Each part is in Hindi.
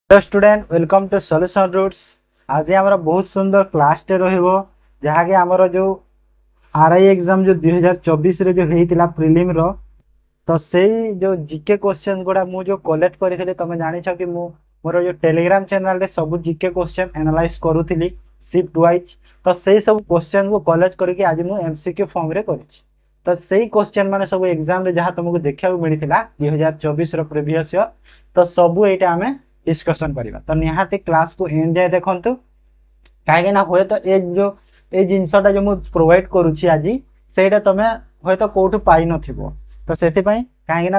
Hello student welcome to solution roots. आज आम बहुत सुंदर क्लास टे रहिबो जहाँकि आमर जो आरआई एग्जाम जो 2024 रे जो हेइतिला प्रिलिम रो तो सेही जो जीके क्वेश्चन गुड़ा मु जो कलेक्ट करी तुम जानी कि मु मोर जो टेलीग्राम चैनल रे सब जीके क्वेश्चन एनालाइज करूथिली शिफ्ट वाइज। तो सेही सब क्वेश्चन को कलेक्ट करके आज मु एमसीक्यू फॉर्म रे करिछि। तो सेही क्वेश्चन माने सब एग्जाम रे जहाँ तुमको देखा मिलता 2024 रो प्रीवियस ईयर तो सब एटा आमे डिस्कशन करवा। तो निहाती क्लास को एंड जाए देखंतु कहीं हुए तो ये जिनसटा जो मुझे प्रोवाइड करुच्ची आज से तुम हे तो कौटू पाई न तो से कहीं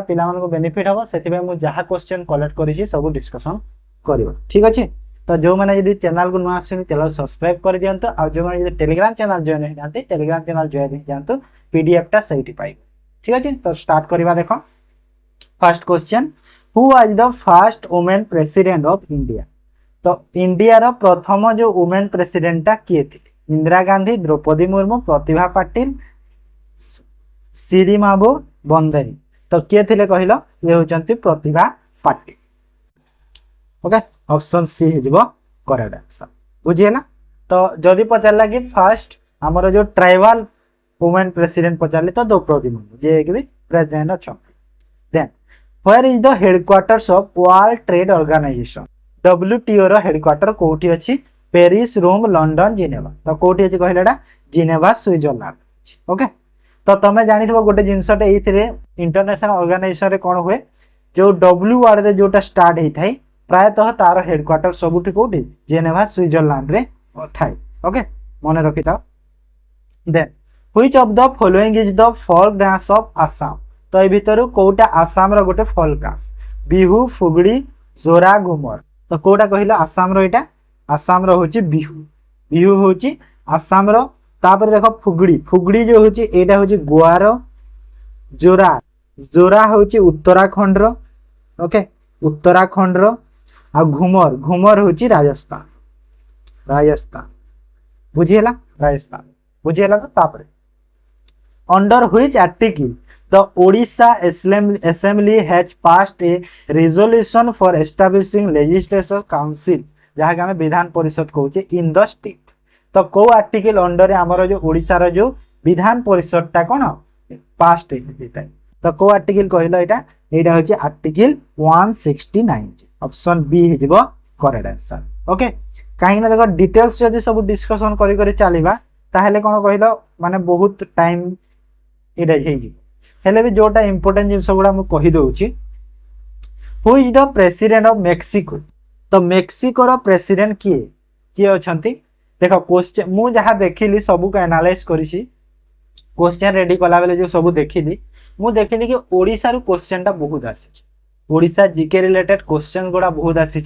पिला बेनिफिट हम से जहाँ क्वेश्चन कलेक्ट कर सब डिस्कसन कर ठीक अच्छे। तो जो मैंने चैनल को नुआ आसान सब्सक्राइब कर दिंतु आ जो मैंने टेलीग्राम चैनल जॉइन होती टेलीग्राम चैनल जॉइन हो जातु पीडीएफटा से पाइबे ठीक अच्छे। तो स्टार्ट करवा देख first question who was the first women president of India. तो इंडिया रो प्रथम जो वुमेन प्रेसिडेंटा किए थे इंदिरा गांधी द्रौपदी मुर्मू प्रतिभा पाटिल सिरिमाबो बंदरी। तो किए थे कहल ये होचंती प्रतिभा पाटिल। ओके ऑप्शन सी हो करेक्ट आंसर बुझीला। तो जदि पचारा कि फर्स्ट आमर जो ट्राइबल वुमेन प्रेसिडेंट पचारे तो द्रौपदी मुर्मू जे कि प्रेसिडेंट अच्छा। Then Where is the headquarters of World Trade Organization? WTO रो हेडक्वार्टर कोठी अछि पेरिस रोम लंडन जिनेवा। तो कोठी अछि कहलेडा जिनेवा स्विट्जरलैंड। ओके तो तमे जानिथबो गोटे जिंसटे एथिरे इंटरनेशनल ऑर्गेनाइजेशन रे कोन हुए जो डब्ल्यू वर्ड रे जोटा स्टार्ट हेइ थाई प्रायतः तार हेडक्वार्टर सबुठी कोठी जिनेवा स्विट्जरलैंड रे थाई। ओके मने रखिता। Then which of the following is the folk dance of Assam. तो ये भितर कोटा आसाम रो गोटे फॉल डांस बिहू फुगड़ी जोरा घुमर। तो कोटा कहला आसाम रो एटा आसाम रो होची बिहू बिहू होची आसाम रो। तापर देखो फुगड़ी फुगड़ी जो होची एटा होची गोवा रो। जोरा जोरा होची उत्तराखंड रो। ओके उत्तराखंड रो। आ घुमर घुमर होची राजस्थान राजस्थान बुझियला राजस्थान बुझियला। तो तापर under which article The Odisha Assembly has passed a resolution for establishing legislative council जहाँ के Vidhan Parishad कहूचे in the state. तो को आर्टिकल अंडर आमर जो ओडिशा रो जो विधान परिषद टा कौन पास्ट होता है। तो को आर्टिकल कहल एटा होचे आर्टिकल 169 ऑप्शन बी हो करेक्ट आंसर। ओके कहीं देखो डिटेल्स जदि सब डिस्कशन करी चलवा ताहले कौन कहल माने बहुत टाइम एटा हेजी हेले भी जोटा इंपोर्टेंट जिनस गुड़ा मु कहि दउची। Who is the president of Mexico. तो मेक्सिको रो प्रेसिडेंट किए किए अछंती देखो क्वेश्चन मु जहाँ देखिली सब को एनालाइज करिसी क्वेश्चन रेडी कला बेले जो सब देखिली मु देखिली कि ओडिसा रो क्वेश्चन टा बहुत आसी ओडिसा जीके रिलेटेड क्वेश्चन गुड़ा बहुत आसी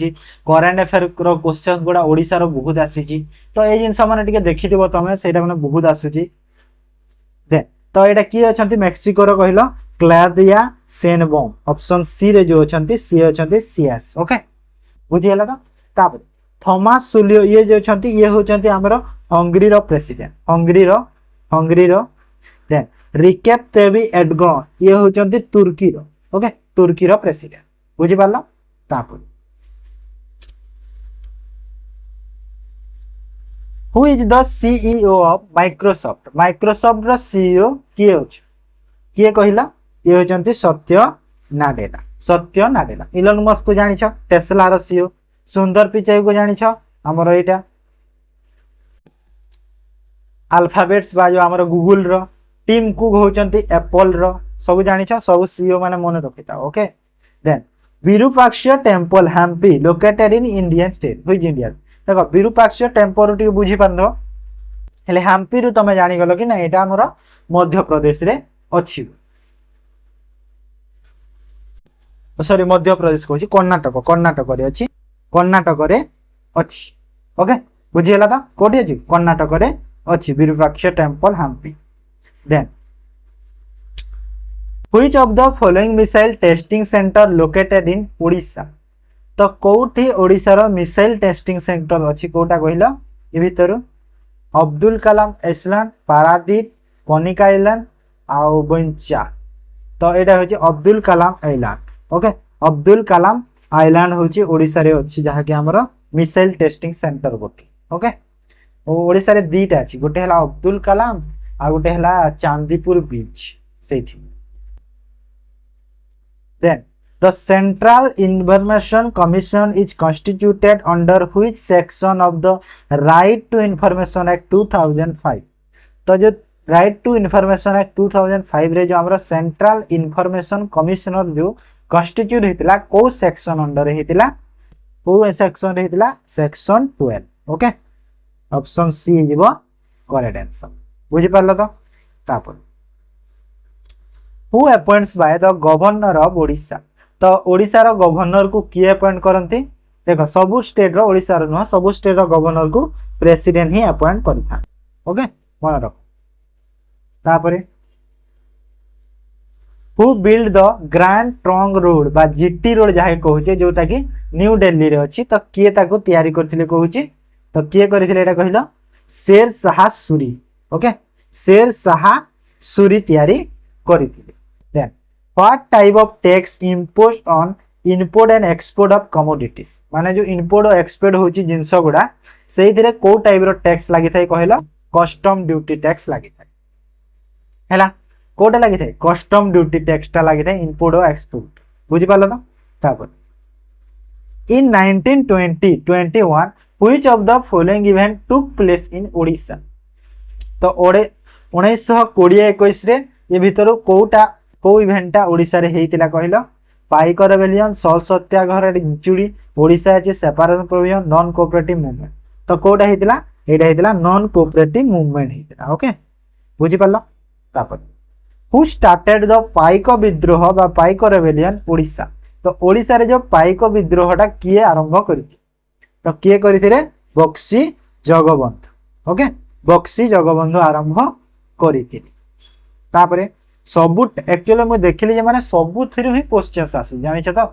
करंट अफेयर रो क्वेश्चन गुड़ा ओडिसा रो बहुत आसी। तो ए जिनस माने टिके देखिथिबो तमे सेटा माने बहुत आसुची। दे तो एटा की अछंती मेक्सिको रो कहलो क्लाउडिया शेनबॉम ऑप्शन सी रे जो अछंती सी अछंती सीएस। ओके बुझियला। तो तापर थॉमस सुलियो ये जो अछंती ये होचंती हमरो हंगरी रो प्रेसिडेंट हंगरी रो। देन रिकेप तेबी एडगोन ये होचंती तुर्की रो। ओके तुर्की रो प्रेसिडेंट बुझि पारलो। तापर Who is the CEO of Microsoft? Microsoft row CEO किए होछ किए कहिला ये होचंती सत्य नाडेला। इलोन मस्क को जानि छ टेस्ला रो CEO सुंदर पिचाई को जानि छ हमर एटा अल्फाबेट्स बा जो हमर गूगल रो टीम कुक होचंती एप्पल रो सब जानि छ सब CEO माने मन रखिता। Okay then Virupaksha temple Hampi located in Indian state which India. देखो विरूपाक्ष टेम्पल टी बुझी पार हेले हम्पी रु तमे जानी गलो कि ना एटा हमर मध्य प्रदेश रे अछि सॉरी मध्य प्रदेश कहछि कर्णाटक रे अछि कर्णाटक रे अछि। ओके बुझियला। तो कोठी अछि कर्णाटक रे अछि Virupaksha temple Hampi. Then which of the following missile testing center located in Odisha. तो कोठी ओडिशा रो मिसाइल टेस्टिंग सेंटर अछि कोटा कहिला ए भितरु अब्दुल कलाम आइलैंड पारादीप कनिका आइलैंड आउ बोंचा। तो एटा होची Abdul Kalam island. Okay Abdul Kalam island होची ओडिसा रे अछि जहा कि हमर मिसाइल टेस्टिंग सेंटर गोटी ओके ओडिसा रे दीटा अछि गोटे हला अब्दुल कलाम आ गोटे हला चांदीपुर बीच सेठी then the Central Information Commission is constituted under which section of the Right to Information Act 2005 तो जो राइट टू इनफॉरमेशन एक्ट 2005 रे जो हमरा सेंट्रल इन्फॉर्मेशन कमिशनर जो कॉन्स्टिट्यूट हेतिला को सेक्शन अंडर हेतिला को सेक्शन हेतिला सेक्शन 12 ओके ऑप्शन सी हिजबो करेक्ट आंसर बुझि पारलो तो तापर who appoints by the governor of Odisha तो ओडिसा रो गवर्नर को किए अपॉइंट करंती देखो सब स्टेट रो ओडिसा रो न सब स्टेट रो गवर्नर को प्रेसिडेंट ही अपॉइंट करथा ओके मन रख तापरे who build the grand trunk road बा जीटी रोड जाहे कहूचे जोटा कि न्यू दिल्ली रे अछि तो किए ताको तयारी करथिले कहूची तो किए करथिले एटा कहिलो शेर शाह सूरी ओके शेर शाह सूरी तयारी करथिले then what type of tax imposed on import and export of commodities माने जो इम्पोर्ट और एक्सपोर्ट होची जिंस गुडा सेही दिरे को टाइप रो टैक्स लागि थाई कहिलो कस्टम ड्यूटी टैक्स लागि थाई हैला कोटा लागि थाई कस्टम ड्यूटी टैक्स ता लागि थाई इम्पोर्ट और एक्सपोर्ट बुझि पालो तो तापर इन 1921 which of the following event took place in Odisha तो 1920-21 रे ये भितरो कोटा को इवेंटटा ओडिसा रे हेतिला कहिलो पाइक रेबेलियन सॉल सत्याग्रह इंचुडी ओडिसा जे separation provision non cooperative movement तो कोटा हेतिला एटा हेतिला नॉन कोऑपरेटिव मूवमेंट हेतिला ओके बुझि पालो तापर हु स्टार्टेड द पाइक विद्रोह बा पाइक रेबेलियन ओडिसा तो ओडिसा रे जो पाइक विद्रोहटा किए आरंभ करथि तो किए करथिरे बक्सी जगबंधु ओके बक्सी जगबंधु आरंभ करथि तापरे सबु एक्चुअली मु देखिली जे माने सबु थ्री ही क्वेश्चंस आसी जानि छ तो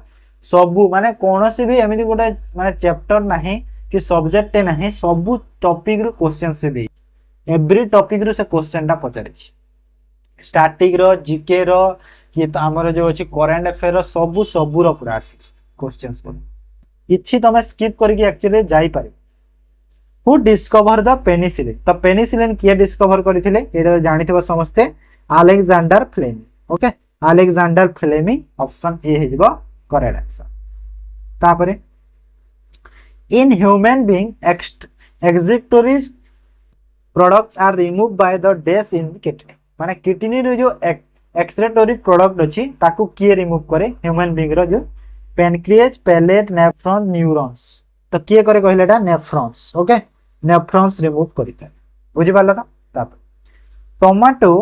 सबु माने कोनोसी भी एमिति गोटे माने चैप्टर नाही कि सब्जेक्ट नाही सबु टॉपिक रो क्वेश्चन से दे एवरी टॉपिक रो से क्वेश्चनटा पचारि छी स्टैटिक रो जीके रो कि तो हमर जो अछि करंट अफेयर रो सबु रो पूरा आसी क्वेश्चंस को किछि तमे स्किप करके एक्चुअली जाई पारे हु डिस्कवर द पेनिसिलिन तो पेनिसिलिन किए डिस्कवर करथिले एटा जानिथिबो समस्ते Alexander Fleming okay Alexander Fleming option A हेजबो करेक्ट आंसर तापरे in human being excretory product are remove by the dash in kidney माने किडनी रो जो एक्सक्रीटोरी प्रोडक्ट अछि ताकू किए रिमूव करे ह्यूमन बीइंग रो जो पैनक्रियाज पैलेट नेफ्रॉन न्यूरॉन्स तो किए करे कहलेटा नेफ्रॉन्स ओके नेफ्रॉन्स रिमूव करिता बुझि पारला तो तापर tomato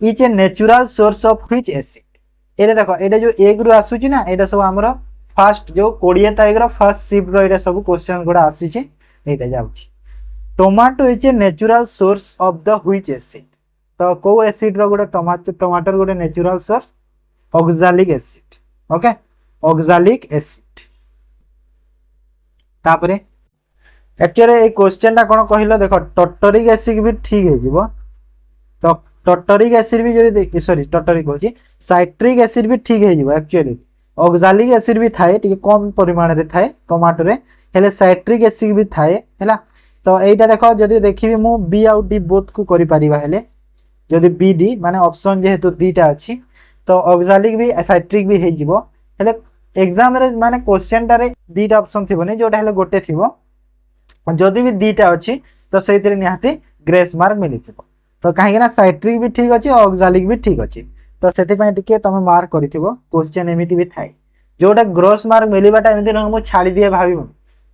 is a natural source of which acid एटा देखो एटा जो एग रु आसुची ना एटा सब हमरो फर्स्ट जो 20 तारिख रो फर्स्ट शिफ्ट रो एटा सब क्वेश्चन गुडा आसुची एटा जाउची tomato is a natural source of the which acid तो को एसिड रो गुडा टमाटर गुडा natural source oxalic acid okay oxalic acid तापरे एक्चुअली ए क्वेश्चनटा कोन कहिलो देखो टर्टरिक एसिड भी ठीक हे जीवो तो टर्टरिक एसिड भी जदी सॉरी टर्टरिक होची साइट्रिक एसिड भी ठीक हे जीवो एक्चुअली ऑक्सैलिक एसिड भी थाए टिके कम परिमाण रे थाए टमाटो रे हेले साइट्रिक एसिड भी थाए हैला तो एटा देखो जदी देखिबी मु बी आउट डी बोथ को करि परिबा हेले जदी बी डी माने ऑप्शन जे हेतु दीटा अछि तो ऑक्सैलिक भी साइट्रिक भी हे जीवो हेले एग्जाम रे माने क्वेश्चन टारे दीटा ऑप्शन थिबो नै जोटा हेले गोटे थिबो जदी भी दीटा अछि तो सेइतरे निहाती ग्रेस मार्क मिलिथिबो तो काहे ना साइट्रिक भी ठीक अछि ऑक्सैलिक भी ठीक अछि तो सेति पय टिके तमे मार्क करिथिबो क्वेश्चन एमिति भी थाई जोटा ग्रोस मार्क मिलिबाटा एमिति न मु छाडी दिए भाबिबो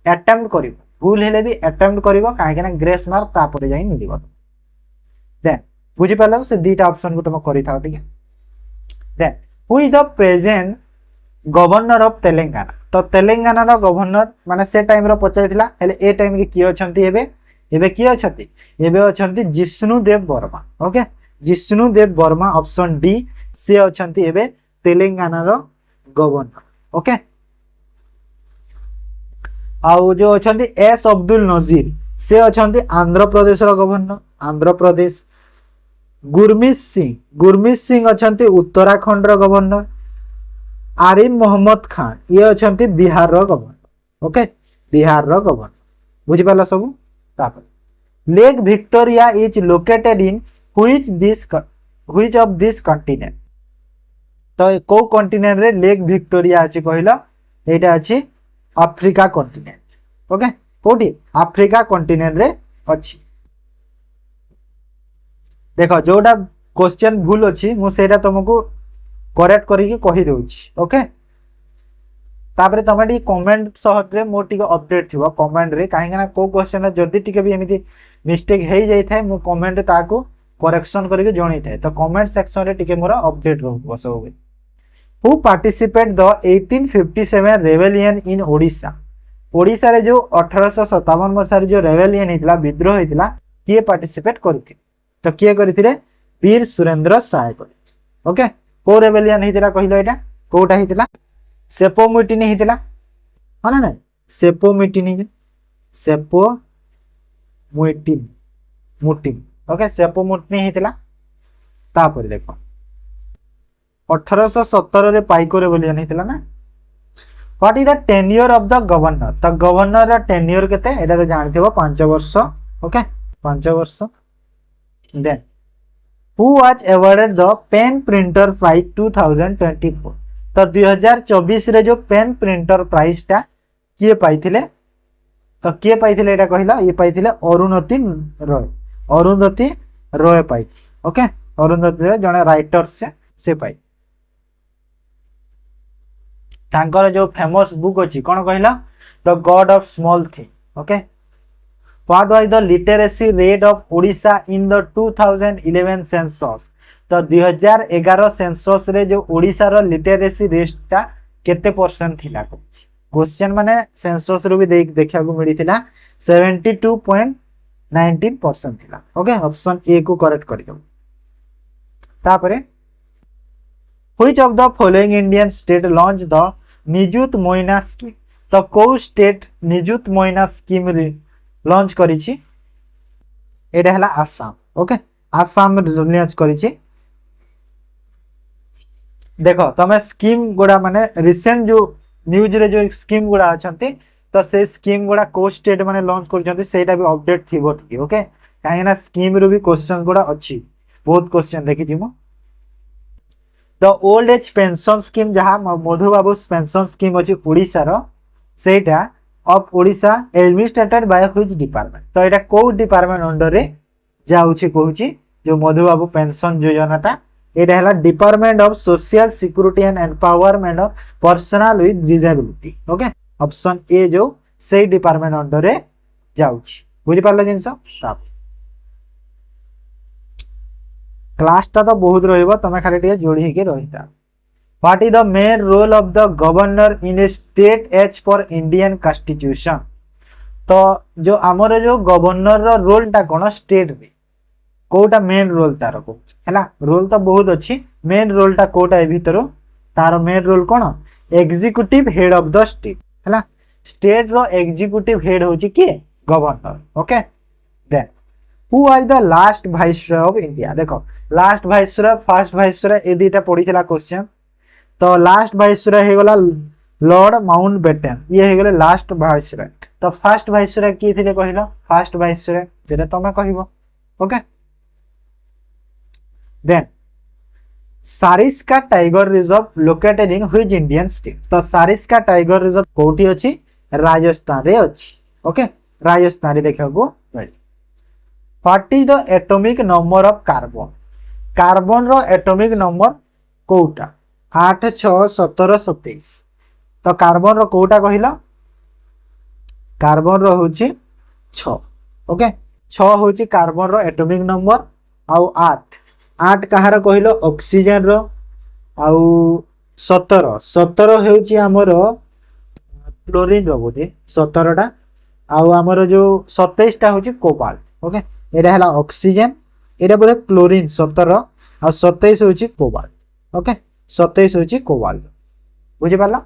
अटेम्प्ट करिवो भूल हेले भी अटेम्प्ट करिवो काहे ना ग्रेस मार्क तापरे जाई मिलिबो देन बुझि पाला से दीटा ऑप्शन को तमे करिथाओ ठीक है then who is the present governor of Telangana तो तेलंगाना रो गवर्नर माने से टाइम रो पचाइथिला हेले ए टाइम रे कियो छंती एबे कियो छंती एबे अछंती Jishnu Dev Varma okay Jishnu Dev Varma option D से अछंती एबे तेलंगाना रो गवर्नर ओके आउ जो अछंती एस अब्दुल नजीर से अछंती आंध्र प्रदेश रो गवर्नर आंध्र प्रदेश गुरमीत सिंह अछंती उत्तराखंड रो गवर्नर आरिफ मोहम्मद खान ये अच्छा बिहार रो गवर्नर। ओके बिहार रो गवर्नर बुझिपाल सब। Lake Victoria is located in which of this continent. तो को कॉन्टिनेंट रे लेक विक्टोरिया अछि कहलो एटा अछि अफ्रीका कॉन्टिनेंट। ओके कोठी अफ्रीका कॉन्टिनेंट रे अछि। देखो जोटा क्वेश्चन भूल अछि मु सेटा तुमको करेक्ट करिके कहि दउछि। ओके तापरे तमे टी कमेंट सहट रे मो टी अपडेट थिबो कमेंट रे काहे ना को क्वेश्चन जदी टिके भी एमिति मिस्टेक हेई जाई थाए मु कमेंट ताको करेक्शन करिके जणै थाए तो कमेंट सेक्शन रे टिके मोर अपडेट रहबो सब। हु पार्टिसिपेट द 1857 रेबेलियन इन ओडिशा। ओडिशा रे जो 1857 मसा रे जो रेबेलियन हितला विद्रोह हितला किए पार्टिसिपेट करथि तो किए करथिले वीर सुरेंद्र साय कर। ओके को रेबेलियन हितला कहिलो एटा कोटा हितला सेपो मिटिनी हितला हा ना सेपो मिटिनी सेपो मुटिन मुटिन। ओके सेपो मुटिनी हितला तापर देखो 1817 रे पाइको रेबेलियन हितला ना। What is the tenure of the governor. The governor रा टेन्योर केते एटा तो जानथिबो 5 वर्ष। ओके 5 वर्ष। Then who was awarded the pen printer prize 2024। तो 2024 रे जो पेन प्रिंटर प्राइज टा किए पाइथिले तो किए पाइथिले एटा कहिला ये पाइथिले अरुणधति रॉय। अरुणधति रॉय पाइ। ओके अरुणधति रॉय जने राइटर से पाइ। तांकर जो फेमस बुक अछि कोन कहिला the God of small thing. Okay what was the literacy rate of Odisha in the 2011 census. तो 2011 सेंसस रे जो ओडिशा रो लिटरेसी रेट ता केते परसेंट थिला क्वेश्चन माने सेंसस रो भी देखा को मिली थिला 72.19% थिला। ओके ऑप्शन ए को करेक्ट करि दो। तापरे which of the following Indian state launch the Nijut Moina scheme. तो को state Nijut Moina scheme launch करिछि एटा हला आसाम। ओके आसाम लॉन्च करिछि। देखो तमे स्कीम गुडा माने रिसेंट जो न्यूज रे जो स्कीम गुडा अछंती तो से स्कीम गुडा को स्टेट माने लॉन्च करछंती सेटा भी अपडेट थिबो ठीक। ओके काहे ना स्कीम रो भी क्वेश्चंस गुडा अछि बहुत क्वेश्चन देखि जिमो। The old age pension scheme जहां मधु बाबू पेंशन स्कीम अछि ओडिसा रो सेटा of Odisha administered by which department. तो एटा को डिपार्टमेंट अंडर रे जाउछि कहूछि जो मधु बाबू पेंशन योजना टा एटा हला department of social security and empowerment of personal with disability. Okay option ए जो से डिपार्टमेंट अंडर रे जाउछि बुझि पारलो जिंस। ताप क्लास टा तो बहुत रहइबो तमे खाली टिके जोड़ी के रहिता। What is the main role of the governor in a state as per Indian constitution. तो जो हमर जो गवर्नर रो रोल टा कोन स्टेट में कोटा मेन रोल तार को हैला रोल तो बहुत अच्छी मेन रोल टा कोटा ए भीतर तार मेन रोल कोन executive head of the state हैला स्टेट रो एग्जीक्यूटिव हेड होची के governor. Okay then who was the last viceroy of India. देखो लास्ट वाइसरॉय फर्स्ट वाइसरॉय ए दीटा पढितला क्वेश्चन तो लास्ट वाइसरॉय हे गला लॉर्ड माउंटबेटन ये हे गले लास्ट वाइसरॉय। तो फर्स्ट वाइसरॉय की थिले कहिलो फर्स्ट वाइसरॉय जेटा तमे कहिबो। Okay then Sariska tiger reserve located in which Indian state. तो सारिस्का टाइगर रिजर्व कोठी अछि राजस्थान रे अछि। ओके राजस्थान रे देखा को मिले। What is the atomic number of carbon. Carbon रो एटॉमिक नंबर कोटा 8 6 17 27। तो कार्बन रो कोटा कहिला कार्बन रो होची 6। ओके 6 होची कार्बन रो एटॉमिक नंबर आउ 8 कहार कहलो ऑक्सीजन रो आउ 17 हेउची हमर क्लोरीन रो बोधे 17 टा आउ हमर जो 27 टा होची कोबाल्ट। ओके एटा हला ऑक्सीजन एटा बोधे क्लोरीन 17 आ 27 होची कोबाल्ट। ओके 27 होची कोबाल्ट बुझि पाला।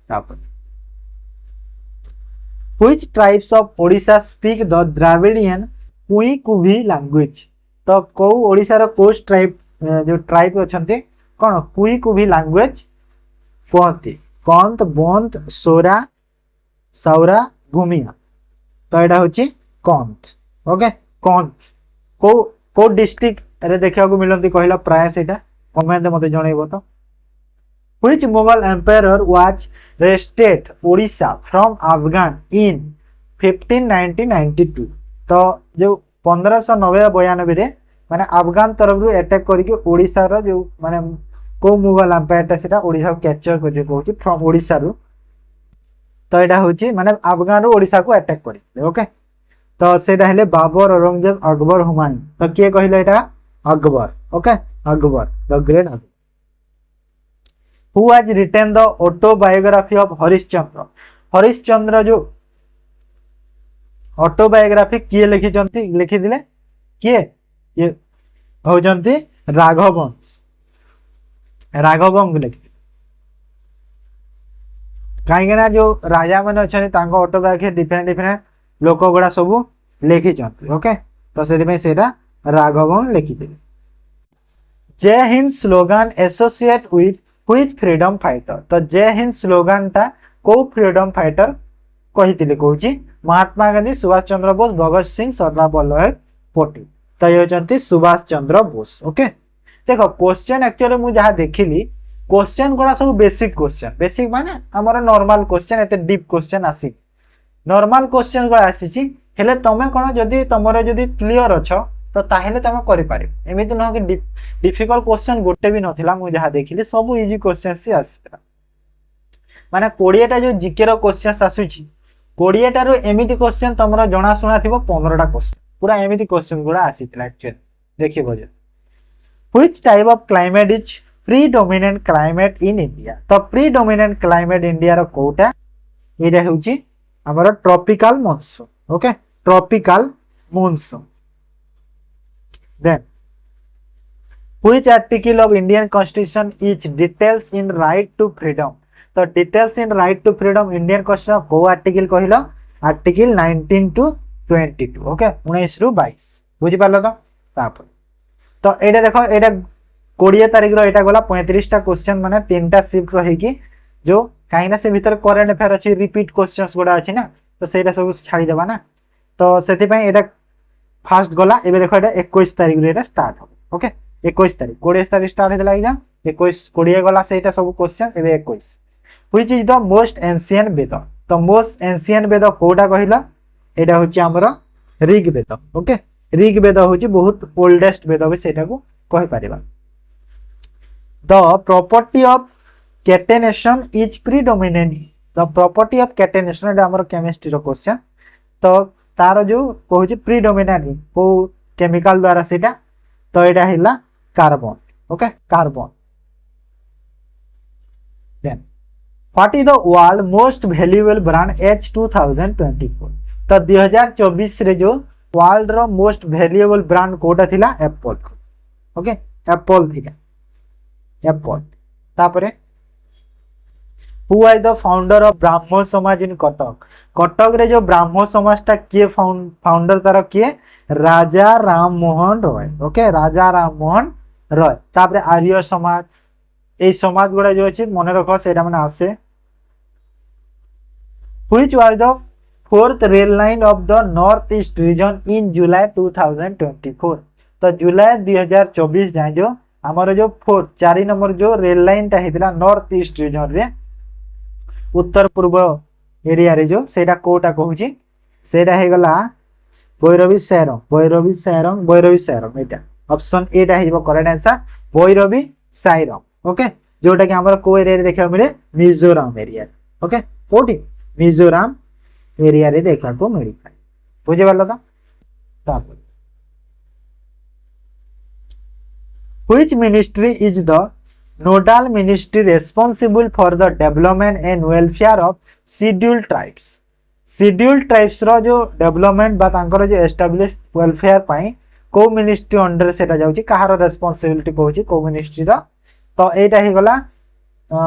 तापर which tribes of Odisha speak the Dravidian कुई-कुभी language. तो को ओडिसा रो कोस्ट ट्राइब जो ट्राइब अछंती कोन कुई-कुभी लैंग्वेज कहती कंत बंत सोरा सौरा भूमिया तो यहाँ हूँ कंत ओके कंत को डिस्ट्रिक्ट रे देखा मिलती कहला प्राय से कमेंट मत जनइब तो Which Mughal emperor was wrested Odisha from Afghan in 1592 तो जो 1592 रे माने अफगान तरफ रु अटैक करके ओडिसा रो जो माने को मुगल एम्पायर ता सेटा ओडिसा को कैप्चर कर कहूची फ्रॉम ओडिसा रु तो एटा होची माने अफगान रु ओडिसा को अटैक करिले ओके तो सेटा हेले बाबर औरंगजेब अकबर हुमायूं तो के कहिला एटा Akbar okay Akbar the great Akbar Who has written the autobiography of Harishchandra Harishchandra जो ऑटोबायोग्राफी किए लिखिदिले किए ये होजंती राघवंश राघवंश लिखि कहीं ना जो राजा मैंने अच्छा ऑटोबायोग्राफी डिफरेंट डिफरेंट लोक गुड़ा सब लिखी ओके तो से राघवंश लिखिदिले जय Hind slogan associate with which freedom fighter तो जय हिंद स्लोगान टा को फ्रीडम फाइटर कही कहूँ महात्मा गांधी सुभाष चंद्र बोस भगत सिंह सरदार वल्लभ पटेल तो ये होती सुभाष चंद्र बोस ओके देखो क्वेश्चन एक्चुअली मुझे जहाँ देखिली क्वेश्चन गुड़ा सब बेसिक माने आमर नॉर्मल क्वेश्चन एते डीप क्वेश्चन आसी नॉर्मल क्वेश्चन गुड़ा आसी हेले तमे कोन जदी तमरो जदी क्लियर अछ तो ताहेले तमे करि पारिबो एमिति न कि डिफिकल्ट क्वेश्चन गोटे भी नथिला मु जहा देखिली सब इजी क्वेश्चन से आसीता माने 20 टा जो जीके रो क्वेश्चंस आसुची 20 टा रो एमिति क्वेश्चन तमरो जणा सुना थिबो 15 टा क्वेश्चन पूरा एमिति क्वेश्चन गुडा आसीतला एक्चुअली देखिबो जे which type of climate is predominant climate in India तो प्रीडोमिनेंट क्लाइमेट इंडिया रो कोटा एटा होची हमर tropical monsoon okay tropical monsoon then which article of Indian constitution is details in right to freedom तो details in right to freedom Indian constitution को article कहिलो article 19 to 22 ओके 19 रु 22 बुझी पालो तो तापर तो एटा देखो एटा 20 तारिख रो एटा गला 35 टा क्वेश्चन माने 3 टा शिफ्ट रही कि जो काइना से भीतर करंट अफेयर अछि रिपीट क्वेश्चंस गुडा अछि ना तो सेटा सब छाड़ी देबा ना तो सेति पय एटा फास्ट गला एबे देखो एटा 21 तारिख रे एटा स्टार्ट हो ओके 21 तारिख 20 तारिख स्टार्ट हेला एग्जाम 21 20 गला सेटा सब क्वेश्चन एबे 21 which is the most ancient Veda तो मोस्ट एंशिएंट वेद कोडा कहिला एटा होची हमर ऋग्वेद ओके ऋग्वेद होची बहुत ओल्डेस्ट वेद बे सेटा को कहि परिबा the property of catenation is predominant the property of catenation एटा हमर केमिस्ट्री रो क्वेश्चन तो तार जो कहूँ प्रीडोमिनेंट को केमिकल द्वारा सेटा तो यहाँ है carbon okay carbon then what is the world most valuable brand एच 2024 तो 2024 रे जो वर्ल्ड रो मोस्ट वैल्यूएबल ब्रांड कोटा थिला एप्पल ओके एप्पल थिला एप्पल तापरे Who is the founder of Brahmo Samaj in Cuttack Cuttack रे जो ब्राह्मो समाज टा किए फाउंडर तार किए राजा राम मोहन रॉय ओके राजा राम मोहन रॉय तापरे आर्य समाज ए समाज गुडा जो अछि मने रखो सेटा माने आसे Which was the fourth rail line of the north east region in July 2024 तो जुलाई 2024 जाए जो हमर जो 4 नंबर जो रेल लाइन टा हेतिला नॉर्थ ईस्ट रीजन रे उत्तर पूर्व एरिया रे जो सेटा कोटा कहूची सेटा हे गला भैरवी सायरम एटा ऑप्शन ए टा हेबो करेक्ट आंसर भैरवी सायरम ओके जोटा कि हमर को एरिया रे देखा मिले मिजोरम एरिया ओके कोठी मिजोरम एरिया रे देखा को मिली बुझे पालो तो तापर Which ministry is the nodal ministry responsible for the development and welfare of scheduled tribes? Scheduled tribes रो जो development बा तांकर जो established welfare पाई को ministry under सेटा जाउची कहारो responsibility कहूची को ministry रो तो एटा ही गला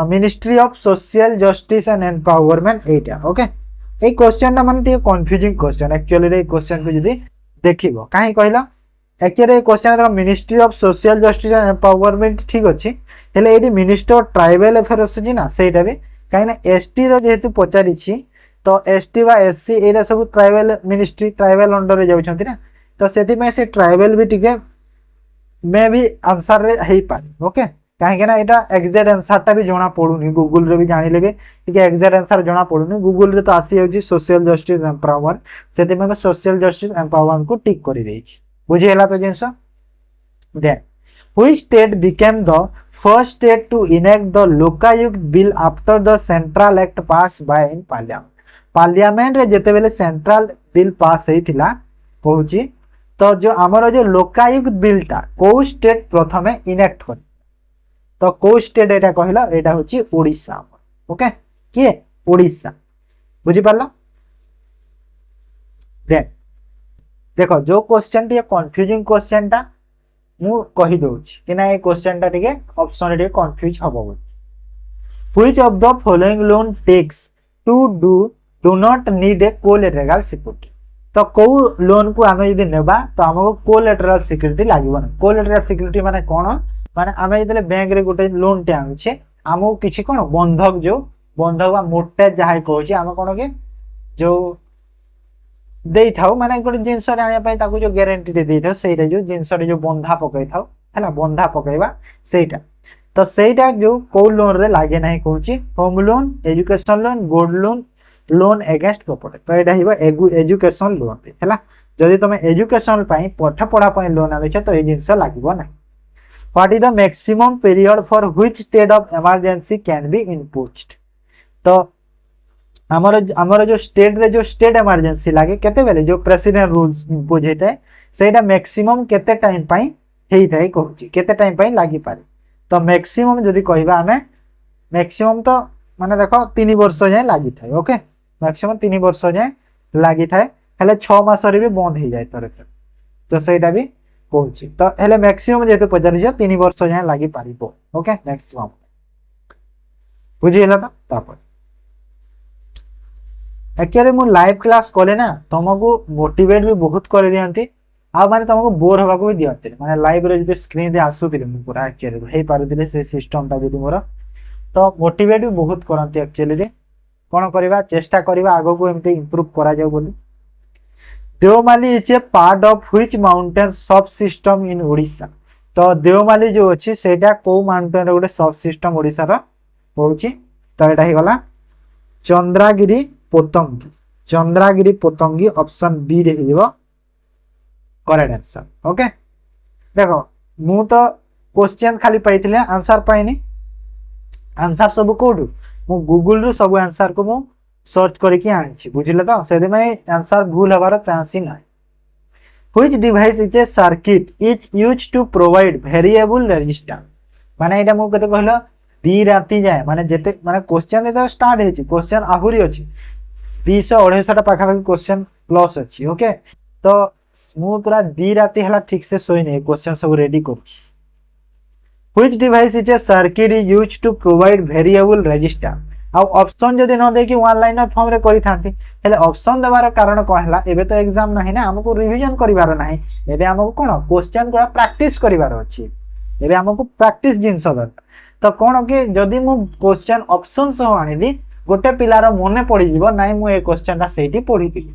ministry of social justice and empowerment Etah okay A question ना माने टे कंफ्यूजिंग क्वेश्चन एक्चुअली रे क्वेश्चन को जदी देखिबो काहे कहला एक्चुअली क्वेश्चन देखो ministry of social justice and empowerment ठीक अच्छे हेले ये मिनिस्टर ऑफ ट्राइबल अफेयर्स अच्छी ना सहीटा भी कहीं एसटी जेहेतु पचारि तो एसटी बा एससी एटा सब ट्राइबल मिनिस्ट्री ट्राइबल अंडर रे जाउछंती ना तो से ट्राइबल भी टिके मे भी आंसर रे हेई पारे ओके कहीं यहाँ एक्जाक्ट आंसर भी जना पड़ूनी गूगल रे भी जानिले भी एक्जाक्ट आंसर जना पड़ूनी गूगल रे तो आसी जाउची सोशल जस्टिस एम्पावरमेंट से सोशल जस्टिस एम्पावरमेंट को टिक कर देछि बुझीला तो जिनस देन which state became the first state to enact the Lokayukta bill after the central act passed by in parliament parliament रे जेते बेले सेंट्रल बिल पास हेतिला कहूची तो जो हमर जो लोकायुक्त बिल ता को स्टेट प्रथमे इनेक्ट कर तो को स्टेट एटा कहला एटा होची ओडिसा ओके के ओडिसा बुझी पारलो देन देखो जो क्वेश्चन टी कंफ्यूजिंग क्वेश्चन ता मु कहि दोछि कि ना ए क्वेश्चन टा टिके ऑप्शन रे कंफ्यूज हबो which of the following loan takes to do not need a collateral security तो को लोन को आमे यदि नेबा तो हमको कोलेटरल सिक्योरिटी लागबो ना कोलेटरल सिक्योरिटी माने कोन माने आमे जदे बैंक रे गोटे लोन टे आनुछे हमको किछि कोन बंधक बा मोटे जहाय कहूची हम कोन के जो देई थाउ माने गोटे जिंस आनिया पई ताकू जो गारंटी दे देई थाउ सेटा जो जिंस रे जो बंधा पकई थाउ हैला बंधा पकईबा सेटा तो सेटा जो को लोन रे लागे नाही कहूची home loan education loan gold loan loan against property तो एटा हिबा एजुकेशन लोन हैला जदी तमे एजुकेशन पई पाठ पढा पई लोन आले तो ए जिंस लागबो नाही what is the maximum period for which state of emergency can be imposed तो हमर जो स्टेट इमरजेंसी लागे केते बेले जो प्रेसिडेंट रूल्स इम्पोज हेते सेटा मैक्सिमम केते टाइम पई हेई थाई कहूची केते टाइम पई लागी पारे तो मैक्सिमम जदी कहबा हमें मैक्सिमम तो माने देखो 3 वर्ष जाय लागी थाई ओके मैक्सिमम 3 वर्ष जाय लागी थाई हेले 6 मास रे भी बंद हे जाय तरे तो सेटा भी कहूची तो हेले मैक्सिमम जेते पजारि जे 3 वर्ष जाय लागी पारिबो ओके मैक्सिमम बुझी हेला तो तापर एक्चुअली मु लाइव क्लास कले ना तुमको मोटिवेट भी बहुत कर दियंती आ माने तुमको बोर होबा को भी दियंती माने लाइव रे जे स्क्रीन रे आसुतिले मु पूरा एक्चुअली हे पारुतिले से सिस्टम ता जदी मोर तो मोटिवेट भी बहुत करंती एक्चुअली रे कोन करबा चेष्टा करबा आगो को एमते इंप्रूव करा जाऊ बोली Devmali is a part of which mountain सब सिस्टम इन ओडिसा तो देवमाली जो अछि सेटा को माउंटेन रे गोटे सब सिस्टम ओडिसा रो होउची तो एटा हे गला चंद्रागिरी पोतंगी ऑप्शन बी रे हिबो करेक्ट आंसर ओके देखो मु तो क्वेश्चन खाली पाइथिले आंसर पाइनी आंसर सब कोडू मु गूगल रु सब आंसर को मु सर्च करके आनिछि बुझिले तो सेदे में आंसर भूल हबार चांस ही नाही which device is a circuit is used to provide variable resistance माने एटा मु कते कहलो दी राती जाए माने जेते माने क्वेश्चन दे स्टार्ट हेछि क्वेश्चन आहुरी अछि 200 250 पाखा पाखी क्वेश्चन प्लस अछि ओके तो मु पूरा दी राती हला ठीक से सोई नै क्वेश्चन सब रेडी करछि which device is a circuit is used to provide variable resistance आ ऑप्शन जदी न दे कि वन लाइनर फॉर्म रे करि थांती हेले ऑप्शन देबार कारण कहला एबे तो एग्जाम नाही ना हमको रिवीजन करिवार नाही एबे हमको कोन क्वेश्चन को प्रैक्टिस करिवार अछि एबे हमको प्रैक्टिस जिंस दर तो कोन के जदी मु क्वेश्चन ऑप्शन सो आनिली गोटे पिलार मने पड़ी जीवो नाइ मु ए क्वेश्चन ता सेठी पढ़ी दिली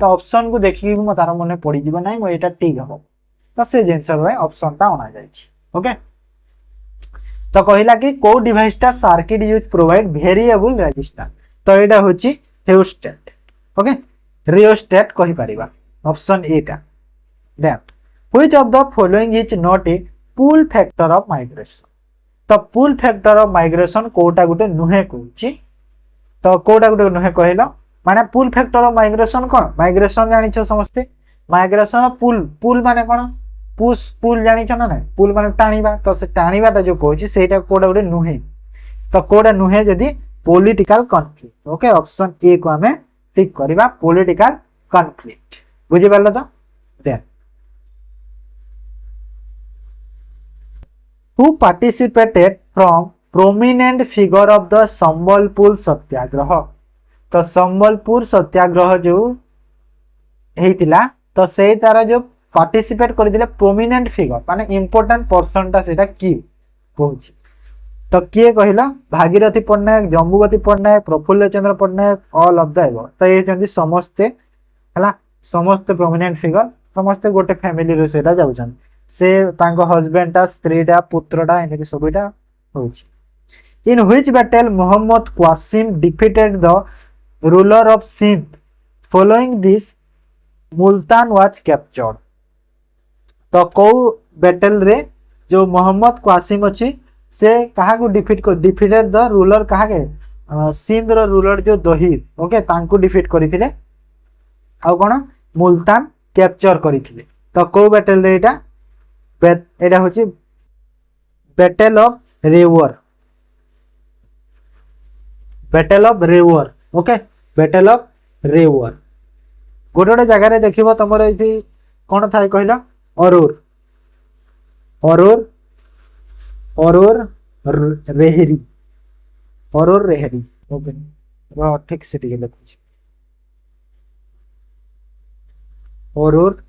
तो ऑप्शन को देखि मु तार मने पड़ी जीवो नाइ मु एटा ठीक हबो तो से जिंस रे ऑप्शन ता आना जाय छी ओके तो कहिला कि को डिवाइस ता circuit use provide variable resistance तो एटा होची रियोस्टेट ओके रियोस्टेट कहि परिबा ऑप्शन ए टा that which of the following is not a pull factor of migration तो पुल फैक्टर ऑफ माइग्रेशन कोटा गुटे नुहे कहूची तो कोटा गुटे नुहे कहलो माने पुल फैक्टर ऑफ माइग्रेशन कोन माइग्रेशन जानि छ समस्ते माइग्रेशन पुल माने कोन पुश पुल जानि छ ना पुल माने टाणीबा तो से टाणीबाटा जो कहूची सेटा कोटा गुटे नुहे तो कोटा नुहे जदी political conflict okay option A को हमें टिक करबा पॉलिटिकल कॉन्फ्लिक्ट बुझि परलो तो then who participated from prominent figure of the Sambalpur Satyagraha तो संबलपुर सत्याग्रह जो हेतिला तो से तार जो पार्टिसिपेट करथिले प्रोमिनेंट फिगर माने इंपोर्टेंट पर्सन सेटा की कहूची तो किए कहला Bhagirathi Pattanayak Jambuvati Pattanayak Prafulla Chandra Pattanayak all of the above तो ये जंदी समस्ते हला समस्त प्रोमिनेंट फिगर समस्ते गोटे फैमिली रो सेटा जाउछन से तांको हस्बैंड ता स्त्री ता पुत्र ता एने सबटा होउची इन which battle Mohammad Qasim defeated the ruler of Sindh following this Multan was captured तो को बैटल रे जो मोहम्मद क्वासिम अछि से कहा को डिफीटेड द रूलर कहा के सिंध रो रूलर जो दहीर ओके तांको डिफीट करिथिले आ कोन मुल्तान कैप्चर करिथिले तो को बैटल रे एटा होची battle of Rewar okay battle of Rewar गोटे गोटे जगह रे देखिबो तमर एठी कोन थाई कहला अरोर अरोर अरोर रेहरी ओके ठीक से ठीक लिखुछ अरोर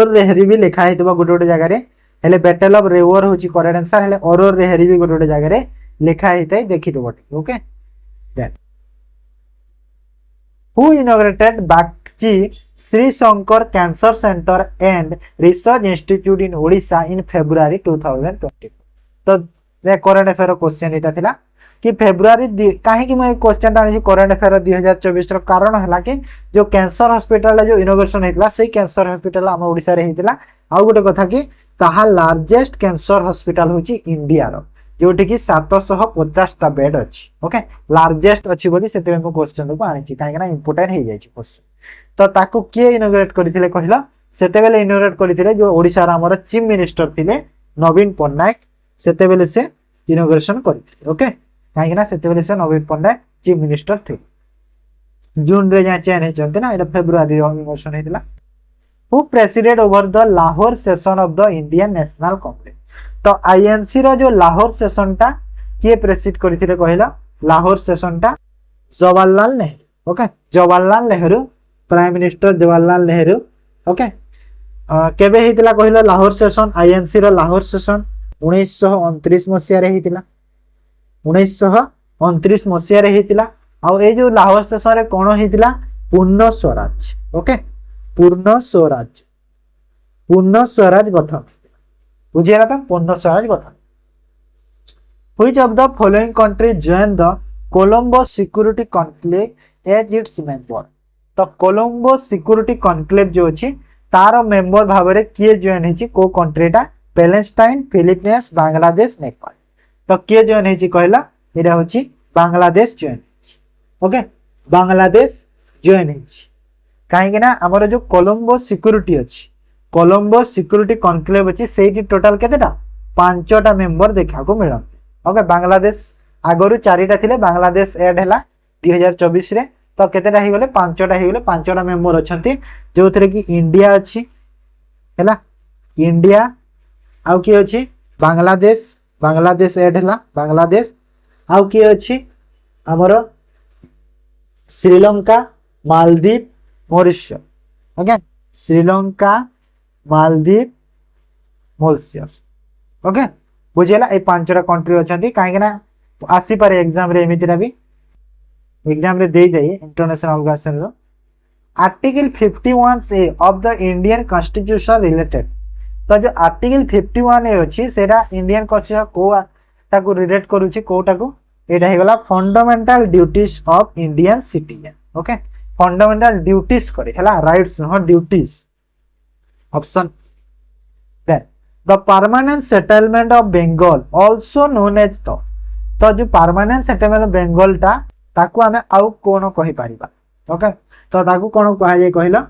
रेहरी भी लिखा है गोटे गोटे जगह रे हेले बैटल ऑफ रेवर होची करेक्ट आंसर हेले अरोर रेहरी भी गोटे गोटे जगह रे लिखा है देखि दबो okay then who inaugurated Bagchi Shri Shankar cancer centre and research institute in Odisha in February 2020 तो ये करंट अफेयर क्वेश्चन एटा थिला कि फेब्रुआरी काहे कि मैं क्वेश्चन आनी करंट अफेयर 2024 रो कारण हला कि जो कैंसर हॉस्पिटल जो इनोवेशन हेतला से कैंसर हॉस्पिटल हम ओडिशा रे हेतला आ गोटे कथा कि ताहा लार्जेस्ट कैंसर हॉस्पिटल होची इंडिया रो जोटी कि 750 टा बेड अछि ओके लार्जेस्ट अछि बोली सेते में क्वेश्चन को आनी काहे ना इंपोर्टेंट हे जाय क्वेश्चन तो ताको के इनोग्रेट करथिले कहिला सेते बेले इनोग्रेट करथिले जो ओडिसा रा हमर चीफ मिनिस्टर थिले नवीन पट्टनायक सेते बेले से इनोग्रेशन करथिले ओके काहे ना सेते बेले से नवीन पट्टनायक चीफ मिनिस्टर थे जून रे जा चेंज हे चंते ना एटा फेब्रुआरी रो इनोग्रेशन हेतिला who president over the Lahore session of the Indian National Congress तो आईएनसी रो जो लाहौर सेशन टा के प्रेसिड करथिले कहिला लाहौर सेशन टा Jawaharlal Nehru okay Jawaharlal Nehru prime minister Jawaharlal Nehru okay केबे हेतिला कहिला लाहौर सेशन आईएनसी रो लाहौर सेशन 1929 मसिया रे हेतिला 1929 मसिया रे हेतिला आ ए जो लाहौर सेशन रे कोन हेतिला पूर्ण स्वराज ओके पूर्ण स्वराज गठन बुझियला त पूर्ण स्वराज गठन which of the following country join the Colombo security conclave as its member तो कोलंबो सिक्योरिटी कॉन्क्लेव जो अछि तार मेंबर भाबरे किए जॉइन हेछि को कंट्रीटा पैलेस्टाइन फिलिपींस बांग्लादेश नेपाल तो किए जॉइन हेछि कहला एटा होछि बांग्लादेश जॉइन हेछि ओके बांग्लादेश जॉइन हेछि काहे कि ना हमर जो कोलंबो सिक्योरिटी अछि कोलंबो सिक्योरिटी कॉन्क्लेव अछि सेठी टोटल केतेटा 5टा मेंबर देखा को मिलते ओके बांग्लादेश आगरु 4टा थिले बांग्लादेश ऐड हैला 2024 रे तो केतेटा ही गले 5टा ही गले 5टा मेंबर अछंती जो थरे कि इंडिया अछि हैला इंडिया आउ की अछि बांग्लादेश ऐड हैला बांग्लादेश आउ की अछि हमर Sri Lanka Maldives Mauritius okay Sri Lanka Maldives Mauritius okay बुझेला ए 5टा कंट्री अछंती काहे ना आसी पारे एग्जाम रे एमितिरा भी एग्जाम रे दे जाई इंटरनेशनल ऑर्गेनाइजेशन रो article 51 A of the Indian constitution related तो जो आर्टिकल 51 ए अछि सेटा इंडियन कॉन्स्टिट्यूशन को ताको रिलेट करूची कोटा को एटा हे गला fundamental duties of Indian citizen okay fundamental duties करे हला राइट्स नो duties option then the permanent settlement of Bengal also known as तो जो परमानेंट सेटलमेंट ऑफ बंगाल ता ताकू हमें आउ कोन कहि परिबा ओके तो ताकू कोन कहा जाय कहिला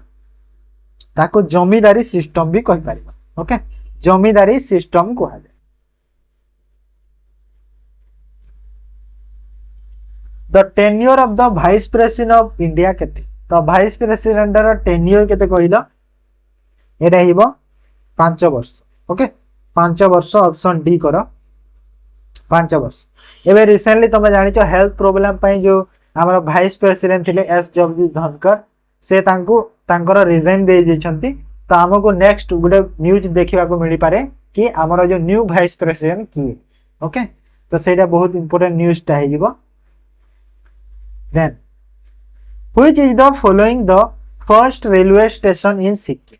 ताकू जमीदारी सिस्टम भी कहि परिबा ओके जमीदारी सिस्टम कहा जाय the tenure of the vice president of India केते तो वाइस प्रेसिडेंट रो टेन्योर केते कहिला एटा हिबो 5 वर्ष ओके 5 वर्ष ऑप्शन डी करो 5 वर्ष एबे रिसेंटली तुम जानि हेल्थ प्रॉब्लम पई जो आमर भाइस प्रेसिडेंट थिले एस डब्ल्यू धनकर से तांकर रिजाइन दे दिछंती। तो हमको नेक्स्ट गोटे न्यूज देखा मिल पारे कि आमर जो न्यू भाइस प्रेसिडेंट किए। ओके तो सेटा बहुत इंपोर्टेंट न्यूजटा हो। Then which is the following the first railway station in Sikkim.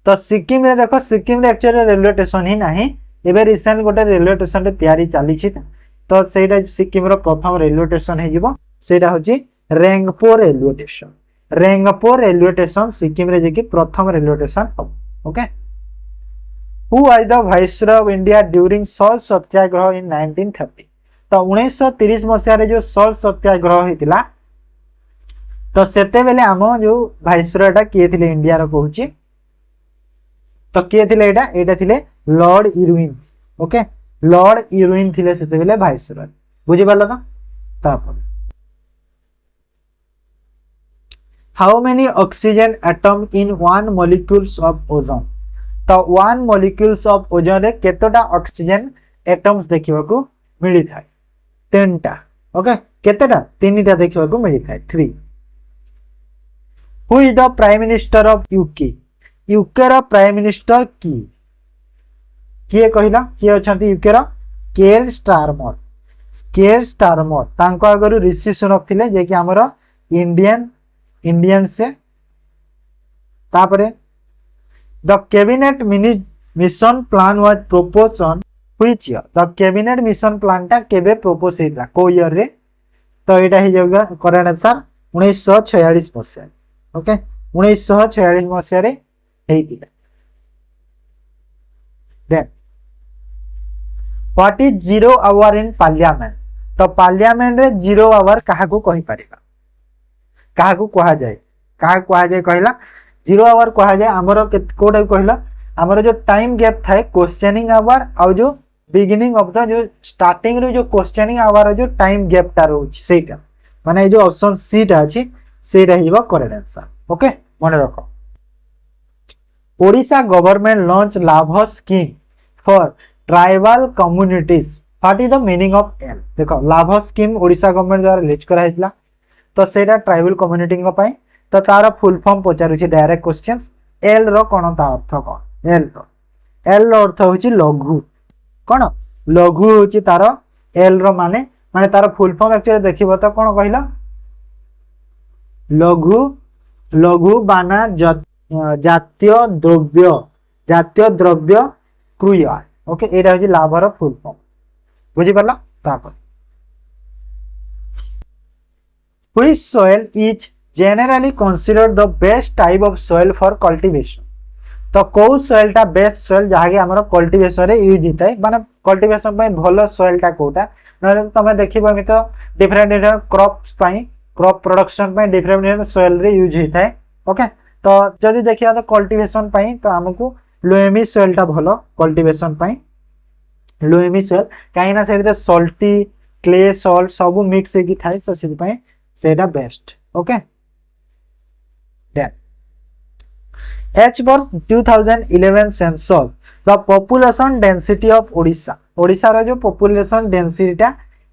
तो सिक्किम रे देखो सिक्किम रे एक्चुअली रेलवे स्टेशन ही नाही एबे रिसेंट गोटे रेलवे स्टेशन रे तैयारी चली तो सेटा सिक्किम रो प्रथम रेलवे स्टेशन हे जिवो सेटा होची Rangpo railway station. Rangpo railway station Sikkim रे जेकी प्रथम रेलवे स्टेशन हो। Okay who are the viceroy of India during salt Satyagraha in 1930। तो 1930 मसिया रे जो सॉल्ट सत्याग्रह हेतिला तो सेते बेले आम जो वाइसरॉयटा किए थिले इंडिया रो कहूची तो किए थिले एटा थिले Lord Irwin. Okay Lord Irwin थिले सेते बेले वाइसरॉय बुझी पालो तो। तापर how many oxygen atom in one molecules of ozone. तो वन मॉलिक्यूल्स ऑफ ओजोन रे केतोटा ऑक्सीजन एटम्स देखिबा को मिली थाए 3टा। ओके केतेटा 3टा देखिबा को मिली थाए 3। Who is the prime minister of UK. UK रो प्राइम मिनिस्टर किए कहला किए अछंती यूके रो केयर स्टारमर। केयर स्टारमर तांको आगरु ऋषि सुनक थिले जे कि हमर इंडियन से। तापरे the cabinet mission plan was propose on which year. The cabinet mission plan टा केबे प्रपोज हेतला को ईयर रे तो एटा हे जागा करेक्ट आंसर 1946 मसिया। ओके 1946 मसिया रे हेतिला। Then what is 0 hour in parliament. तो पार्लियामेंट रे 0 आवर काहा को कहि परिबा काहा को कहा जाए कहला 0 आवर कहा जाए हमर कोडा कहला हमर जो टाइम गैप थाए क्वेश्चनिंग आवर और जो बिगिनिंग ऑफ द जो स्टार्टिंग रो जो क्वेश्चनिंग आवर जो टाइम गैप ता रहउछि सेटा माने जो ऑप्शन सी टा अछि सेटा हिबा करेक्ट आंसर। ओके मन रखो ओडिशा गवर्नमेंट लॉन्च लाभ scheme for tribal communities. What is the meaning of L. देखो लाभ स्कीम ओडिशा गवर्नमेंट द्वारा रिलीज करा हेतला तो सेटा ट्राइबल कम्युनिटी को पाए तो तार फुल फॉर्म पचारुछि डायरेक्ट क्वेश्चंस। एल रो कोन ता अर्थ कोन एल रो अर्थ होछि लघु कोन लघु होछि तार एल रो माने तार फुल फॉर्म एक्चुअली देखिबो तो कोन कहला लघु बाना जातीय द्रव्य क्रिया। ओके एटा होछि लाभ रो फुल फॉर्म बुझि परला। तापर Which soil is generally considered the best type of soil for cultivation। तो कौ soil टा best soil जहाँ के हमारा cultivation रे यूज होता है माने cultivation पाए भलो soil टा कोटा न तमे देखिबो कि तो different crops पाए crop production पाए different soil रे यूज होता है। ओके तो जदि देखिया तो cultivation पाए तो हमको लोएमी soil टा भलो cultivation पाए लोएमी soil काइना से salty clay salt सब मिक्स हेकी थाए तो से पाए सेटा best. Okay then H for 2011 census the population density of Odisha. Odisha रो जो पॉपुलेशन डेंसिटी टा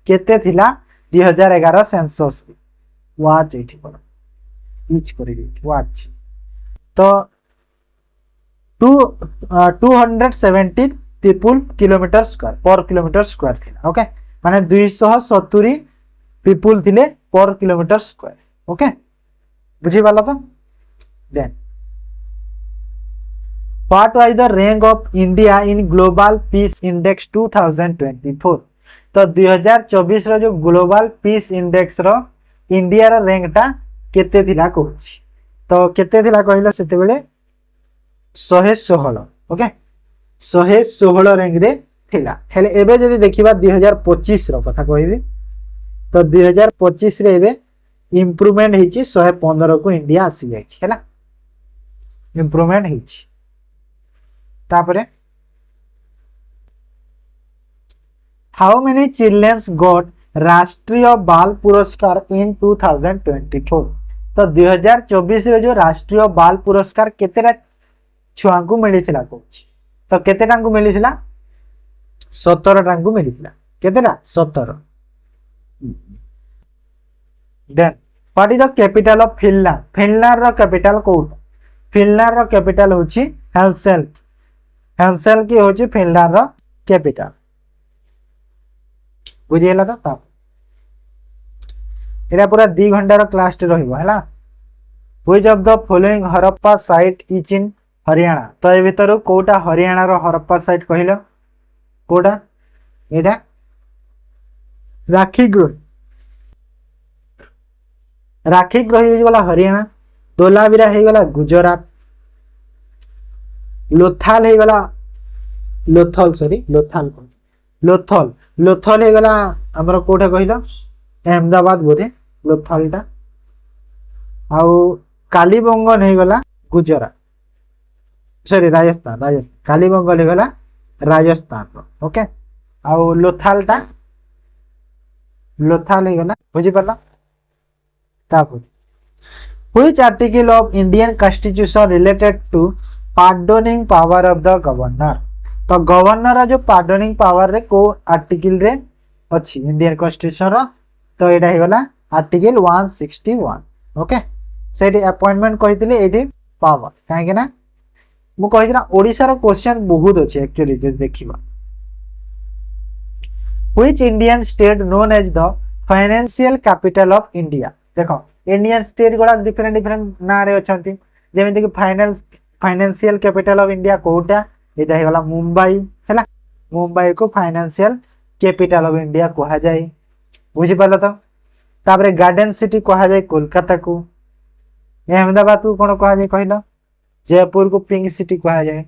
केते थिला 2011 सेंसस वाच एठी पर इच करि दी वाच तो 270 पीपल किलोमीटर स्क्वायर पर किलोमीटर स्क्वायर थिला। ओके माने 270 पीपल थिले पर किलोमीटर स्क्वायर। ओके बुझी पाला तो। Then what was the rank of India in global peace index 2024। तो 2024 रो जो ग्लोबल पीस इंडेक्स रो इंडिया रो रैंक टा केते थिला कहूची तो केते थिला कहलो सेते बेले 116। ओके 116 रैंक रे थिला हेले एबे जदी देखिबा 2025 रो कथा कहबी तो 2025 रे एबे इंप्रूवमेंट हिची 115 को इंडिया आसी जायछि हैला इंप्रूवमेंट हिची। तापरे हाउ मेनी चिल्ड्रंस गॉट राष्ट्रीय बाल पुरस्कार इन 2024। तो 2024 रे जो राष्ट्रीय बाल पुरस्कार केतेटा छुआ को मिलिथिला कहछि तो केतेटा को मिलिथिला 17 टा को मिलिथिला केतेटा 17। Then what is the capital of Finland Finland रो कैपिटल कोड फिनलैंड रो कैपिटल होची हेलसिंकी हेलसिंकी होची फिनलैंड रो कैपिटल बुझियला तो एटा पूरा 2 घंटा रो क्लास टे रहइबो हैला which of the following Harappa site is in Haryana तो ए भीतर कोटा हरियाणा रो हरप्पा साइट कहिलो कोटा एटा राखी ग्रह हो गला हरियाणा धोलावीरा हो गला गुजरात लोथाल हो गला लोथल सॉरी लोथाल लोथल लोथल हो गला हमर कोठा कहिलो अहमदाबाद बोधे लोथालटा आउ कालीबंगन हो गला गुजरात सॉरी राजस्थान राजस्थान कालीबंगन हो गला राजस्थान ओके आउ लोथालटा लोथाल हो गला बुझी परला तापर which article of Indian constitution related to pardoning power of the governor तो गवर्नर जो पार्डोनिंग पावर रे को आर्टिकल रे अछि इंडियन कॉन्स्टिट्यूशन रो तो एटा हे गला आर्टिकल 161 ओके सेठी अपॉइंटमेंट कहितले एठी पावर काहे के ना मु कहि ना ओडिसा रो क्वेश्चन बहुत अछि एक्चुअली जे देखिबा which Indian state known as the financial capital of India देखो इंडियन स्टेट गुडा डिफरेंट डिफरेंट ना रे अछंती जेमेंति कि फाइनेंशियल कैपिटल ऑफ इंडिया कोटा एटा हे गला मुंबई हैला मुंबई को फाइनेंशियल कैपिटल ऑफ इंडिया कहा जाय बुझी पालो तो तापरे गार्डन सिटी कहा जाय कोलकाता को अहमदाबाद को कोन कहा जाय कहलो जयपुर को पिंक सिटी कहा जाय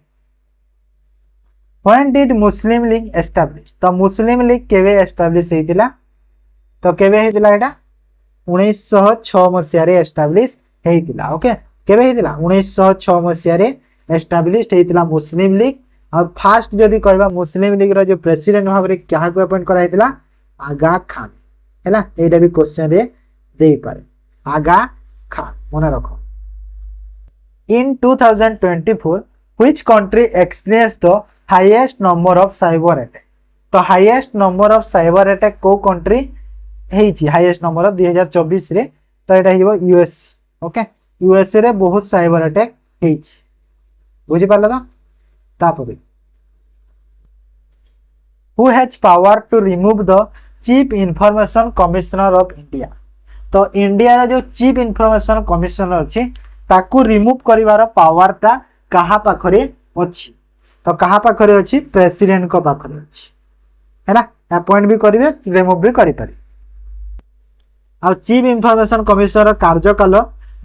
when did Muslim league establish तो मुस्लिम लीग केवे एस्टैब्लिश हेतिला तो केवे हेतिला एटा 1906 मसिया रे एस्टैब्लिश हेतिला ओके केवे हेतिला 1906 मसिया रे एस्टैब्लिश हेतिला मुस्लिम लीग अब फास्ट जदी कहबा मुस्लिम लीग रो जो प्रेसिडेंट भाव रे क्या को अपॉइंट करा हेतिला आगा खान हैला एटा भी क्वेश्चन रे देई पारे आगा खान मने रखो इन 2024 which country experienced the highest number of cyber attack तो highest number of cyber attack को country हेई छी highest number of 2024 रे तो एटा हिबो यूएस ओके यूएस रे बहुत साइबर अटैक हेई छी बुझी पारला तो तापरे who has power to remove the chief information commissioner of india तो इंडिया रा जो चीफ इंफॉर्मेशन कमिश्नर अछि ताकू रिमूव करिवार पावर ता कहा पाखरे अछि तो कहा पाखरे अछि प्रेसिडेंट को पाखरे अछि हैना अपॉइंट भी करिवे रिमूव भी करि पारि आ चीफ इंफॉर्मेशन कमिश्नर कार्यकाल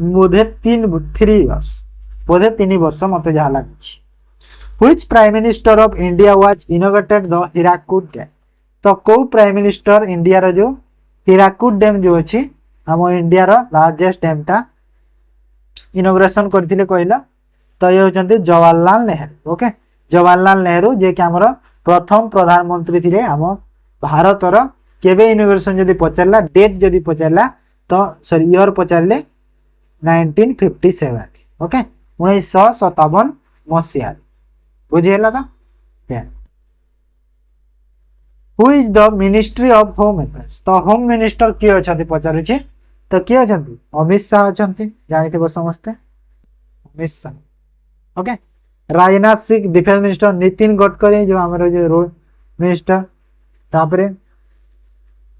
बोधे 3 इयर्स बोधे 3 वर्ष मते जा लागछि which prime minister of India was inaugurated the Hirakud dam तो को प्राइम मिनिस्टर इंडिया रो जो हीराकुड डैम जो अछि हम इंडिया रो लार्जेस्ट डैम ता इनॉग्रेशन करथिले कहला तो ये होचंती जवाहरलाल नेहरू ओके जवाहरलाल नेहरू जे कि हमर प्रथम प्रधानमंत्री थिले हम भारत रो केबे इनॉग्रेशन जदी पचारला डेट जदी पचारला तो सॉरी ईयर पचारले 1957 ओके 1957 मसिया बुझियला तो then who is the ministry of home affairs तो होम मिनिस्टर के अछंती पचारु छी तो के अछंती अमित शाह अछंती जानिथिबो समस्ते Amit Shah okay Rajnath Singh defence minister Nitin Gadkari जो हमर जो रोड मिनिस्टर तापरे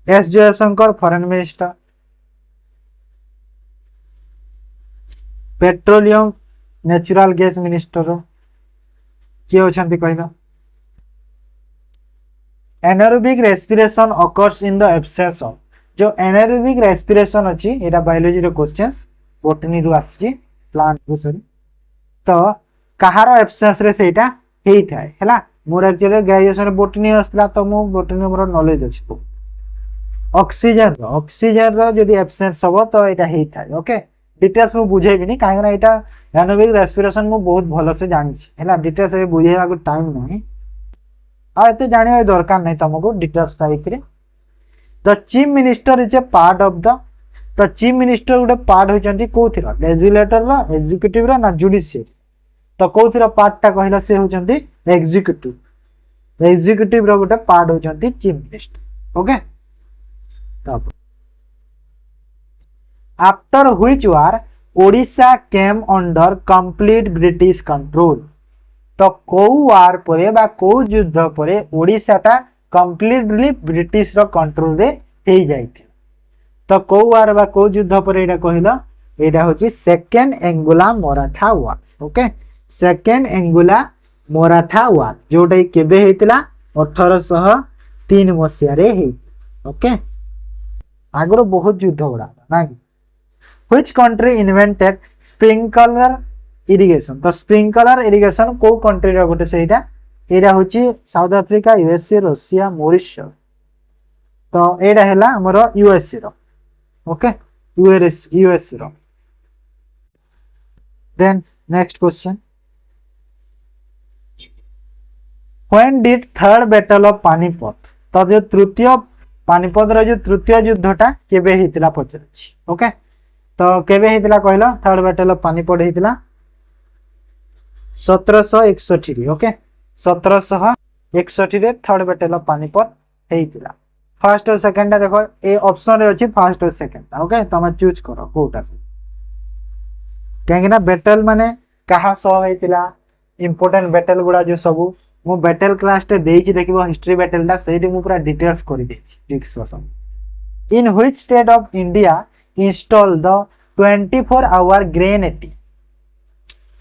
S Jaishankar foreign minister petroleum natural gas minister के अछंती कहला anaerobic respiration occurs in the absence of जो एनारोबिक रेस्पिरेशन अछि एटा बायोलॉजी रो क्वेश्चंस बोटनी रो आछि प्लांट रो सॉरी तो कहारो एब्सेंस रे सेटा हेई थाए हैला मोर एक्चुअली ग्रेजुएशन बोटनी असला तो मो बोटनी मोर नॉलेज अछि ऑक्सीजन रो जदी एब्सेंस हो तो एटा हेई थाए ओके डिटेल्स मु बुझेबिनी काहे ना एटा एनारोबिक रेस्पिरेशन मु बहुत भलो से जानि छी हैला डिटेल्स ए बुझेबा को टाइम नाही आ एते जानिबा दरकार नै तुमको डिटेल्स टाइप रे the chief minister is a part of the chief minister Gute part होचंती कोथिरा legislator La executive रा ना जुडिशियरी तो कोथिरा पार्ट ता कहला से होचंती एग्जीक्यूटिव रो गुटे पार्ट होचंती चीफ मिनिस्टर ओके तब after which war Odisha came under complete British control. तो कौ वार परे बा कौ युद्ध परे ओडिशाटा कंप्लीटली ब्रिटिश रो कंट्रोल रे हे जाइथिला। तो कौ वार बा कौ युद्ध परे एटा कहिलो, एटा होची सेकेंड एंगुला मराठा वार। ओके, सेकेंड एंगुला मराठा वार जोटा केबे हेतिला 1803 मसिया रे हे। ओके, आगरो बहुत युद्ध उड़ा ना। Which country invented sprinkler irrigation. तो स्प्रिंकलर इरिगेशन को कंट्री रो गोटे सेटा, एटा होची South Africa, USA, Russia, Mauritius. तो एटा हैला हमरो यूएसए रो। ओके, यूएसए रो। Then next question, when did third battle of Panipat. तो जो तृतीय पानीपत रो जो तृतीय युद्धटा केबे हेतिला पचरछि। ओके, तो केबे हेतिला कहलो, थर्ड बैटल ऑफ पानीपत हेतिला 1761 रे। ओके, 1761 रे थर्ड बैटल ऑफ पानीपत हेतिला। फर्स्ट और सेकंड टा देखो ए ऑप्शन रे अछि, फर्स्ट और सेकंड। ओके, तमे चूज करो कोटा से, काहे ना बैटल माने कहा सो हेतिला, इंपोर्टेंट बैटल गुडा जो सब मु बैटल क्लास टे देछि देखिबो, हिस्ट्री बैटल टा सेठी मु पूरा डिटेल्स कर देछि discussion. In which state of India install the 24 hour grain ATM.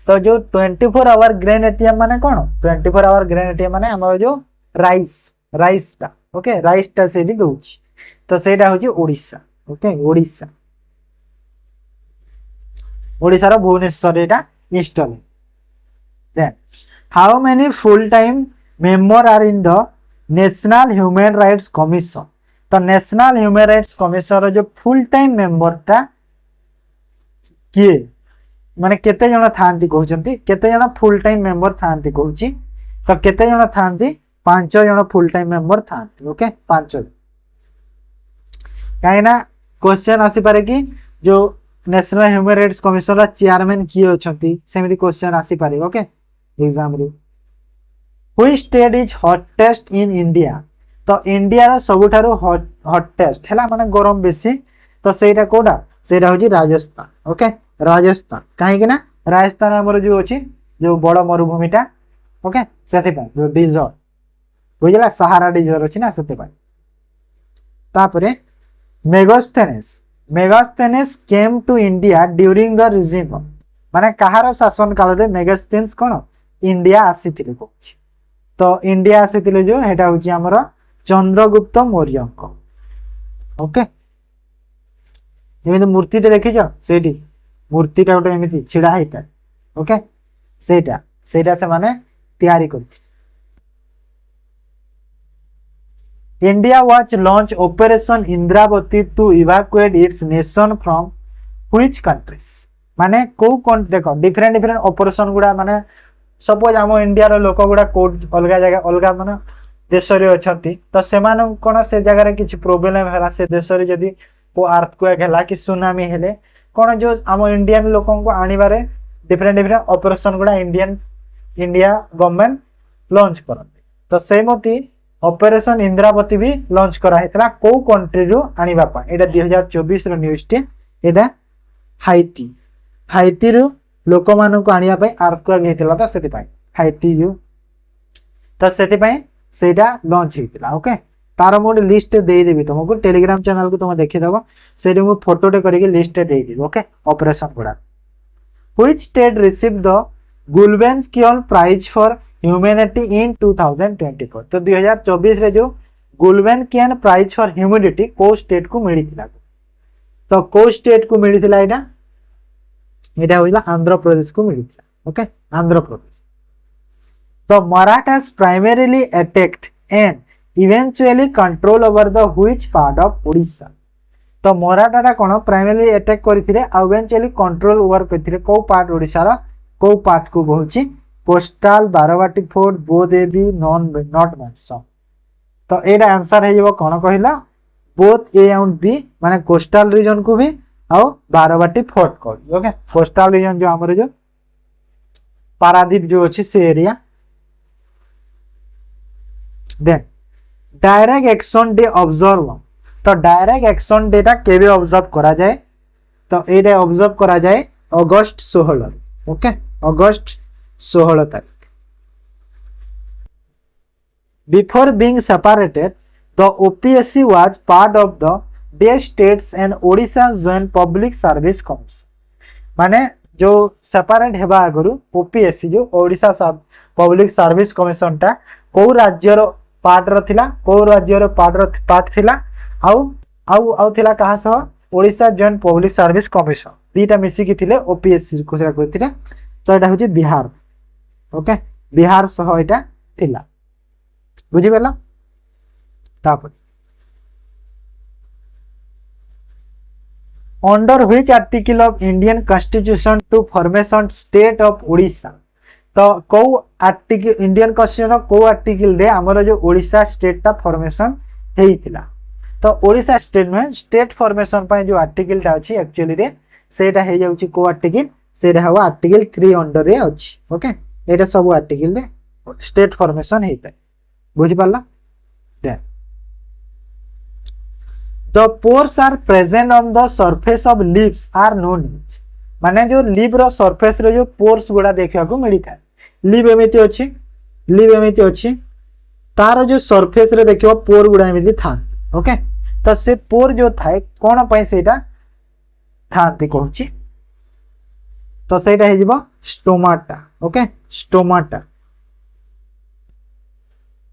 तो जो 24 आवर ग्रेन एटीएम माने कोन, 24 आवर ग्रेन एटीएम माने हमर जो राइस टा। ओके, राइस टा सेठी दोछि, तो सेटा होछि ओडिशा। ओके, ओडिशा रो भुवनेश्वर एटा install. Then how many full time member are in the national human rights commission. तो नेशनल ह्यूमन राइट्स कमिशन रो जो फुल टाइम मेंबर टा किए माने केते जण थांती कहउचंती, केते जण फुल टाइम मेंबर थांती कहउची। तो केते जण थांती, 5 जण फुल टाइम मेंबर थांती। ओके, 5 जण। काहे ना क्वेश्चन आसी पारे कि जो नेशनल ह्यूमन राइट्स कमिशन रा चेयरमैन किए अछंती, सेमिति क्वेश्चन आसी पारे। ओके, एग्जाम रे which state is hottest in India. तो इंडिया रा सबुठारो हॉटेस्ट हैला माने गरम बेसी, तो सेटा कोडा, सेटा होची राजस्थान। ओके, राजस्थान काहे कि ना राजस्थान हमर जो अछि जो बड़ मरुभूमिटा। ओके, सेति पा जो डिजर्ट बुझला, सहारा डिजर्ट अछि ना, सेति पा। तापरे Megasthenes came to India during the regime, माने कहार शासन काल रे मेगास्थेनेस कोन इंडिया आसीथिले कहछि। तो इंडिया आसीथिले जो हेटा होछि हमर चंद्रगुप्त मौर्य को। ओके, एमिति मूर्ति टे देखिछ, सेठी मूर्ति टा गोटे एमिति छिडा हेता। ओके, सेटा से माने तयारी करथि। India was launch operation Indravati to evacuate its nation from which countries. माने को देखो डिफरेंट ऑपरेशन गुडा, माने सपोज हम इंडिया रो लोक गुडा कोड अलगा जगह अलगा माने देश रे अछंती, तो सेमान कोन से जगह रे किछ प्रॉब्लम हैला, से देश रे जदी को अर्थक्वेक हैला कि सुनामी हेले कोन जो हम इंडियन लोकन को आनिबारे डिफरेंट ऑपरेशन गुडा इंडिया गवर्नमेंट लॉन्च करते। तो सेमती ऑपरेशन इंद्रावती भी लॉन्च करा हेतला को कंट्री रो आनिबा पा। एटा 2024 रो न्यूज़ टे, एटा हाइती रो लोक मान को आनिया पई अर्थक्वेक हेतला, तो सेति पई हाइती जो, तो सेति पई सेटा लॉन्च हेतला। ओके, तार मोड लिस्ट दे देबी तुमको, टेलीग्राम चैनल को तुम देखि दबो, सेठी मु फोटो टे करके लिस्ट दे देबी। ओके, ऑपरेशन गुडा। Which state receive the Gulbenkian prize for humanity in 2024। तो 2024 रे जो गुल्बेन्स्कियन प्राइज फॉर ह्यूमैनिटी को स्टेट को मिलिथिला। तो को स्टेट को मिलिथिला, एटा होइला आंध्र प्रदेश को मिलिथिला। ओके, आंध्र प्रदेश। तो Marathas primarily attacked and eventually control over the which part of Odisha. तो मराठाटा कोन प्राइमरीली अटैक करथिले आ इवेंचुअली कंट्रोल ओवर करथिले को पार्ट ओडिशा रा, को पार्ट को कहउची कोस्टल, बारवाटी फोर्ट, बोदेवी, नॉट मेंशन। तो एटा आंसर हे जेबो कोन कहिला, बोथ ए एंड बी, माने कोस्टल रीजन को भी आ बारवाटी फोर्ट को। ओके, कोस्टल रीजन जो हमर जो पारादीप जो अछि से area. Then direct action day observe. तो डायरेक्ट एक्शन डेटा केबे ऑब्जर्व करा जाए, तो ये ऑब्जर्व करा जाए अगस्त 16। ओके, अगस्त 16 तारीख। Before being separated the OPSC was part of the day states and Odisha joint public service commission. माने जो सेपरेट हेबा आगु ओपीएससी जो ओडिशा पब्लिक सर्विस कमिशन टा को राज्यर पार्ट रो थिला, को राज्यर पार्ट थिला, आउ थिला कहा सह Odisha joint public service commission दीटा मिसिकी थिले ओपीएससी को सेटा कहथिले। तो एटा होची बिहार। ओके, बिहार सह एटा थिला, बुझी पेला। तापर under which article of Indian constitution to formation state of Odisha. तो को आर्टिकल इंडियन कॉन्स्टिट्यूशन को आर्टिकल रे हमर जो ओडिशा स्टेट ता फॉर्मेशन हेइतिला। तो ओडिशा स्टेट में स्टेट फॉर्मेशन पाए जो आर्टिकल ता अछि एक्चुअली रे सेटा हे जाउची को आर्टिकल, सेटा हवा आर्टिकल 3 अंडर रे अछि। ओके, एटा सब आर्टिकल रे स्टेट फॉर्मेशन हेइता, बुझि पाला। Then the pores are present on the surface of leaves are known as। माने जो लीफ रो सरफेस रे जो पोर्स गुडा देखा को मिली था, लीफ एमिति अछि, तार जो सरफेस रे देखियो पोर गुडा एमिति था। ओके, तो से पोर जो थाए कोन पय सेटा थांती कहूची, तो सेटा हे जिवो stomata. Okay, stomata.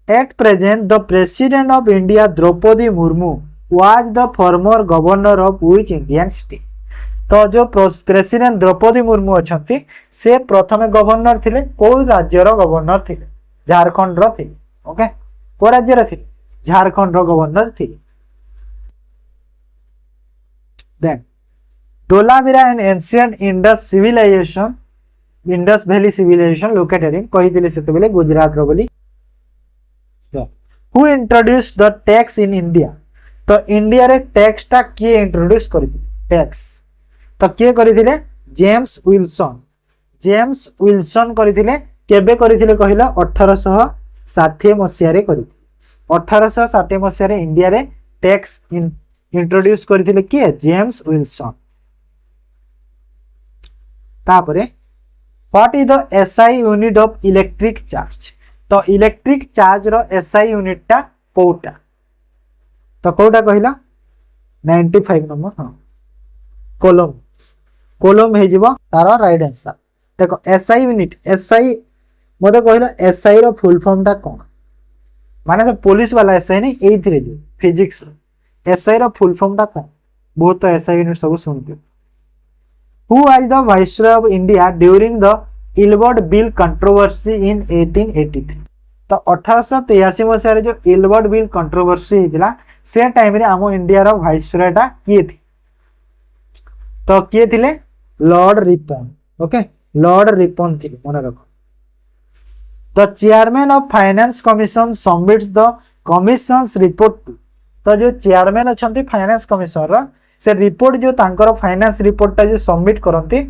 At present the president of India Droupadi Murmu was the former governor of which Indian state। तो जो प्रेसिडेंट द्रौपदी मुर्मू अछंती से प्रथमे गवर्नर थिले, को राज्य रो गवर्नर थिले, झारखंड रो थिले। ओके, को राज्य रो थिले, झारखंड रो गवर्नर थिले। Then Dholavira an ancient Indus civilisation, Indus valley civilisation located in कहि दिले सेते बेले गुजरात रो बोली। Who introduced the tax in India. तो इंडिया रे टैक्स टा किए इंट्रोड्यूस करिथिले, टैक्स तो किए करिथिले जेम्स विल्सन। जेम्स विल्सन करिथिले, केबे करिथिले कहिला 1860 मसिया रे करिथिले। 1860 मसिया रे इंडिया रे टैक्स इंट्रोड्यूस करिथिले किए, जेम्स विल्सन। तापरे what is the SI unit of electric charge. तो इलेक्ट्रिक चार्ज रो एसआई यूनिट टा कोटा, तो कोटा कहिला 95 नंबर। हां, कोलम, कोलम हे जिवो तार राइट आंसर। देखो एसआई यूनिट, एसआई मते कहिला एसआई रो फुल फॉर्म ता कोन, माने तो पुलिस वाला एसआई नहीं, एथिरे जो फिजिक्स एसआई रो फुल फॉर्म ता कोन, बहुत तो एसआई यूनिट सब सुनते। Who was the viceroy of India during the Ilbert bill controversy in 1883। तो 1883 मसिया जो इलबर्ट बिल कंट्रोवर्सी हितला से टाइम रे आमो इंडिया रो वाइसरॉय टा किए थी। तो किए थिले Lord Ripon. Okay, Lord Ripon थी, मन रखो। The chairman of finance commission submits the commission's report to. तो जो चेयरमैन अछंती फाइनेंस कमिशन रो से रिपोर्ट जो तांकर फाइनेंस रिपोर्ट टा जो सबमिट करंती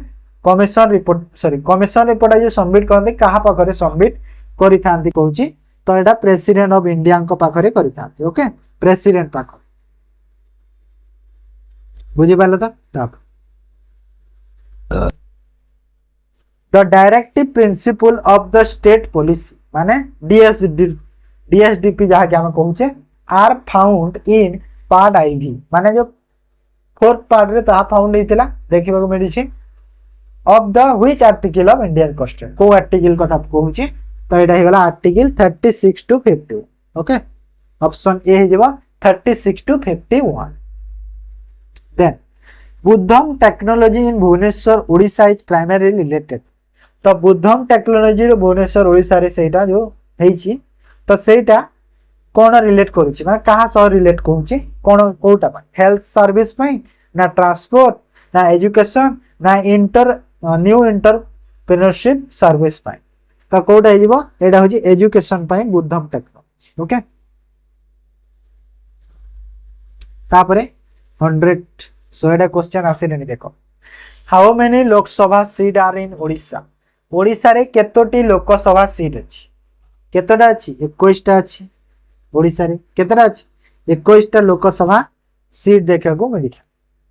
commission report, sorry commission report जो सबमिट करंती कहा पाखरे सबमिट करि थांती कहूची। तो एटा प्रेसिडेंट ऑफ इंडिया को पाखरे करि थांती। ओके, प्रेसिडेंट पाखरे, बुझी पालो तो। तब the directive principle of the state policy माने डीएसडीपी जहा के हम कहूचे are found in part IV. माने जो फोर्थ पार्ट रे ता फाउंड हेतिला देखिबा को मिलिछि of the which article of Indian constitution. को आर्टिकल कथा कहूची, तो एटा हेगला article 36 to 51। Okay, option A हे जेबा 36 to 51। Then Buddham technology in Bhubaneswar Odisha is primarily related. तो बुद्धम टेक्नोलॉजी रो भुवनेश्वर ओडिशा रे सेटा जो हेछि, तो सेटा कोन रिलेट करूछि, माने कहा सह रिलेट कहूछि, कोन कोटा पा हेल्थ सर्विस पई ना ट्रांसपोर्ट ना एजुकेशन ना न्यू एंटरप्रेन्योरशिप सर्विस पई। तो कोटा हे जिवो एटा होछि एजुकेशन पई बुद्धम टेक्नोलॉजी। ओके, तापरे 100 सो एटा क्वेश्चन आसीलेनी देखो। How many Lok Sabha seat are in Odisha. Odisha रे केतोटी लोकसभा सीट अछि, केतोटा अछि 21 टा अछि। ओडिशा रे केतरा अछि 21 टा लोकसभा सीट देखा को मिलिला,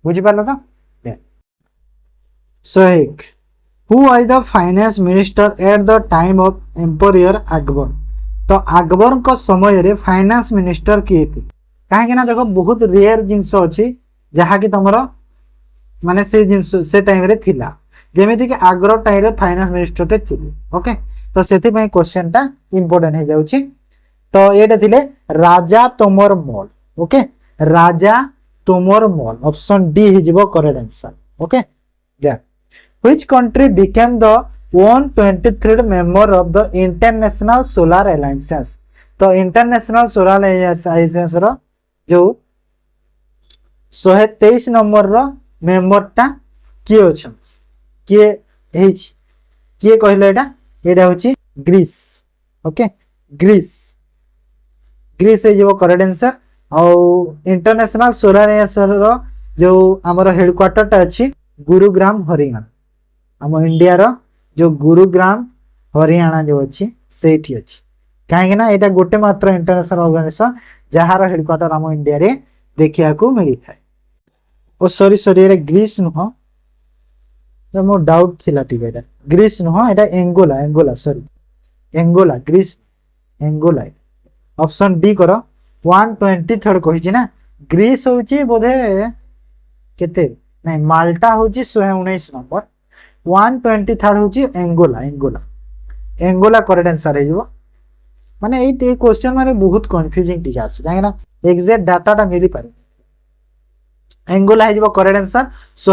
बुझि पालो तो। सोहेक who was the finance minister at the time of emperor Akbar. तो अकबर को समय रे फाइनेंस मिनिस्टर किए थे कहीं ना देखो बहुत रेयर जिनस अच्छी जहाँकि तुम माने से जिनस से टाइम रे थिला जेमिति कि आग्रो टाइम रे फाइनेंस मिनिस्टर टे थिले ओके तो सेति पई क्वेश्चन टा इंपोर्टेंट हे जाउची तो एटा थिले Raja Tomar Mal okay Raja Tomar Mal option D हि जिवो correct answer okay then which country became the 123rd member of the international solar alliance. तो इंटरनेशनल सोलर अलायंस रो जो 123 नंबर रो मेंबर टा किए अछन किए हेच किए कहले एटा होची ग्रीस ओके ग्रीस ग्रीस है जो करेक्ट आंसर और इंटरनेशनल सोलर अलायंस रो जो हमर हेडक्वार्टर टा अछि गुरुग्राम हरियाणा हम इंडिया रो जो गुरुग्राम हरियाणा जो अछि सेठी अछि कहीं ना एटा गोटे मात्र इंटरनेशनल ऑर्गेनाइजेशन जहार हेडक्वार्टर हम इंडिया रे देखिया को मिली थाए ओ सॉरी सॉरी एटा ग्रीस नुह तो मो डाउट थिला टिकेटा ग्रीस नुह एटा Angola Angola sorry Angola Greece Angola option D करो 123rd कहि ना ग्रीस होची बोधे केते नहीं माल्टा होची 119 नंबर 123rd होची Angola Angola Angola correct answer है जो माने ए क्वेश्चन माने बहुत कंफ्यूजिंग टिक आसे काहे ना एग्जैक्ट डाटा टा मिली पारे एंगोला है जो करेक्ट आंसर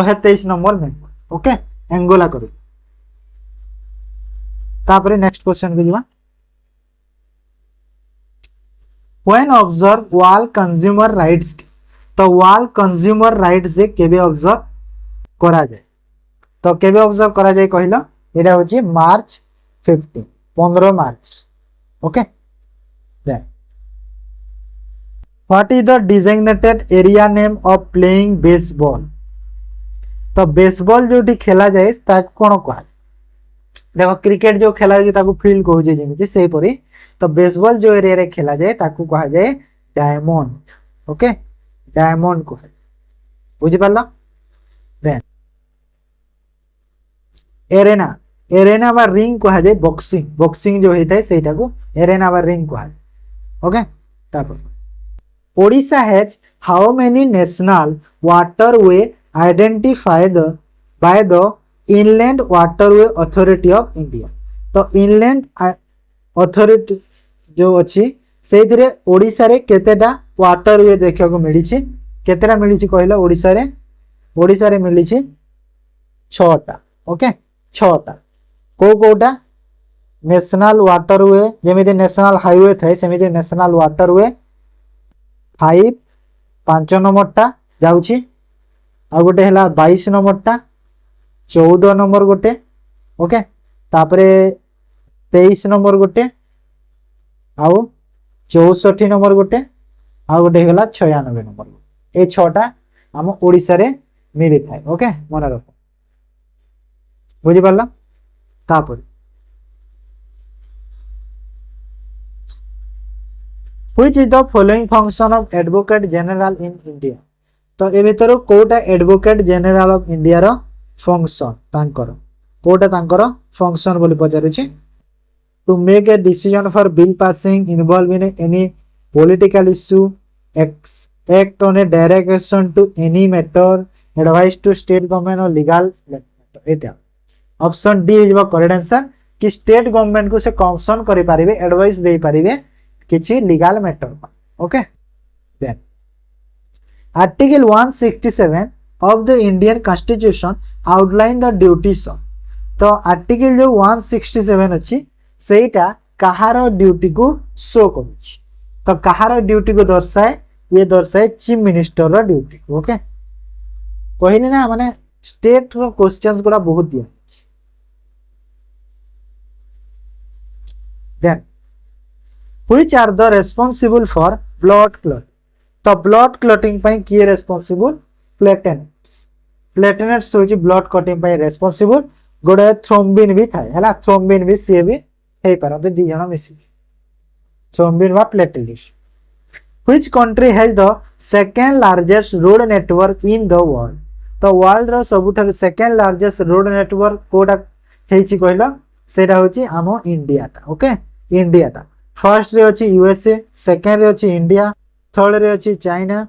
123 नंबर में ओके एंगोला करू तापरे नेक्स्ट क्वेश्चन को जीवा when observe world consumer rights तो वर्ल्ड कंज्यूमर राइट्स जे केबे ऑब्जर्व करा जाए तो केबे ऑब्जर्व करा जाए कहलो एटा होची March 15 March okay then what is the designated area name of playing baseball. तो बेसबॉल जो खेला जाए ताको कोन कहा देखो क्रिकेट जो खेला जाए ताको फील्ड कहू जे जेमिति सेही परी तो बेसबॉल जो एरिया रे खेला जाए ताको कहा जाए डायमंड ओके डायमंड कहा बुझि पाला देन एरेना एरेना बा रिंग कहा जाए बॉक्सिंग बॉक्सिंग जो होता है सेटा को एरेना बा रिंग कहा जाए ओके तापर Odisha has how many national waterway identified by the inland waterway authority of India. तो इनलैंड अथॉरिटी जो अच्छी से ओडिशा रे केतेटा वाटरवे देखा को मिली केतेटा मिली कहला ओडिशा रे मिली 6टा ओके 6टा को कोटा नेशनल वाटरवे जेमिति नेशनल हाईवे थाए सेमिति नेशनल वाटरवे 5 नंबर टा जाउची आ गोटे हला 22 नंबर टा 14 नंबर गोटे ओके तापरे 23 नंबर गोटे आउ 64 नंबर गोटे आ गोटे हला 96 नंबर ए 6टा हम ओडिसा रे मिली थाए ओके मन रख बुझी पाला तापर which is the following function of advocate general in India. तो ए भीतर कोटा एडवोकेट जनरल ऑफ इंडिया रो फंक्शन तांकर कोटा तांकर फंक्शन बोली पचारुछि to make a decision for bill passing involve in any political issue act on a direction to any matter advice to state government और लीगल एटा option D is correct answer कि स्टेट गवर्नमेंट को से कंसर्न करि पारिबे एडवाइस दे पारिबे किछि legal matter okay then article 167 of the Indian constitution outline the duties of. तो आर्टिकल जो 167 अछि सेटा कहार ड्यूटी को शो करूछि तो कहार ड्यूटी को दर्शाए ये दर्शाए चीफ मिनिस्टर रो ड्यूटी ओके कहनी ना माने स्टेट रो क्वेश्चंस गुला बहुत दिया then which are the responsible for blood clot. तो ब्लड क्लॉटिंग पई किए रेस्पोंसिबल प्लेटलेट्स प्लेटलेट्स होची ब्लड क्लॉटिंग पई रेस्पोंसिबल गोडे थ्रोम्बिन भी थाए हला थ्रोम्बिन भी से भी हे परंतु दी जण मिसी थ्रोम्बिन वा platelets. Which country has the second largest road network in the world. तो वर्ल्ड रो सबुठार सेकेंड लार्जेस्ट रोड नेटवर्क कोटा हेची कहलो सेटा होची आमो इंडिया टा ओके इंडिया टा फर्स्ट रे अछि यूएसए सेकेंड रे अछि इंडिया थर्ड रे अछि चाइना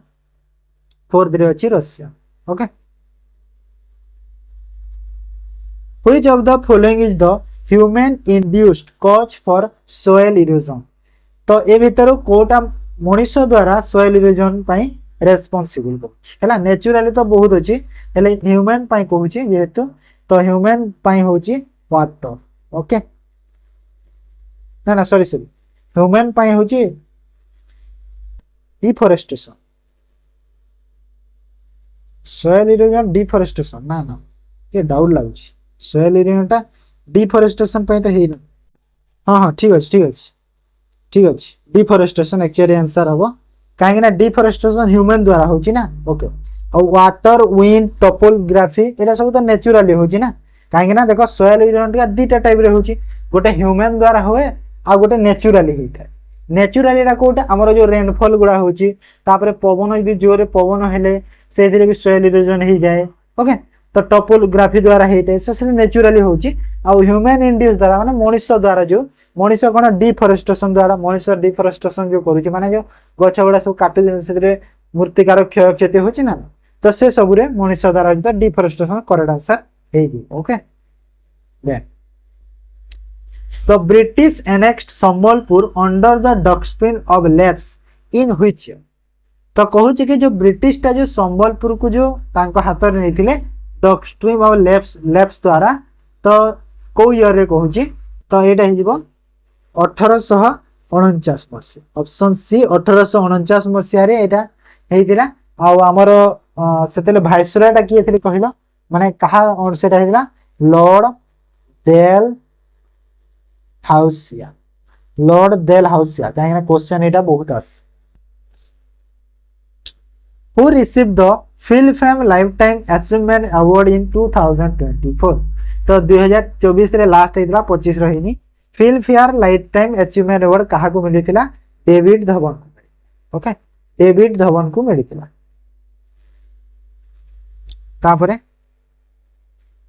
फोर्थ रे अछि Russia okay which of the following is the human induced cause for soil erosion तो ए भितर कोटा मनुष्य द्वारा सोइल इरोजन पई रेस्पोंसिबल है नेचुराली तो बहुत अच्छी ह्यूमन कहूँ जेहेतु तो ह्यूमन हूँ वाटर ओके ना ना सॉरी सॉरी ह्यूमन हूँ डिफॉरेस्टेशन सोइल इरोजन डिफॉरेस्टेशन ना ना ये डाउट लगुच सोइल इरोजन टा डिफॉरेस्टेशन तो है हाँ हाँ ठीक अच्छे ठीक अच्छे ठीक अच्छे डिफॉरेस्टेशन एक्चुअली आंसर हम कहीं डिफॉरेस्टेशन ह्यूमन द्वारा होची ना ओके और वाटर विंड टोपोग्राफी एटा सब तो नेचुरली होची ना कहीं देखो सोइल इरोजन दीटा टाइप रे होची गोटे ह्यूमन द्वारा होए आ गोटे नेचुरली होता है नेचुरली एटा कोटा हमर जो रेनफॉल गुडा होची तापरे पवन यदि जोरे पवन हेले सेथिरे भी सोइल इरोजन ही जाए ओके तो टोपोग्राफी द्वारा होता है से नेचुरली होची आ ह्यूमन इंड्यूस द्वारा माने मनुष्य द्वारा जो मनुष्य कोन डिफॉरेस्टेशन द्वारा मनुष्य डिफॉरेस्टेशन जो करूची माने जो गछ गुडा सब काटु से मूर्तिकार क्षय क्षति होची ना तो से सब रे मनुष्य द्वारा जो डिफॉरेस्टेशन करेक्ट आंसर हे जी okay then the British annexed Sambalpur under the doctrine of lapse in which तो कहूँ कि जो ब्रिटिश टा जो संबलपुर को जो तांको हाथ में नहीं डॉक्ट्रिन ऑफ लैप्स द्वारा तो कौ ईयर रे कहूँ तो यहाँ हो 1849 मसीहा ऑप्शन सी 1849 मसीह होता आमर से भाइसरयटा किए थे कहल माने कहा Lord Dalhousie Lord Dalhousie कहीं क्वेश्चन यहाँ बहुत आस who receive the Filmfare lifetime achievement award in 2024 तो 2024 रे लास्ट होता 25 रही Filmfare lifetime achievement award क्या मिलता डेविड धवन को ओके डेविड धवन को मिलता तापरे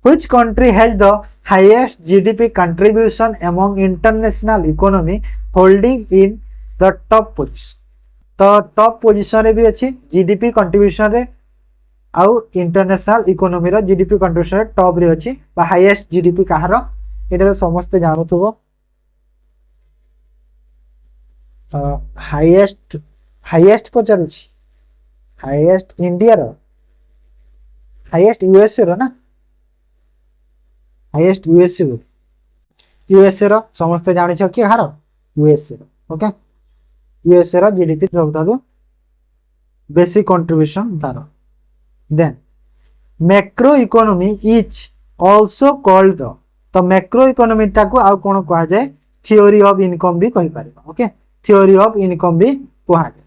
which country has the highest GDP contribution among international economy holding in the top position तो टॉप पोजीशन रे भी अच्छी जीडीपी कंट्रीब्यूशन रे आउ इंटरनेशनल इकोनॉमी रो जीडीपी कंट्रीब्यूशन रे टॉप रे अच्छी बा हाईएस्ट जीडीपी कहारो एटा तो समस्त जानथुबो हाईएस्ट हाईएस्ट पचारुछि हाईएस्ट इंडिया रो हाईएस्ट यूएसए रो ना हाईएस्ट यूएसए रो यूएसए रो समस्त जानि छ कि हारो यूएसए रो ओके यूएसए रो जीडीपी सबठारु बेसी कंट्रीब्यूशन तारो then macro economy is also called the तो मैक्रो इकोनॉमी टा को आ कोन कहा जाय थ्योरी ऑफ इनकम भी कहि Paribas okay theory of income भी कहा जाय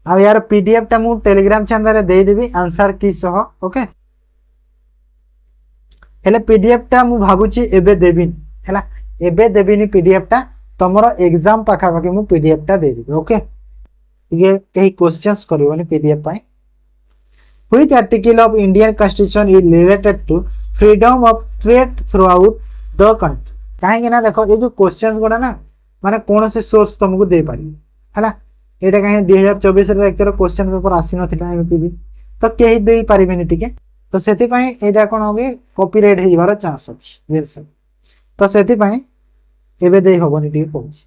आ यार पीडीएफ टा मु टेलीग्राम चैनल रे दे देबी आंसर की सह ओके हेले पीडीएफ टा मु भाबुची एबे देबिन हैला एबे देबिनी पीडीएफ टा तमरो एग्जाम पाखा पाखी मु पीडीएफ टा दे देबी ओके ये कहीं क्वेश्चंस करबोनी पीडीएफ पाए which article of Indian constitution is related to freedom of trade throughout the country काहे ना देखो ये जो क्वेश्चंस गोडा ना माने कौन से सोर्स तुमको दे पारी हैला एटा कहीं 2024 रे लेक्चर क्वेश्चन पेपर आसी नथिला एमती भी तो केही देई पारिबेनी टिके तो सेति पई एटा कोन होगे कॉपीराइट हेबार चांस अछि देरस तो सेति पई एबे देई होबनी टिके कहूछि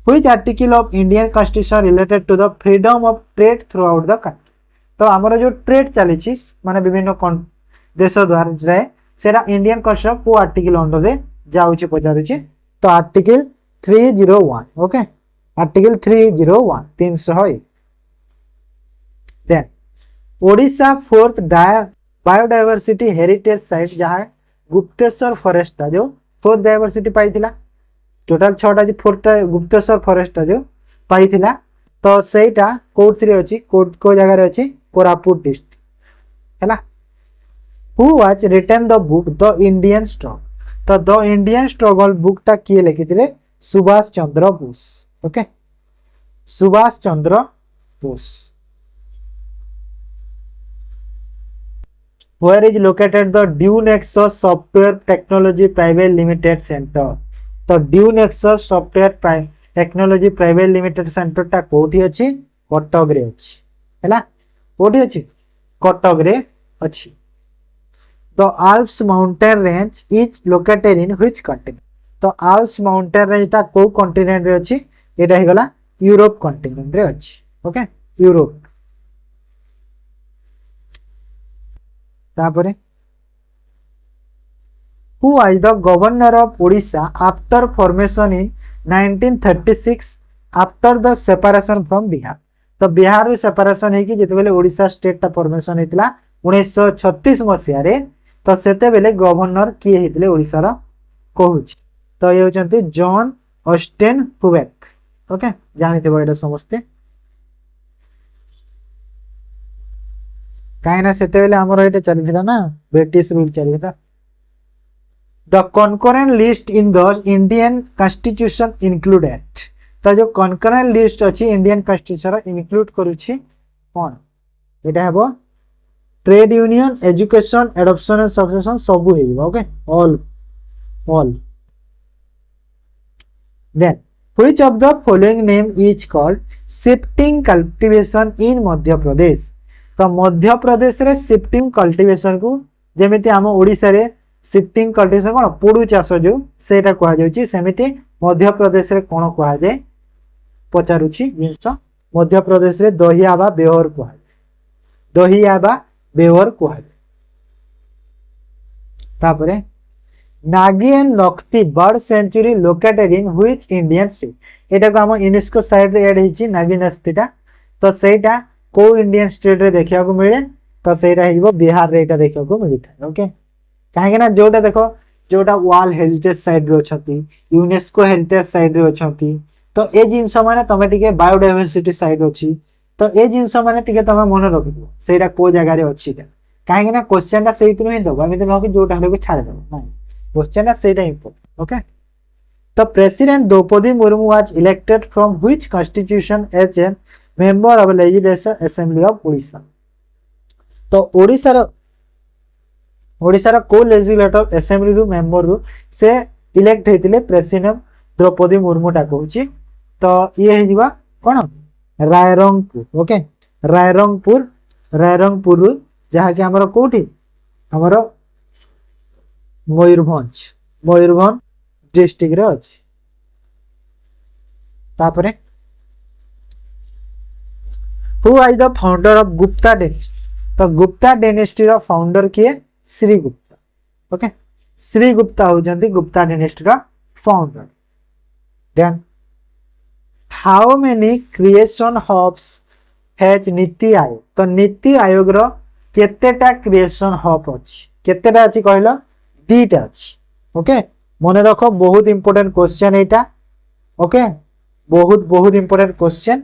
which article of Indian constitution related to the freedom of trade throughout the country तो हमर जो ट्रेड चली छी माने विभिन्न देश द्वारा जाए सेरा इंडियन कॉन्स्टिट्यूशन को आर्टिकल अंडर रे जाउछि पचारुछि तो article 301 okay article 301 301 then Odisha fourth biodiversity heritage site जहाँ गुप्तेश्वर फॉरेस्ट जो फोर्थ डायवर्सिटी पाइथिला टोटल 6टा जो फोर्थ गुप्तेश्वर फॉरेस्ट जो पाइथिला तो सेटा कोड 3 अछि कोड को जगह रे अछि कोरापुट डिस्ट्रिक्ट हैला who was written the book the Indian struggle तो द इंडियन स्ट्रगल बुक टा किए लिखिथिले Subhas Chandra Bose okay Subhas Chandra Bose Where is located the Due Nexus Software Technology Private Limited Center? तो Due Nexus Software Technology Private Limited Center टा कोठी अछि? कटक रे अछि हैला कोठी अछि? कटक रे अछि. The Alps mountain range is located in which continent? तो Alps mountain range टा को continent रे अछि? एटा हे गला यूरोप continent रे अछि. Okay Europe. तापरे who was the governor of Odisha after formation in 1936 after the separation from Bihar? तो बिहार रे सेपरेशन है कि जेते बेले ओडिशा स्टेट टा फॉर्मेशन हेतिला 1936 मसिया रे. तो सेते बेले गवर्नर किए हेतिले ओडिशा रा कहूची. तो ये होचंती जॉन ऑस्टेन हुवेक. ओके जानिते एटा समस्ते काइना सेते बेले हमर एटा चलिथिला ना ब्रिटिश रूल चलिथिला. The concurrent list in the Indian Constitution included. तो जो concurrent list अछि Indian Constitution include करूछि कोन एटा हेबो trade union education adoption and succession सब हेबो. Okay all then which of the following name is called shifting cultivation in Madhya Pradesh? तो मध्य प्रदेश रे शिफ्टिंग कल्टीवेशन को जेमिति हम ओडिसा रे शिफ्टिंग कल्टीवेशन कोन पोडू चाष जो सेटा कहा जाउची सेमिति मध्य प्रदेश रे कोन कहा जाय पचारुची जिंस मध्य प्रदेश रे दहिया बा बेहर कहा जाय. दहिया बा बेहर कहा जाय. तापरे Nagi and Nakti bird sanctuary located in which Indian state? एटा को हम यूनेस्को साइड रे ऐड हिची नागी नस्तिटा. तो सेटा को इंडियन स्टेट रे देखिया को मिले? तो सेटा हिबो बिहार रे एटा देखिया को मिलिथा. ओके काहे ना जोटा देखो जोटा वर्ल्ड हेरिटेज साइड रे अछंती यूनेस्को हेरिटेज साइड रे अछंती. तो ए जिंस माने तमे टिके बायोडायवर्सिटी साइड अछि. तो ए जिंस माने टिके तमे मन रखिदो सेटा को जगह रे अछि काहे ना क्वेश्चन टा सेहितनु ही दबो एमिति न कि जोटा हरे को छाड़ दबो नाही क्वेश्चन टा सेटा इंपोर्टेंट. ओके तो president Droupadi Murmu was elected from which constitution as an member of legislative assembly of Odisha? तो ओडिशा रा को लेजिस्लेटिव असेंबली रु मेंबर रु से इलेक्ट हेतिले प्रेसिडेंट द्रौपदी मुर्मू टा कहूची. तो ये हिबा कोन रायरंगपुर. ओके रायरंगपुर रु जहा कि हमर कोठी हमर मयूरभंज डिस्ट्रिक्ट रे अछि. तापरे who is the founder of Gupta dynasty? तो गुप्ता डायनेस्टी रो फाउंडर किए? श्री गुप्ता. ओके श्री गुप्ता हो जंती गुप्ता डायनेस्टी रो founder. Then how many creation hubs has NITI Aayog? तो नीति आयोग रो केतेटा क्रिएशन हब अछि? केतेटा अछि कहलो? दीटा अछि. ओके मने रखो बहुत इंपोर्टेंट क्वेश्चन एटा. ओके बहुत इंपोर्टेंट क्वेश्चन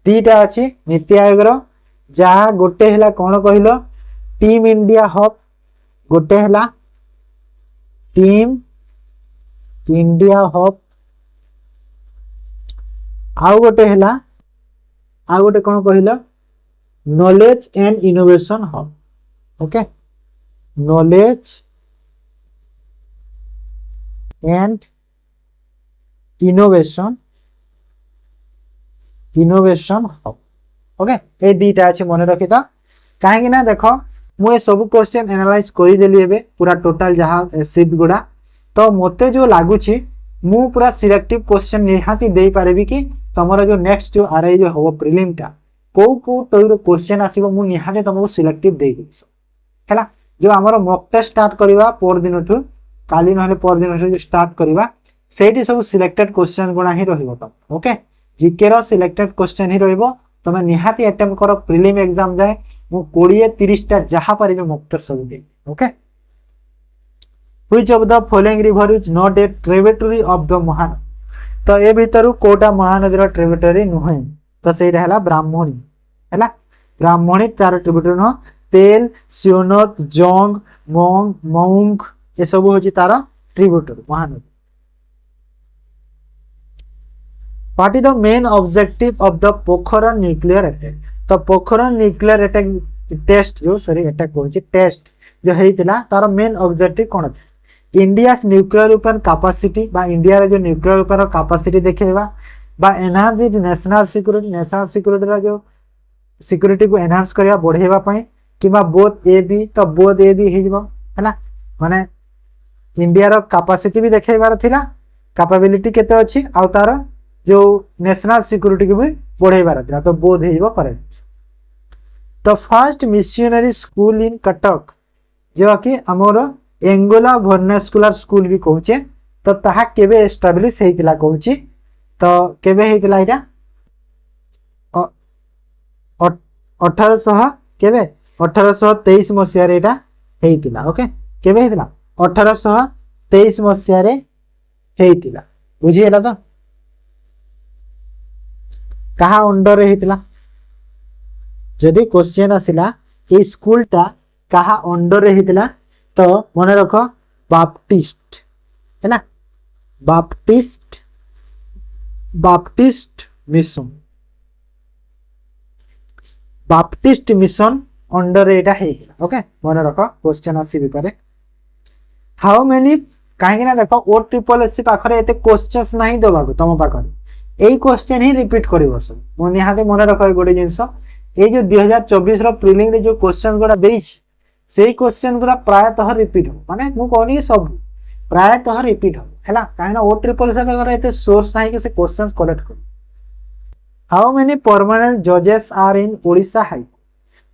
दीटा अछि नीति आयोग रो. जहा गोटे हला कोन कहलो? Team India hub. गोटे हला टीम इंडिया हब. आउ गोटे कोन कहलो? Knowledge and innovation hub. Okay knowledge and innovation hub. Okay ए दीटा अछि मने रखिता काहे कि ना देखो मु ए सब क्वेश्चन एनालाइज करि देली हेबे पूरा टोटल जहा सीट गुडा. तो मते जो लागुची मु पूरा सिलेक्टिव क्वेश्चन निहाती देई पारेबी कि तमरो जो नेक्स्ट जो आरआई जो हो प्रीलिम टा को तोर क्वेश्चन आसीबो मु निहाते तमको सिलेक्टिव देई दिसो हैला. जो हमरो मॉक टेस्ट स्टार्ट करबा पर दिन ठु काली नहले पर दिन ठु स्टार्ट करबा सेठी सब सिलेक्टेड क्वेश्चन गुणा ही रहिबो. त ओके जीके रो सिलेक्टेड क्वेश्चन ही रहिबो. तमे निहाती अटेम्प्ट करो प्रीलिम एग्जाम जाए मु 20-30 टा जहा परिबे मॉक टेस्ट सब दे. Okay which of the following river is not a tributary of the Mahanadi? तो ए भीतरु कोटा महानदी रो ट्रिब्यूटरी नुहे. तो सेटा हला ब्राह्मणी हैला. ब्राह्मणी तार ट्रिब्यूटरी न तेल सियोनक जोंग मौंग ए सब होची तार tributary Mahanadi. What is the main objective of the Pokhran nuclear attack? तो पोखरण न्यूक्लियर अटैक टेस्ट जो सॉरी एटा कहूची टेस्ट जो हेतिला तार मेन ऑब्जेक्टिव कोन था इंडिया न्यूक्लियर वेपन कैपेसिटी बा इंडिया रे जो न्यूक्लियर वेपन कैपेसिटी देखेबा बा एनहांस इट नेशनल सिक्योरिटी रा जो सिक्योरिटी को एनहांस करिया बढ़ेबा पई किबा बोथ ए बी तो बोथ ए बी हिजबो हैला माने इंडिया रो कैपेसिटी भी देखेबार थिला कैपेबिलिटी केते अछि आ तार जो नेशनल सिक्योरिटी को भी बढ़ेबार थिला तो बोथ हिजबो correct the first missionary school in Cuttack जो कि हमर एंगोला वर्नास्कुलर स्कूल भी कहूचे तो ताहा केबे एस्टैब्लिश हेतिला कहूची तो केबे हेतिला इटा 1800 केबे 1823 मसिया रे एटा हेतिला ओके केबे हेतिला 1823 मसिया रे हेतिला बुझी हैला तो कहा अंडर रे हेतिला जदि क्वेश्चन आसिला ए स्कूल ता कहा अंडर रे हेतिला तो मन रख बाप्टिस्ट है ना बाप्टिस्ट मिशन अंडर एटा हेतिला ओके मन रख क्वेश्चन आसी भी पारे हाउ मेनी काहे ना देखो ओ ट्रिपल एस पाखरे एते क्वेश्चंस नाही दबा को तम पाखरे एई क्वेश्चन ही रिपीट करिवो सब मन निहाते मन रख ए गोटे जिंस ए जो 2024 रो प्रीलिम रे जो क्वेश्चन गोडा देइछ सेही क्वेश्चन गुला प्रायतः रिपीट हो माने मु कहनी सब प्रायतः रिपीट हो हैला काहेना ओ ट्रिपल एस पाखरे एते सोर्स नाही कि से क्वेश्चंस कलेक्ट कर हाउ मेनी परमानेंट जजेस आर इन ओडिशा हाई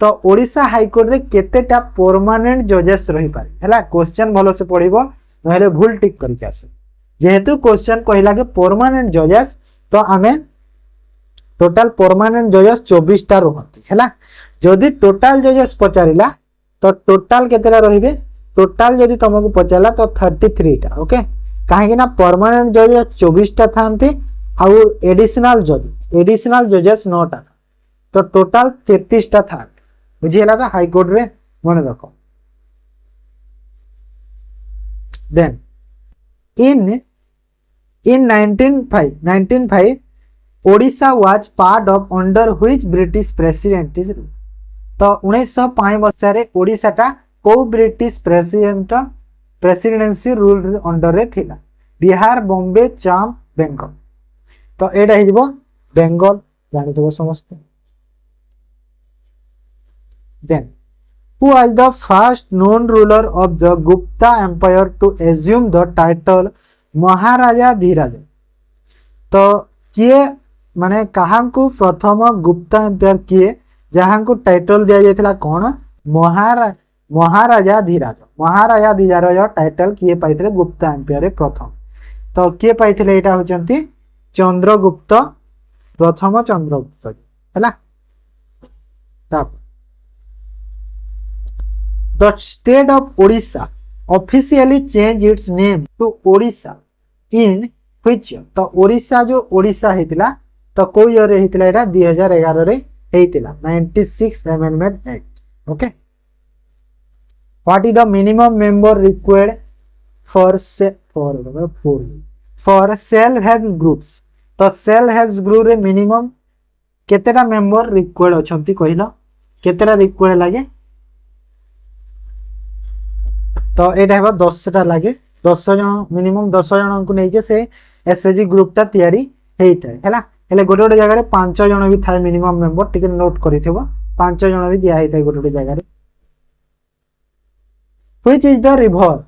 तो ओडिशा हाई कोर्ट रे केतेटा परमानेंट जजेस रही पारे हैला क्वेश्चन भलो से पढिबो नहले भूल टिक करिके आसे जेहेतु क्वेश्चन कहिला के परमानेंट जजेस तो आमे टोटल परमानेंट जजेस 24 टा रहती हैला जदी टोटल जजेस पचारिला तो टोटल केतेला रहिबे टोटल जदी तुमको पचारला तो 33 टा ओके काहे कि ना परमानेंट जजेस 24 टा थांती आ एडिशनल जजेस 9 टा तो टोटल 33 टा था बुझियला तो हाई कोर्ट रे मन रखो then in 1905 Odisha was part of under which British president तो 1905 वर्ष रे ओडिशा टा को ब्रिटिश प्रेसिडेंसी रूल अंडर रे थिला बिहार बॉम्बे चाम बेंगल तो एटा हिजबो बेंगल जानि तो समस्त then who was the first known ruler of the Gupta empire to assume the title महाराजा धीराज तो किए माने कहा को प्रथम गुप्ता एम्पायर किए जहां को टाइटल दिया जायतिला कोन महाराजा धीराज टाइटल किए पाइथिले गुप्ता एम्पायर रे प्रथम तो किए पाइथिले एटा होचंती चंद्रगुप्त प्रथम चंद्रगुप्त हैला तब The state of Odisha officially changed its name to Odisha in which year? तो ओडिशा जो ओडिशा हेतिला तो को ईयर रे हेतिला एटा 2011 रे हेतिला 96th amendment act okay what is the minimum member required for self help groups तो self help group रे minimum केतेटा मेंबर रिक्वायर्ड अछंती कहिला केतेटा रिक्वायर्ड लागे तो एटा हेबा 10 टा लागे 10 जन मिनिमम 10 जन को नेके से एसएजी ग्रुप टा तयारी हेइथाय हैला हेले गोटे गोटे जगह रे 5 जन भी थाय मिनिमम मेंबर टिके नोट करिथिबो 5 जन भी दिया हेइथाय गोटे गोटे जगह रे which is the river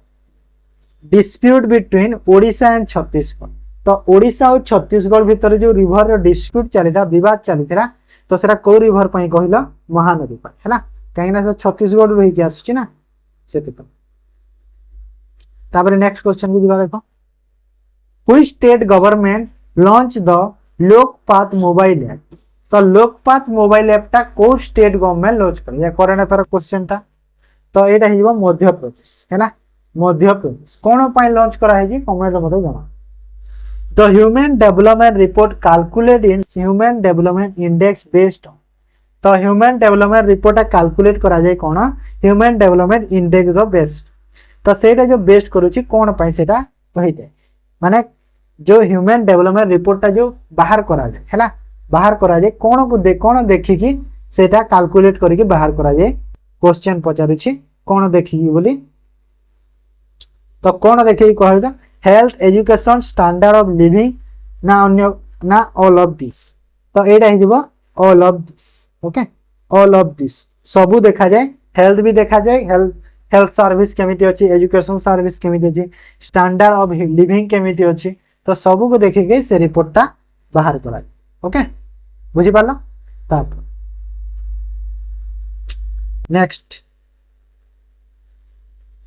dispute between Odisha and Chhattisgarh तो ओडिशा और छत्तीसगढ़ भीतर जो रिवर रो डिस्प्यूट चलिथा विवाद चलिथिरा तो सेरा को रिवर पई कहिला महानदी पई हैला काहेना से छत्तीसगढ़ रही के आसुची ना सेति पई तापर नेक्स्ट क्वेश्चन को दिबा देखो which state government launch the Lokpath mobile app तो लोकपात मोबाइल ऐप ता को स्टेट गवर्नमेंट लॉन्च कर या करंट अफेयर क्वेश्चन टा तो एटा हिजबो मध्य प्रदेश हैला मध्य प्रदेश कोन पई लॉन्च करा है जी कमेंट रे मते जणा the human development report calculate in human development index based तो ह्यूमन डेवलपमेंट रिपोर्ट कैलकुलेट करा जाय कोन ह्यूमन डेवलपमेंट इंडेक्स रो बेस्ड तो सेटा जो बेस्ट करूची कोन पई सेटा कहिते माने जो ह्यूमन डेवलपमेंट रिपोर्ट टा जो बाहर करा जाय हैला बाहर करा जाय कोन को कोन देखि कि सेटा कैलकुलेट करके बाहर करा जाए क्वेश्चन पचारुछि कोन देखिकी बोली तो कोन देखिकी कहैदा health education standard of living ना अन्य ना ऑल ऑफ दिस तो एटा हे जिवो all of this okay all of this सबु देखा जाए हेल्थ भी देखा जाए हेल्थ सर्विस केमिति अछि एजुकेशन सर्विस केमिति अछि स्टैंडर्ड ऑफ लिविंग केमिति अछि तो सबु को देखि के से रिपोर्टटा बाहर करा ओके बुझी पालो ताप next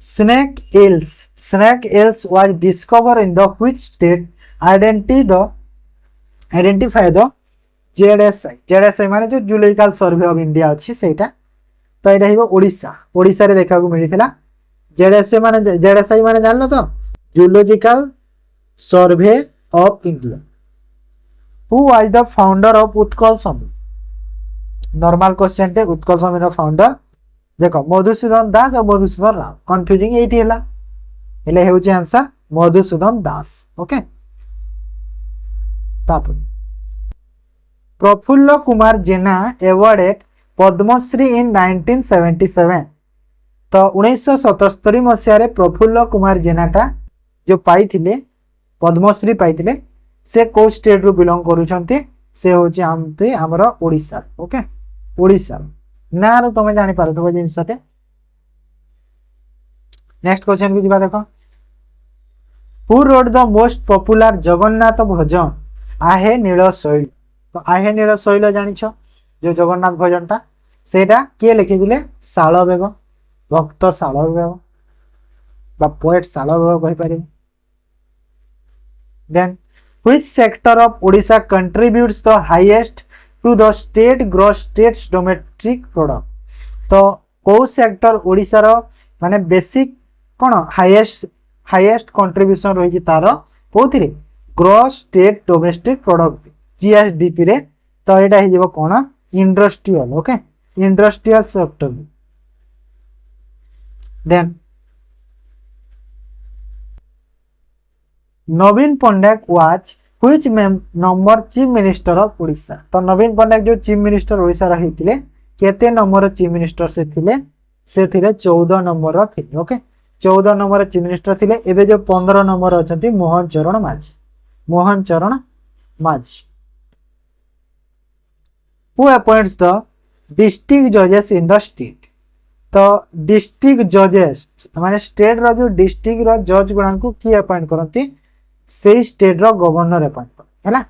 snake eels was discovered in the which state identify the ZSI माने जो जूलॉजिकल सर्वे ऑफ इंडिया अछि सेटा तो एटा हिबो ओडिसा रे देखा को मिलिथिला ZSI माने जानलो तो zoological survey of India who was the founder of Utkal समिति नॉर्मल क्वेश्चन टे उत्कल समिति रो फाउंडर देखो मधुसूदन दास और मधुसूदन राव कंफ्यूजिंग एटी हैला हेले हेउची आंसर मधुसूदन दास ओके तापर प्रफुल्ल कुमार जेना अवार्डेड पद्मश्री इन 1977 तो 1977 मसिया रे प्रफुल्ल कुमार जेनाटा जो पाइथिले पद्मश्री पाइथिले से को स्टेट रो बिलोंग करूछंती से होची आमते हमर ओडिसा ओके ओडिसा ना रो तमे जानि पारथबो जिनसते नेक्स्ट क्वेश्चन को जिबा देखो who wrote the most popular Jagannath bhajan आहे नील शैल तो आहे नील शैल जानिछो जो जगन्नाथ भजनटा सेटा के लिखि दिले साळबेग भक्त साळबेग बा पोएट साळबेग कहि पारे then which sector of Odisha contributes the highest to the state gross state's domestic product तो को सेक्टर ओडिसा रो माने बेसिक कोन हाईएस्ट कंट्रीब्यूशन रही छि तारो कोथिरे gross state domestic product GSDP रे तो एटा हे जेबो कोन industrial okay industrial sector then Naveen Patnaik was which number chief minister of Odisha तो नवीन पट्टनायक जो चीफ मिनिस्टर ओडिशा रहिथिले केते नंबर चीफ मिनिस्टर से थिले 14 नंबर थिले ओके 14 नंबर चीफ मिनिस्टर थिले एबे जो 15 नंबर अछंती मोहन चरण माझी हु अपॉइंट्स द डिस्ट्रिक्ट जजेस इन द स्टेट तो डिस्ट्रिक्ट जजेस माने स्टेट रो जो डिस्ट्रिक्ट रो जज गुणा को की अपॉइंट करंती से स्टेट रो गवर्नर अपॉइंट हैला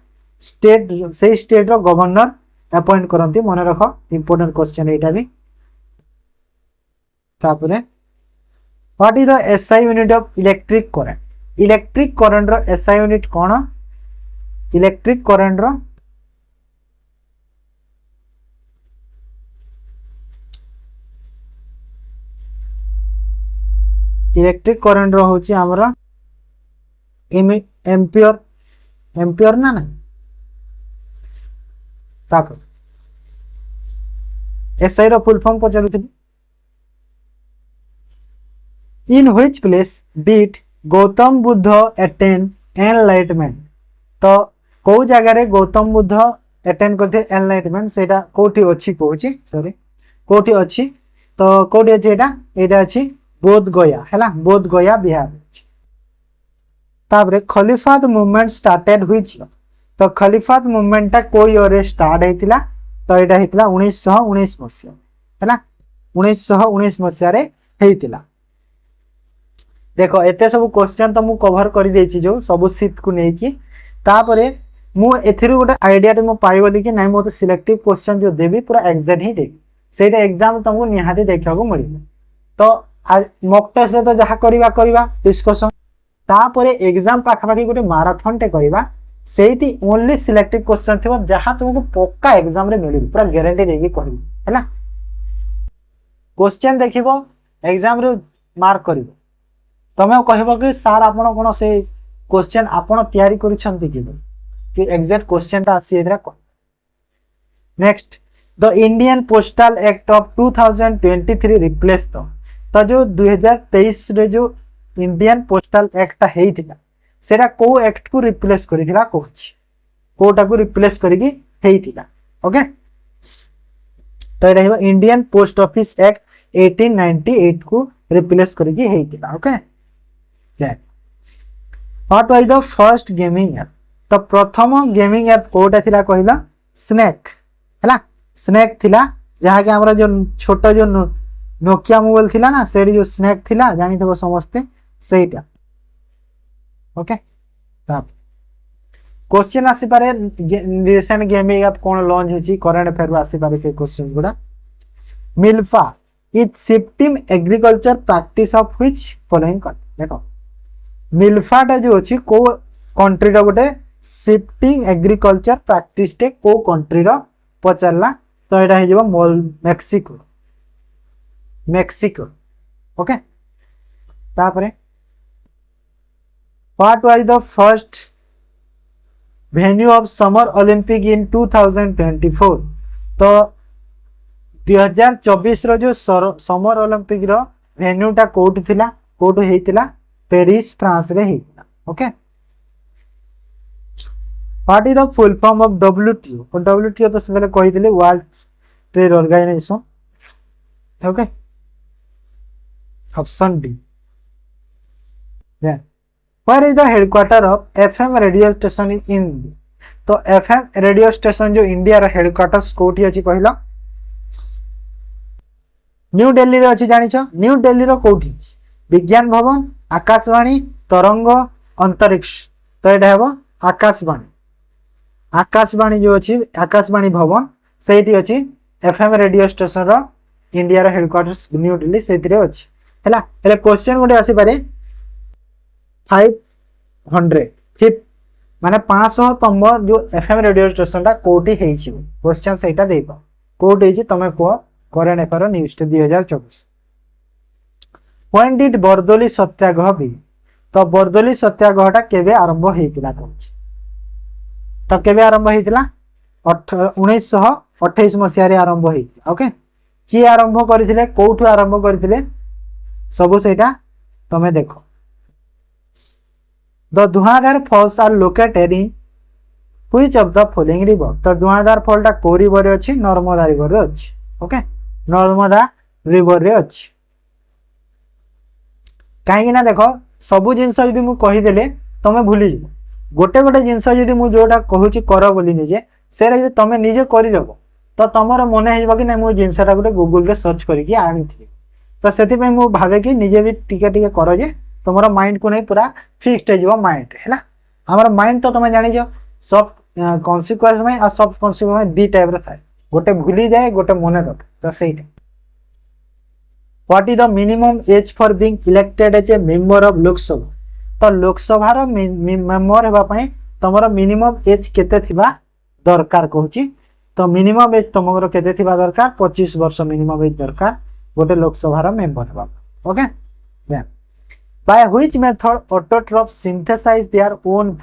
स्टेट से स्टेट रो गवर्नर अपॉइंट करंती मन रखो इंपोर्टेंट क्वेश्चन एटा भी तापरे what is the SI unit of electric current रो एसआई यूनिट कोन इलेक्ट्रिक करंट रो इलेक्ट्रिक करंट रो होची हमरा एम्पियर ना ताको एसआई रो फुल फॉर्म पचारुथि in which place did Gautam Buddha attain enlightenment तो को जगह रे गौतम बुद्ध अटेन करथे एनलाइटमेंट सेटा कोठी अछि कहूची सॉरी कोठी अछि तो कोठी अछि एटा अछि बोध गया हैला बोध गया बिहार ताबरे खलीफात मूवमेंट स्टार्टेड व्हिच तो खलीफात मूवमेंट ता कोई ईयर स्टार्ट हेतिला तो एटा हेतिला 1919 मसिया हैला 1919 मसिया रे हेतिला देखो एते सब क्वेश्चन तो मु कवर कर देछि जो सब शिफ्ट को नै कि तापरे मु एथिरु गोटे आईडिया टे मु पाइबली कि नै मो तो सिलेक्टिव क्वेश्चन जो देबी पूरा एग्जैक्ट ही देबी सेटा एग्जाम तुमको निहाती देखा को मिलिबो तो मॉक टेस्ट रे तो जहा करबा डिस्कशन तापरे एग्जाम पाखापाखी गोटे माराथन टे करबा सेति ओनली सिलेक्टिव क्वेश्चन थिबो जहा तुमको पक्का एग्जाम रे मिलिबो पूरा गारंटी देबी कहबी हैला क्वेश्चन देखिबो एग्जाम रे मार्क करिवो तमे कहबो कि सर आपण कोन से क्वेश्चन आपण तयारी करूछंती कि एग्जैक्ट क्वेश्चन ता आसी एथरा को next the Indian postal act of 2023 replace तो जो 2023 रे जो इंडियन पोस्टल एक्ट हेइथिला सेटा को एक्ट को रिप्लेस करिथिला कोछि कोटा को रिप्लेस करिकि हेइथिला ओके तो ये इंडियन पोस्ट ऑफिस एक्ट 1898 को रिप्लेस करके हेइतिला। Okay what was the first gaming app? तो प्रथम गेमिंग ऐप कोटा थिला कहला स्नेक हैला। स्नेक थिला जहा के हमरा जो छोटा जो नोकिया मोबाइल थिला ना सेडी जो स्नेक थिला जानि थबो समस्ते सेटा। ओके तब क्वेश्चन आसी पारे रिसेंट गेमिंग ऐप कोन लॉन्च हेची करंट अफेयर आसी पारे से क्वेश्चंस गुडा। Milpa is shifting agriculture practice of which following country? देखो मिल्फाटा जो अच्छी को कंट्री रो गोटे शिफ्टिंग एग्रीकल्चर प्रैक्टिस टे को कंट्री रो पचारला। तो एटा हे जबो मेक्सिको। मेक्सिको ओके तापरे what was the first venue of summer Olympic in 2024? तो 2024 रो जो समर ओलंपिक रो वेन्यू टा कोठी थिला कोठी हेतिला पेरिस फ्रांस रे हेतिला। Okay what is the full form of WTO? और डब्ल्यूटीओ तो सेले कहि दिले world trade organization. Okay option D. Then where is the headquarter of FM radio station in India? तो एफएम रेडियो स्टेशन जो इंडिया रो हेडक्वार्टर्स कोठी अछि कहला न्यू दिल्ली रे अछि। जानिछ न्यू दिल्ली रो कोठी? विज्ञान भवन, आकाशवाणी, तरंग, अंतरिक्ष। तो एटा हेबो आकाशवाणी। आकाशवाणी जो अछि आकाशवाणी भवन सेठी अछि एफएम रेडियो स्टेशन रो इंडिया रो हेडक्वार्टर्स न्यू दिल्ली सेथिरे अछि हैला। एले क्वेश्चन गुडे आसी पारे 500 फिफ्थ माने 500 तम जो एफएम रेडियो स्टेशन टा कोठी हेछि क्वेश्चन सेटा देबो कोठी हेछि तमे को current affair news 2024। When did Bardoli Satyagraha be? तो बरदोली सत्याग्रह टा केबे आरंभ हेतिला कहछि? तो केबे आरंभ हेतिला 1928 मसिया रे आरंभ हेतिला। ओके की आरंभ करथिले कोठु आरंभ करथिले सब सेटा तमे देखो। The Dhuandhar falls are located in which of the following river? तो धुआंधार फॉल टा को रिवर रे अछि? नर्मदा रिवर रे अछि। ओके नर्मदा रिवर रे अछि। कहीं ना देखो सबु जिनस यदि मु कहि देले तमे भूली जा गोटे गोटे जिनस यदि मु जोटा कहूची कर बोली निजे सेरा यदि तमे निजे करि देबो तो तमरो मने हेजबो कि नै मु जिनसटा गोटे गूगल रे सर्च करिकि आनिथि। तो सेति पे मु भाबे कि निजे भी टिके टिके करो जे तमरो माइंड को नै पूरा फिक्स्ड हेजबो माइंड हैला। हमर माइंड तो तमे जानि जो सब कॉन्सिक्वेंस में और सब कॉन्सिक्वेंस में दी टाइप रे थाए गोटे भूली जाए गोटे मने रखे। तो सेटा what is the minimum age for being elected as a member of Lok Sabha? तो लोकसभा रो मेंबर हेबा पई तमरो मिनिमम एज केते थिबा दरकार कहूची? तो मिनिमम एज तमरो केते थिबा दरकार 25 वर्ष मिनिमम एज दरकार गोटे लोकसभा रो मेंबर हेबा। Okay then by which method autotroph synthesise their own?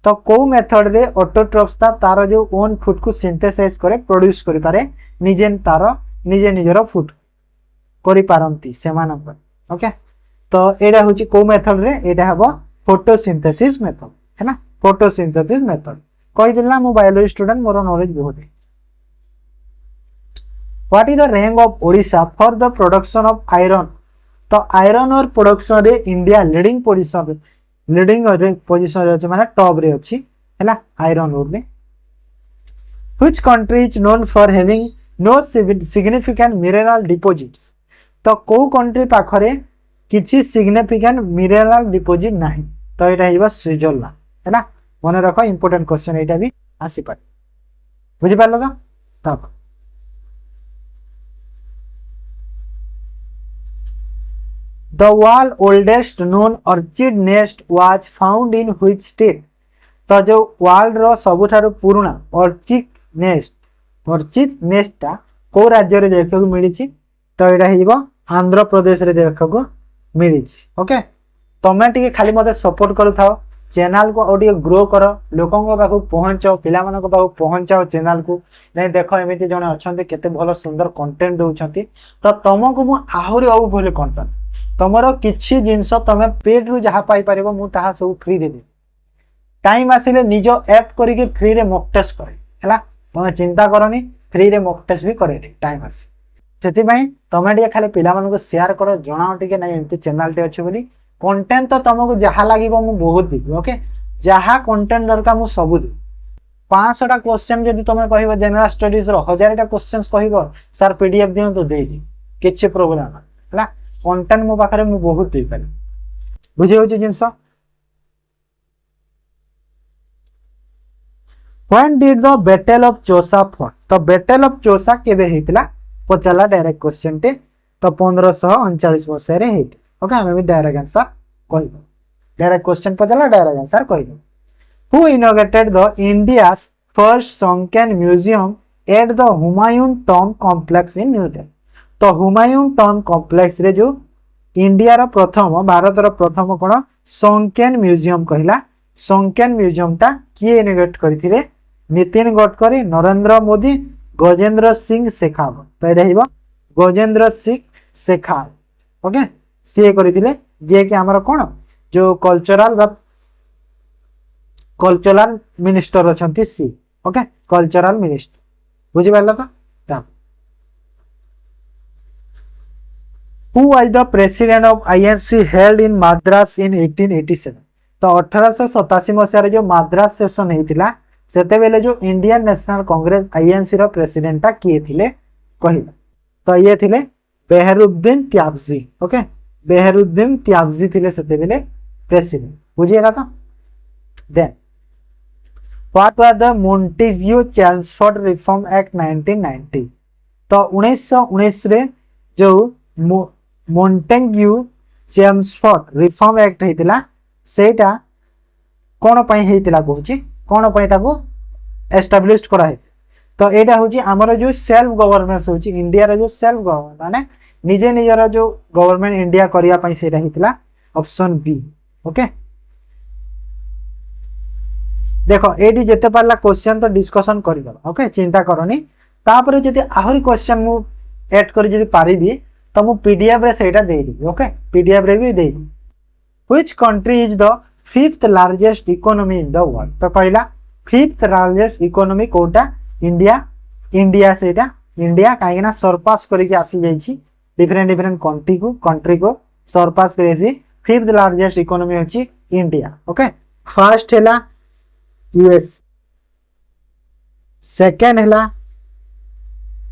तो को मेथड रे ऑटोट्रॉफ्स तार जो ओन फूड को सिंथेसाइज करे प्रोड्यूस करि पारे निजे तार निजे निजरो फूड करि पारंती सेमान पर। ओके तो एडा होची को मेथड रे? एडा हबो फोटोसिंथेसिस मेथड है ना। फोटोसिंथेसिस मेथड कहि दिला मु बायोलॉजी स्टूडेंट मोर नॉलेज बहुत है। What is the rank of Odisha for the production of iron? तो आयरन और प्रोडक्शन रे इंडिया लीडिंग पोजीशन रे अछि माने टॉप रे अछि हैला आयरन ओर रे। Which country is known for having no significant mineral deposits? तो को कंट्री पाखरे किछि सिग्निफिकेंट मिनरल डिपॉजिट नाही? तो एटा हेबा स्विट्जरलैंड हैला। मने रखो इंपोर्टेंट क्वेश्चन एटा भी आसी पारे बुझि पारलो तो। तब the world oldest known orchid nest was found in which state? तो जो वर्ल्ड रो सबुठारु पुराना ऑर्चिड नेस्ट ता को राज्य रे देखा को मिली छि? तो एटा हेबा आंध्र प्रदेश रे देखा को मिली छि। ओके तमे टिके खाली मते सपोर्ट करू थाओ चैनल को और ग्रो करो लोकों को पाखु पहुंचाओ पिला मानको पाखु पहुंचाओ चैनल को नै देखो एमिति जने अछंती केते भलो सुंदर कंटेंट दउछंती। तो तमको मु आहुरी और भले कंटेंट तमरो किछि जिंस तमे पेड रु जहा पाई परबो मु ताहा सब फ्री दे दे। टाइम आसिले निजो ऐप करिके फ्री रे मॉक टेस्ट करे हैला तमे चिंता करनी फ्री रे मॉक टेस्ट भी करे टाइम आसी से तुम टे खाली पिला शेयर कर जनाओ टे ना एमती चैनल टे अच्छे बोली कंटेंट तो तुमको जहाँ लगे मुझे बहुत देवी ओके जहाँ कंटेंट दरकार मुझे सब देवी 500टा क्वेश्चन जब तुम कह जनरल स्टडीज 1000टा क्वेश्चन कह सर पीडीएफ दिखाँ दे कि प्रोब्लेम है कंटेंट मो पाखे मुझे बहुत दे पारे बुझे जिनस When did the Battle of Chausa fought? तो Battle of Chausa केबे हेतिला पचाला डायरेक्ट क्वेश्चन टे तो 1539 मसिया रे हेति ओके हमें भी डायरेक्ट आंसर कहि दो डायरेक्ट क्वेश्चन पचाला डायरेक्ट आंसर कहि दो Who inaugurated the India's first sunken museum at the Humayun Tomb complex in New Delhi? तो हुमायूं टॉम्ब कॉम्प्लेक्स रे जो इंडिया रो प्रथम भारत रो प्रथम कोन संकेन म्यूजियम कहिला संकेन म्यूजियम ता किए इनोग्रेट करथिले नितिन गडकरी नरेंद्र मोदी गजेंद्र सिंह शेखावत तो एटा हिबो गजेंद्र सिंह शेखावत ओके सी करथिले जे कि हमर कोन जो कल्चरल मिनिस्टर अछंती सी ओके कल्चरल मिनिस्टर बुझि पारला तो Who was the president of INC held in Madras in 1887? तो 1887 मसीह जो मद्रास सेशन होता सेते बेले जो इंडियन नेशनल कांग्रेस आईएनसी रो प्रेसिडेंट ता किए थिले कहिला तो ये थिले बेहरुद्दीन त्याबजी ओके बेहरुद्दीन त्याबजी थिले सेते बेले प्रेसिडेंट बुझिएगा तो then what was the Montagu Chelmsford reform act 1990 तो 1919 रे जो मोंटेग्यू चेम्सफोर्ड रिफॉर्म एक्ट हेतिला सेटा कोन पई हेतिला कहूची कोन पई ताको एस्टैब्लिश करा है तो एटा होची हमर जो सेल्फ गवर्नमेंट होची इंडिया रे जो सेल्फ गवर्नमेंट माने निजे निजर जो गवर्नमेंट इंडिया करिया पई सेटा हेतिला ऑप्शन बी ओके देखो एडी जेते पारला क्वेश्चन तो डिस्कशन करि दबा ओके चिंता करनी तापर जदी आहुरी क्वेश्चन मु ऐड करी जदी पारिबी तो मु पीडीएफ रे सेटा दे दी ओके पीडीएफ रे भी दे दी Which country is the fifth largest economy in the world? तो कहला fifth largest economy कोटा इंडिया सेटा इंडिया काहे ना सरपास करके आसी जाईची डिफरेंट कंट्री को सरपास करेसी fifth largest economy होची इंडिया ओके फर्स्ट हैला यूएस सेकंड हैला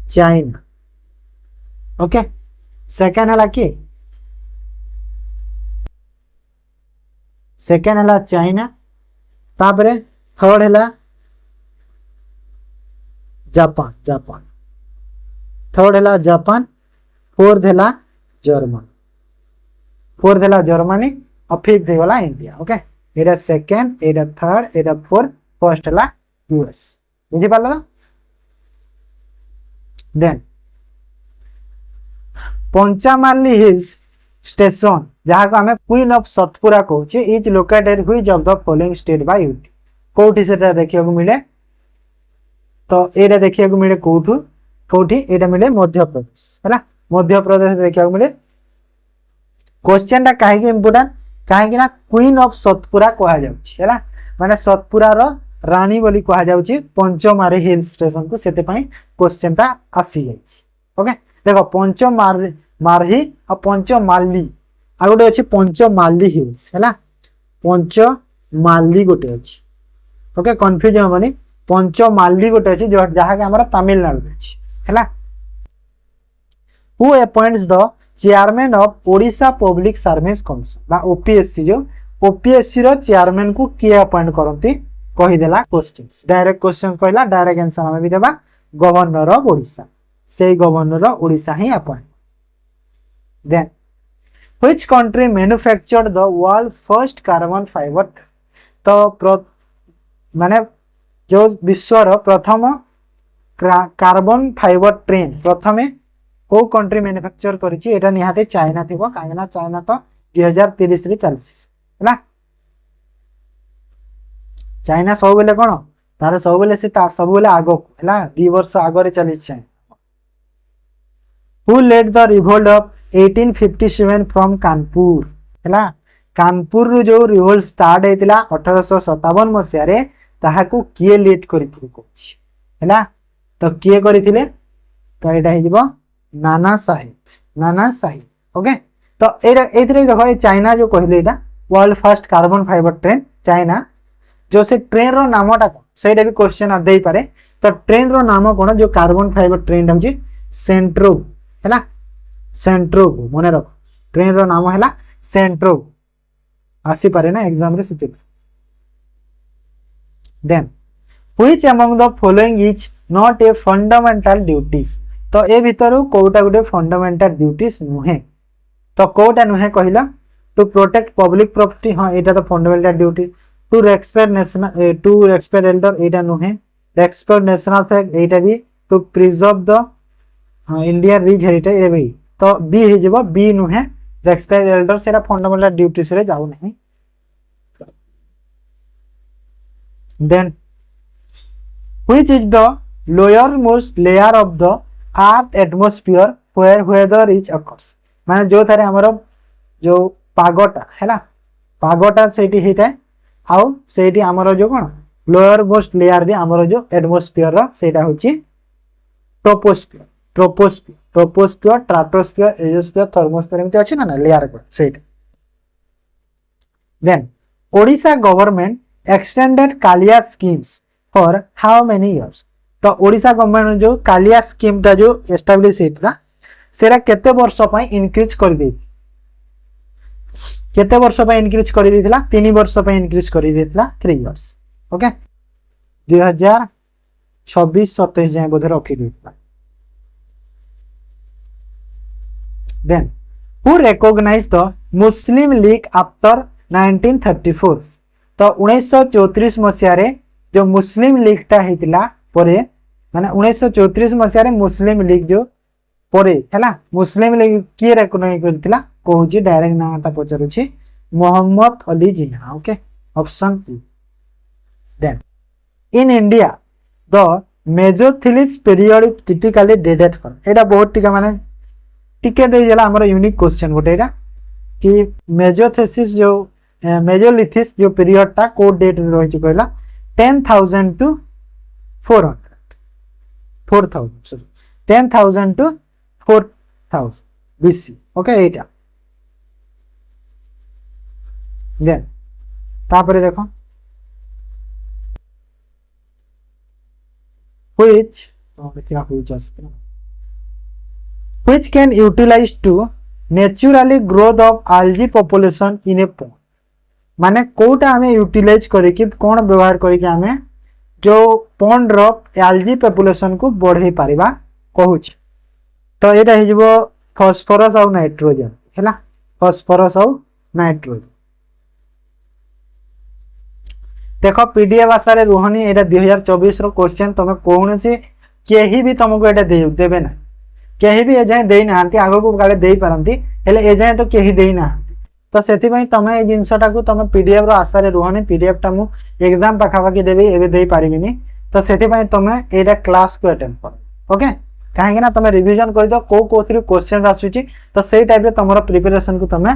चाइना ओके सेकंड हैला की सेकेंड है चाइना तापरे थर्ड है जापान जापान थर्ड है जापान फोर्थ है जर्मनी और फिफ्थ है इंडिया ओके एटा सेकेंड एटा थर्ड एटा फोर्थ फर्स्ट है यूएस बुझी पारल तो देन पंचामाली हिल्स स्टेशन जहाँ को हमें क्वीन ऑफ सतपुरा कहूचे is located which of the following state by UT कोठी सेटा देखिया को मिले तो एटा देखिया को मिले कोठी एटा मिले मध्य प्रदेश हैला मध्य प्रदेश देखिया को मिले क्वेश्चन ता काहे के इंपोर्टेंट काहे कि ना क्वीन ऑफ सतपुरा कहा जाउची हैला माने सतपुरा रो रानी बोली कहा जाउची पंचमारी हिल स्टेशन को सेते पई क्वेश्चन ता आसी जाईची ओके देखो पंचमारी और पंचमाली आ गोटे अच्छे पंचमाली हिल्स है पंचमाली गोटे अच्छी ओके कन्फ्यूज हेनी पंचमाली गोटे अच्छी जहाँ आम तमिलनाडु है who appoints the chairman of Odisha public service commission OPSC जो ओपीएससी रो चेयरमैन को किए अपॉइंट करती कहीदेला क्वेश्चंस डायरेक्ट क्वेश्चंस कहला डायरेक्ट आंसर हमें भी देबा गवर्नर ऑफ ओडिशा से गवर्नर ऑफ ओडिशा ही appoint then Which country manufactured the world first carbon fiber? तो माने जो विश्वर प्रथम कार्बन फाइबर ट्रेन प्रथमे को कंट्री मैन्युफैक्चर करिछि एटा निहाते चाइना थिबो काहेना चाइना तो 2030 रे चलछि हैला चाइना सब बेले कोन तार सब बेले से ता सब बेले आगो हैला 2 वर्ष आगो रे चलिछि Who led the revolt of 1857 from Kanpur हैला कानपुर रो जो रिवोल्ट स्टार्ट हेतिला 1857 मसिया रे ताहाकू किए लीड करिथिल कोछि हैला तो किए करथिले तो एटा हे जिवो नाना साहेब ओके। तो एटा एथरे देखो ए चाइना जो कहले एटा world first carbon fibre train China जो से ट्रेन रो नामटा सेटा भी क्वेश्चन आ देई पारे। तो ट्रेन रो नाम कोन जो कार्बन फाइबर ट्रेन होची सेंट्रो हैला सेंट्रो मने रख ट्रेन रो नाम हैला सेंट्रो आसी पारे ना एग्जाम रे city. Then which among the following is not a fundamental duties. तो ए भितरु कोटा गुटे फंडामेंटल ड्यूटीज नुहे तो कोटा नुहे कहिला टू प्रोटेक्ट पब्लिक प्रॉपर्टी हां एटा तो fundamental duty to respect national to respect elder एटा नुहे रेस्पेक्ट नेशनल फ्लैग एटा भी to preserve the Indian rich heritage ए भी तो बी हे जेबो बी नुहे रेस्पेक्ट एल्डर सेटा फंडामेंटल ड्यूटीज रे जाउ नहीं। Then which is the lower most layer of the earth atmosphere where weather is occurs माने जो थारे हमरो जो पागोटा हैला पागोटा सेठी हेता आउ सेठी हमरो जो कोन लोअर मोस्ट लेयर रे हमरो जो एटमॉस्फेयर रो सेटा होची ट्रोपोस्फियर स्ट्राटोस्फियर एरियोस्फियर थर्मोस्फियर एमति अछि ना लेयर को सेटा। देन Odisha government extended Kalia schemes for how many years. तो ओडिशा गवर्नमेंट जो कालिया स्कीम ता जो एस्टैब्लिश हेतला सेरा केते वर्ष पय इंक्रीज कर देति केते वर्ष पय इंक्रीज कर देतिला 3 वर्ष पय इंक्रीज कर देतिला 3 इयर्स ओके 2026-27 जाय बोधे रखि देतिला। Then who recognise the Muslim league after 1934। तो 1934 मसिया रे जो मुस्लिम लीग टा हेतिला परे माने 1934 मसिया रे मुस्लिम लीग जो परे हैला मुस्लिम लीग किए रिकॉग्नाइज करतिला कहूची डायरेक्ट नाटा पचारुची Mohammad Ali Jinnah okay option E. Then in India the मेसोथिलिस period is typically dated for एटा बहुत टिका माने टिके दे जला हमर यूनिक क्वेश्चन गोटे एटा कि मेसोथिलिस जो मेसोलिथिस जो पीरियड ता को डेट रे रहिची कहला 10,000 to 4000 sorry 10,000 to 4000 BC okay Etah. Then तापरे देखो which can utilize to naturally growth of algae population in a pond माने कोटा हमें यूटिलाइज करिकि कोन व्यवहार करिकि हमें जो पॉन्ड रो एल्गी पॉपुलेशन को बढ़े पारिबा कहूछ। तो एटा हे जबो फास्फोरस और नाइट्रोजन हैला फास्फोरस और नाइट्रोजन देखो पीडीएफ आसारे रुहनी एटा 2024 रो क्वेश्चन तमे कोन से केही भी तुमको एटा देबे ना केही भी एजाय देई नांती आगो को काले देई परंती हेले एजाय तो केही देई ना तो सेति पई तमे ए जिंसटा को तमे पीडीएफ रो आसारे रुहनी पीडीएफ टा मु एग्जाम पाखा की देबे एबे देई पारिबिनी तो सेति पई तमे एटा क्लास को अटेंड कर ओके काहे ना तमे रिवीजन कर दो को कोथि क्वेश्चंस आसुची तो सेई टाइप रे तमरो प्रिपरेशन को तमे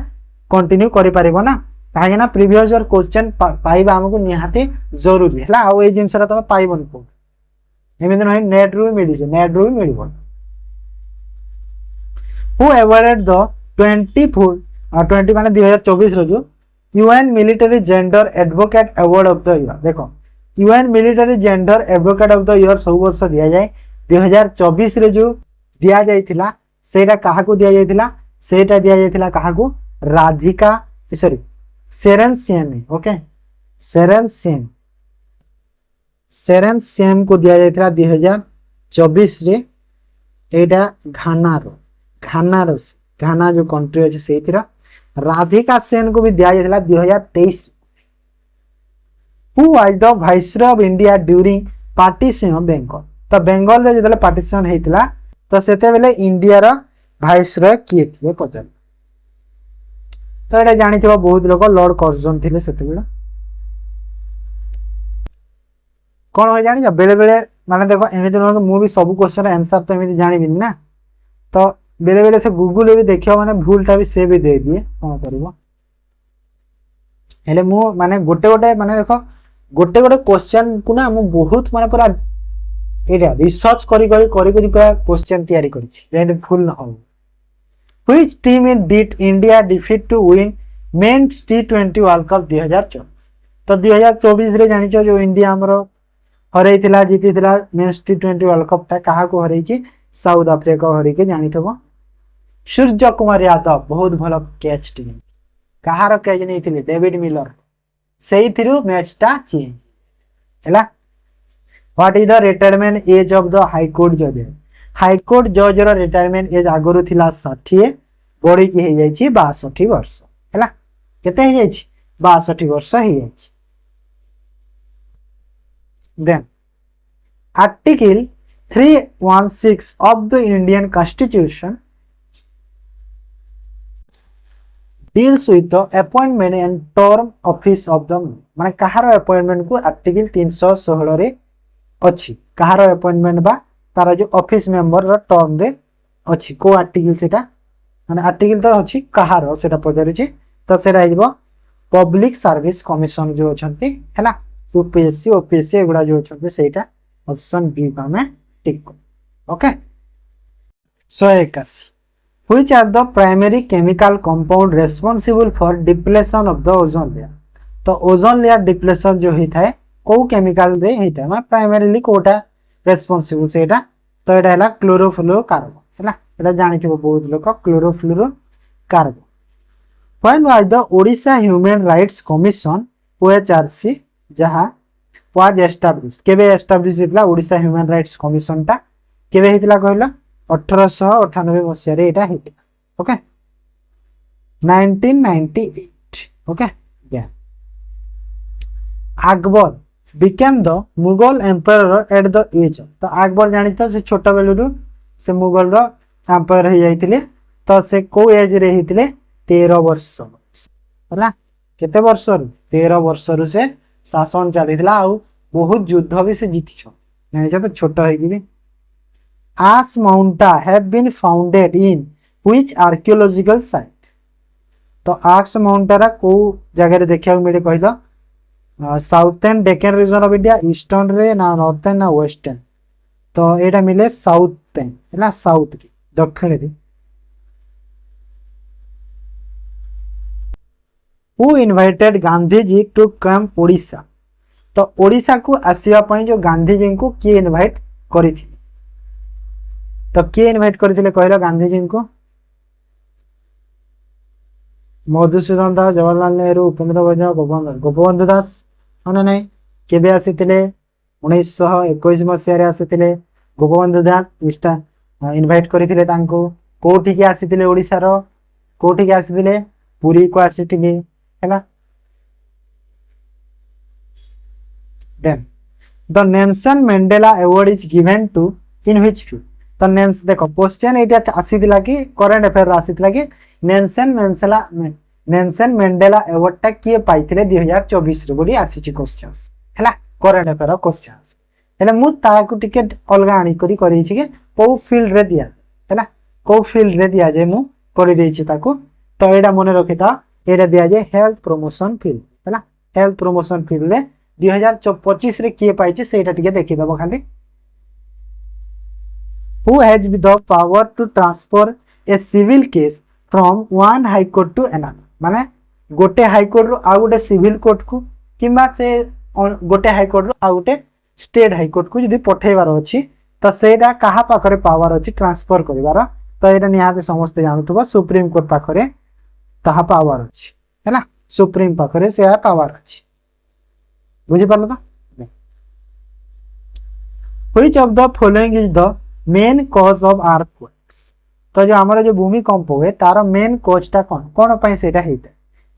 कंटिन्यू करि पारिबो ना काहे ना प्रीवियस ईयर क्वेश्चन पाइबा हमको निहाती जरूरी हैला आ ए जिंसरा तमे पाइबोनी को एमिन नै नेट रू मिडिसे नेट रू मिडिबो हु अवार्डेड द 20 माने 2024 रो जो UN military gender advocate award of the year देखो UN military gender advocate of the year सब वर्ष दिया जाए 2024 रे जो दिया जाइथिला सेटा काहा को दिया जाइथिला सेटा दिया जाइथिला काहा को राधिका सॉरी सेरेन सेम ओके सेरेन सेम को दिया जाइथिला 2024 रे एटा घाना जो कंट्री अछि सेथिरा राधिका सेन को भी दिया जाइथिला 2023 who was the viceroy of India during partition of Bengal तो बंगाल रे जदले पार्टीशन हेतिला तो सेते बेले इंडिया रा वाइसरॉय किए थिले पचल तो एटा जानि थिबो बहुत लोग लॉर्ड कर्जन थिले सेते बेले कोन होय जानि बेले बेले माने देखो एमिति न मु भी सब क्वेश्चन आंसर तो एमिति जानि बिन ना तो बेले बेले से गूगल भी देखियो माने भूलटा भी से भी दे दिए कोन करबो हेले मु माने गोटे गोटे माने देखो गोटे गोटे क्वेश्चन को ना मु बहुत माने पूरा एटा रिसर्च करी करी करी करी पूरा क्वेश्चन तैयारी करिछि जेंट फुल न हो which team in did India defeat to win men's टी20 वर्ल्ड कप 2024 तो 2024 रे जानि जो इंडिया हमरो हरैथिला जीतिथिला मेंस टी20 वर्ल्ड कप ता काहा को हरैछि साउथ अफ्रीका को हरैके जानिथबो सूर्य कुमार यादव बहुत भलो कैच टीम कहार कैच नहीं थिले डेविड मिलर सेही थिरु मैच ता चेंज हैला what is the retirement age of the high court जज हाई कोर्ट जज रो रिटायरमेंट एज आगरु थिला 60 बड़ी की हे जाई छी 62 वर्ष हैला केते हे जाई छी 62 वर्ष हे जाई छी then article 316 of the Indian Constitution deals with the appointment and term office of the माने कहार अपॉइंटमेंट को आर्टिकल 316 रे अछि कहार अपॉइंटमेंट बा तार जो ऑफिस मेंबर रो टर्म रे अछि को आर्टिकल सेटा माने आर्टिकल तो अछि कहार सेटा पदरछि तो सेटा हिबो पब्लिक सर्विस कमिशन जो अछंती हैला यूपीएससी ओपीएससी एगुडा जो अछंती सेटा ऑप्शन बी का में टिक okay 181 which are the primary chemical compound responsible for depletion of the ozone layer तो ओजोन लेयर डिप्लेशन जो होता है को केमिकल रे होता है मतलब प्राइमरीली कोटा रेस्पोंसिबल सेटा तो एटा हला क्लोरोफ्लोरोकार्बन हला एटा जानि थिबो बहुत लोक chlorofluorocarbon when was the Odisha Human Rights Commission OHRC जहा was established केबे एस्टैब्लिश हितला ओडिशा ह्यूमन राइट्स कमिशन ता केबे हितला कहला 1898 मसिया रे एटा हितला ओके 1998 ओके या Akbar became the Mughal emperor at the age तो अकबर जानि त से छोटा बेलु से मुगल रो एम्पायर हे जाइतिले तो से को एज रे हितले 13 वर्ष हला केते वर्ष 13 वर्ष रु से शासन चलीथिला आ बहुत युद्ध भी से जीति छ जानि छ तो छोटा है कि ash mounds have been founded in which archaeological site तो आक्स माउंटा को जगह रे देखिया मिले कहलो southern Deccan region of India eastern रे ना नॉर्थर्न ना वेस्टर्न तो एटा मिले साउथर्न हैला साउथ रे दक्षिण रे who invited Gandhi ji to come Odisha तो ओडिशा को आसीबा पई जो गांधी जी को के इनवाइट करी थी तो के इनवाइट करथिले कहलो गांधी जी को मधुसूदन दास जवाहरलाल नेहरू उपेंद्र भंजा गोपबंधु दास माने नहीं केबे आसीतिले 1921 मसिया रे आसीतिले गोपबंधु दास इस्टा इनवाइट करथिले तांको कोठी के आसीतिले ओडिसा रो कोठी के आसीतिले पुरी को आसीतिले हैला then the Nelson Mandela award is given to in which field तो नेल्स देखो क्वेश्चन एटा आसीतिला कि करंट अफेयर आसीतिला कि नेल्सन मंडेला अवार्ड ता किए पाइथिले 2024 रे बोली आसीची क्वेश्चंस हैला करंट अफेयर क्वेश्चंस हैला मु ताकू टिके अलगा आनी करी छी के को फील्ड रे दिया हैला को फील्ड रे दिया जे मु करि देई छी ताकू तो एटा मने रखिता एटा दिया जे हेल्थ प्रमोशन फील्ड हैला हेल्थ प्रमोशन फील्ड रे 2025 रे किए पाइची सेटा टिके देखि दबो खाली who has the power to transfer a civil case from one high court to another माने गोटे हाई कोर्ट रो आ गोटे सिविल कोर्ट को किबा से गोटे हाई कोर्ट रो आ गोटे स्टेट हाई कोर्ट को जदी पठेबार अछि त सेटा कहा पाखरे पावर अछि ट्रांसफर करिवार तो एटा निहाते समस्त जानथबो सुप्रीम कोर्ट पाखरे ताहा पावर अछि हैला सुप्रीम पाखरे से पावर अछि बुझि पालो त which of the following is the main cause of earthquakes तो जो हमारा जो भूमिकंप हुए तार मेन कॉज ता कोन पई सेटा हेता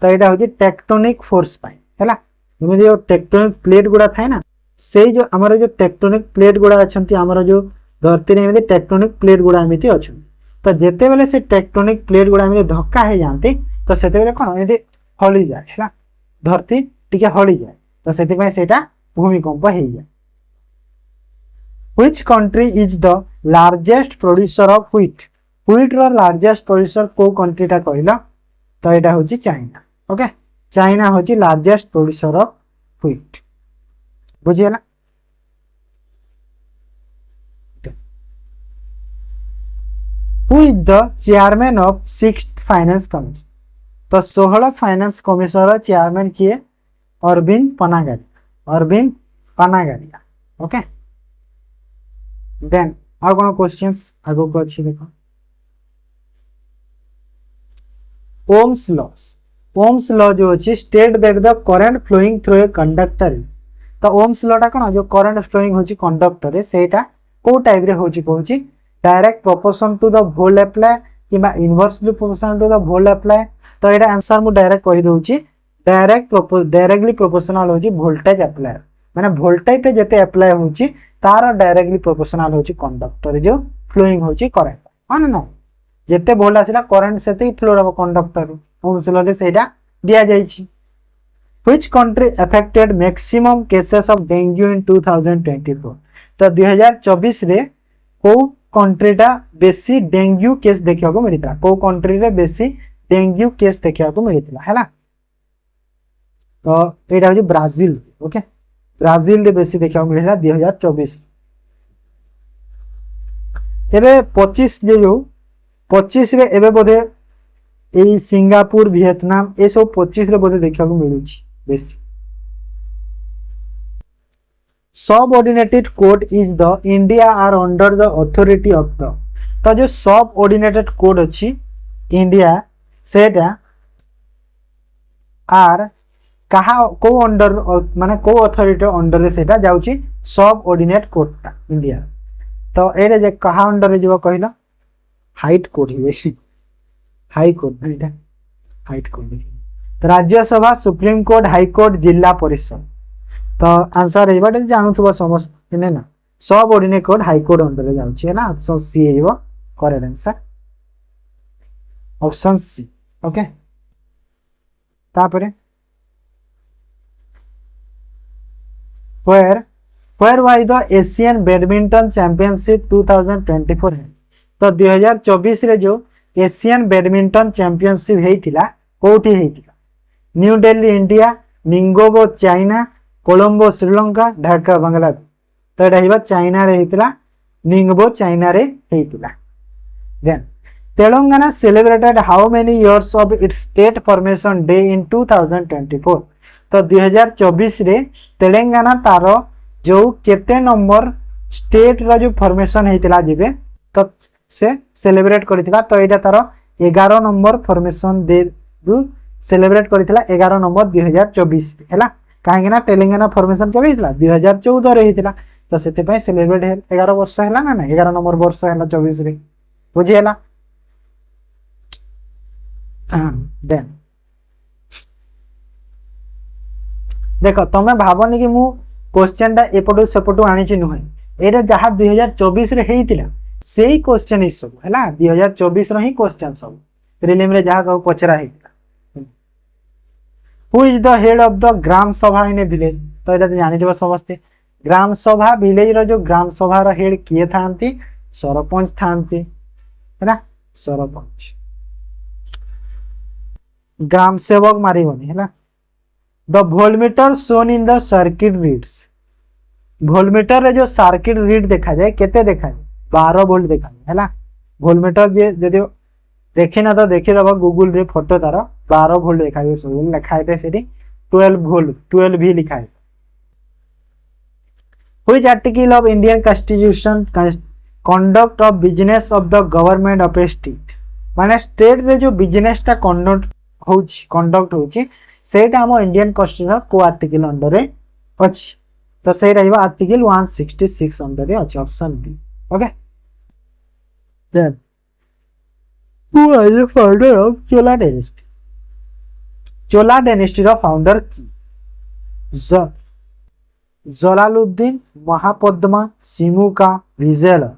तो एटा होची टेक्टोनिक फोर्स पई हैला हम जो टेक्टोनिक प्लेट गुडा थाए ना से जो हमारा जो टेक्टोनिक प्लेट गुडा अछंती हमारा जो धरती रे एमिति टेक्टोनिक प्लेट गुडा एमिति अछन तो जेते बेले से टेक्टोनिक प्लेट गुडा एमिति धक्का हे जानती तो सेते बेले कोन एमिति हली जाय हैला धरती टिके हली जाय तो सेति पई सेटा भूमिकंप हे जाय Which country is the largest producer of wheat? Wheat row largest producer को country टा कहला तो एटा होची चाइना ओके चाइना होची largest producer of wheat बुझियला who is the chairman of 6th finance commission. तो 16 फाइनेंस कमिशन चेयरमैन किए अरविंद पनागारिया, अरविंद पनागारिया। ओके देन आउ कौन क्वेश्चंस आगो को अच्छी देखो। ओम्स लॉ, ओम्स लॉ जो अच्छी state that the current flowing through a conductor is. तो ओम्स लॉ टा कौन जो करंट फ्लोइंग होची कंडक्टर रे सेटा को टाइप रे होची कहूची direct proportion to the volt apply किबा inversely proportional to the volt apply. तो एटा आंसर मु डायरेक्ट कहि दोची डायरेक्टली प्रोपोर्शनल होची वोल्टेज अप्लाई माने वोल्टेज टे जते अप्लाई होची तार डायरेक्टली प्रोपोर्शनल होची कंडक्टर जो फ्लोइंग होची करंट हां ना जते वोल्ट आसिला करंट सेते फ्लो रहबो कंडक्टर ओम्स लॉ रे सेटा दिया जाईची। Which country affected maximum cases of dengue in 2024? तो 2024 रे को कंट्री टा बेसी डेंगू केस देखिया को मिलिता, को कंट्री रे बेसी डेंगू केस देखिया को मिलिता हैला। तो एटा हो ब्राजील। ओके ब्राजील रे बेसी देखिया को मिलिला 2024। एबे 25 जे जो 25 रे एबे बोधे ए सिंगापुर वियतनाम ए सब 25 रे बोधे देखिया को मिलुची बेसी। Subordinated code is the India are under the authority of the. तो जो सबऑर्डिनेटेड कोड अछि इंडिया सेटा आर कहा को अंडर माने को अथॉरिटी अंडर रे सेटा जाउची सबऑर्डिनेट कोड ता इंडिया। तो एरे जे कहा अंडर रे जीव कहिला हाइट कोड ही बेसी हाई कोर्ट एटा हाइट कोड। तो Rajya Sabha supreme court high court जिला परिषद। तो आंसर है बट जानुथबो समस्त ने ना subordinate code high court under रे जाउची है ना ऑप्शन सी है वो correct answer option C. Okay तापरे where was the Asian badminton championship 2024 है। तो 2024 रे जो एशियन बैडमिंटन चैंपियनशिप हेतिला कोठी हेतिला New Delhi India, Ningbo China, Colombo Sri Lanka, Dhaka Bangladesh. तो एटा हिबा चाइना रे हेतिला निंगोबो चाइना रे हेतिला। Then Telangana celebrated how many years of its state formation day in 2024। तो 2024 रे तेलंगाना तारो जो केते नंबर स्टेट रा जो फॉर्मेशन हेतिला जिबे तो से सेलिब्रेट करथिला। तो एटा तारो 11 नंबर फॉर्मेशन डे रु सेलिब्रेट करथिला 11 नंबर 2024 हैला। काहे ना तेलंगाना फॉर्मेशन केबे हितला 2014 रे हितला। तो सेते पय सेलिब्रेट 11 वर्ष हैला ना 11 नंबर वर्ष हैला 24 रे बुझी हैला। देन देखो तमे भाबनी कि मु क्वेश्चन टा एपटू सेपटू आनी छि नुहे एटा जहा 2024 रे हेतिला सेही क्वेश्चन इस सब हैला 2024 रो ही क्वेश्चन सब प्रीलिम रे जहा सब पचरा हेतिला। Who is the head of the gram sabha in A village. तो एटा जानि देबो समस्ते ग्राम सभा विलेज रो जो ग्राम सभा रो हेड किए थांती सरपंच थांती हैला सरपंच ग्राम सेवक मारिबनी हैला। The voltmeter shown in the circuit reads. Voltmeter रे जो सर्किट रीड देखा जाए केते देखा जाए 12 वोल्ट देखा जाए हैला। वोल्टमीटर जे जदि देखि ना तो देखि दबा गूगल रे फोटो तार 12 वोल्ट देखा जाए सब लिखा है सेठी 12 वोल्ट 12 भी लिखा है। Which article of Indian constitution conduct of business of the government of A state. माने स्टेट रे जो बिजनेस टा कंडक्ट होची सेटा हम इंडियन कॉन्स्टिट्यूशन को आर्टिकल अंडर रे अछि। तो सेटा हिबा आर्टिकल 166 अंडर रे अछि option B. Okay then who is the founder of Chola dynasty. Chola dynasty रो फाउंडर की जलालुद्दीन, महापद्मा, सिमुका, विजयलय।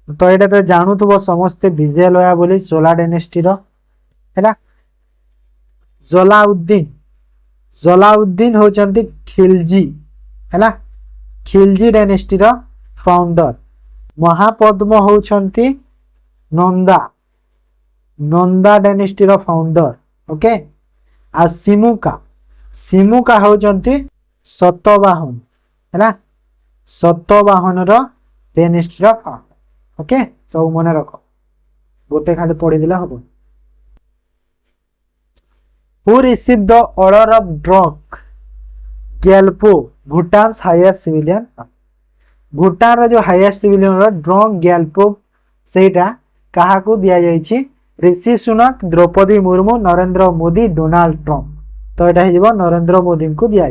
तो एटा तो जानुथबो समस्त विजयलय बोली चोला डायनेस्टी रो हैला। जलाउद्दीन होचंती खिलजी हैला खिलजी डायनेस्टी रो फाउंडर। महापद्मा होचंती नंदा डायनेस्टी रो फाउंडर। ओके आ सिमुका होचंती सतवाहन हैला सतवाहन रो डायनेस्टी रो फाउंडर। ओके सब मन रख गोटे खाली पढ़ी दिला hmm who receive the order of Druk Gyalpo Bhutan highest civilian Bhutan रो जो हाईएस्ट सिविलियन रो ड्रग ग्याल्पो सेटा कहा को दिया जायछि ऋषि सुनक द्रौपदी मुर्मू नरेंद्र मोदी डोनाल्ड ट्रम्प तो एटा हिजबो नरेंद्र मोदी को दिया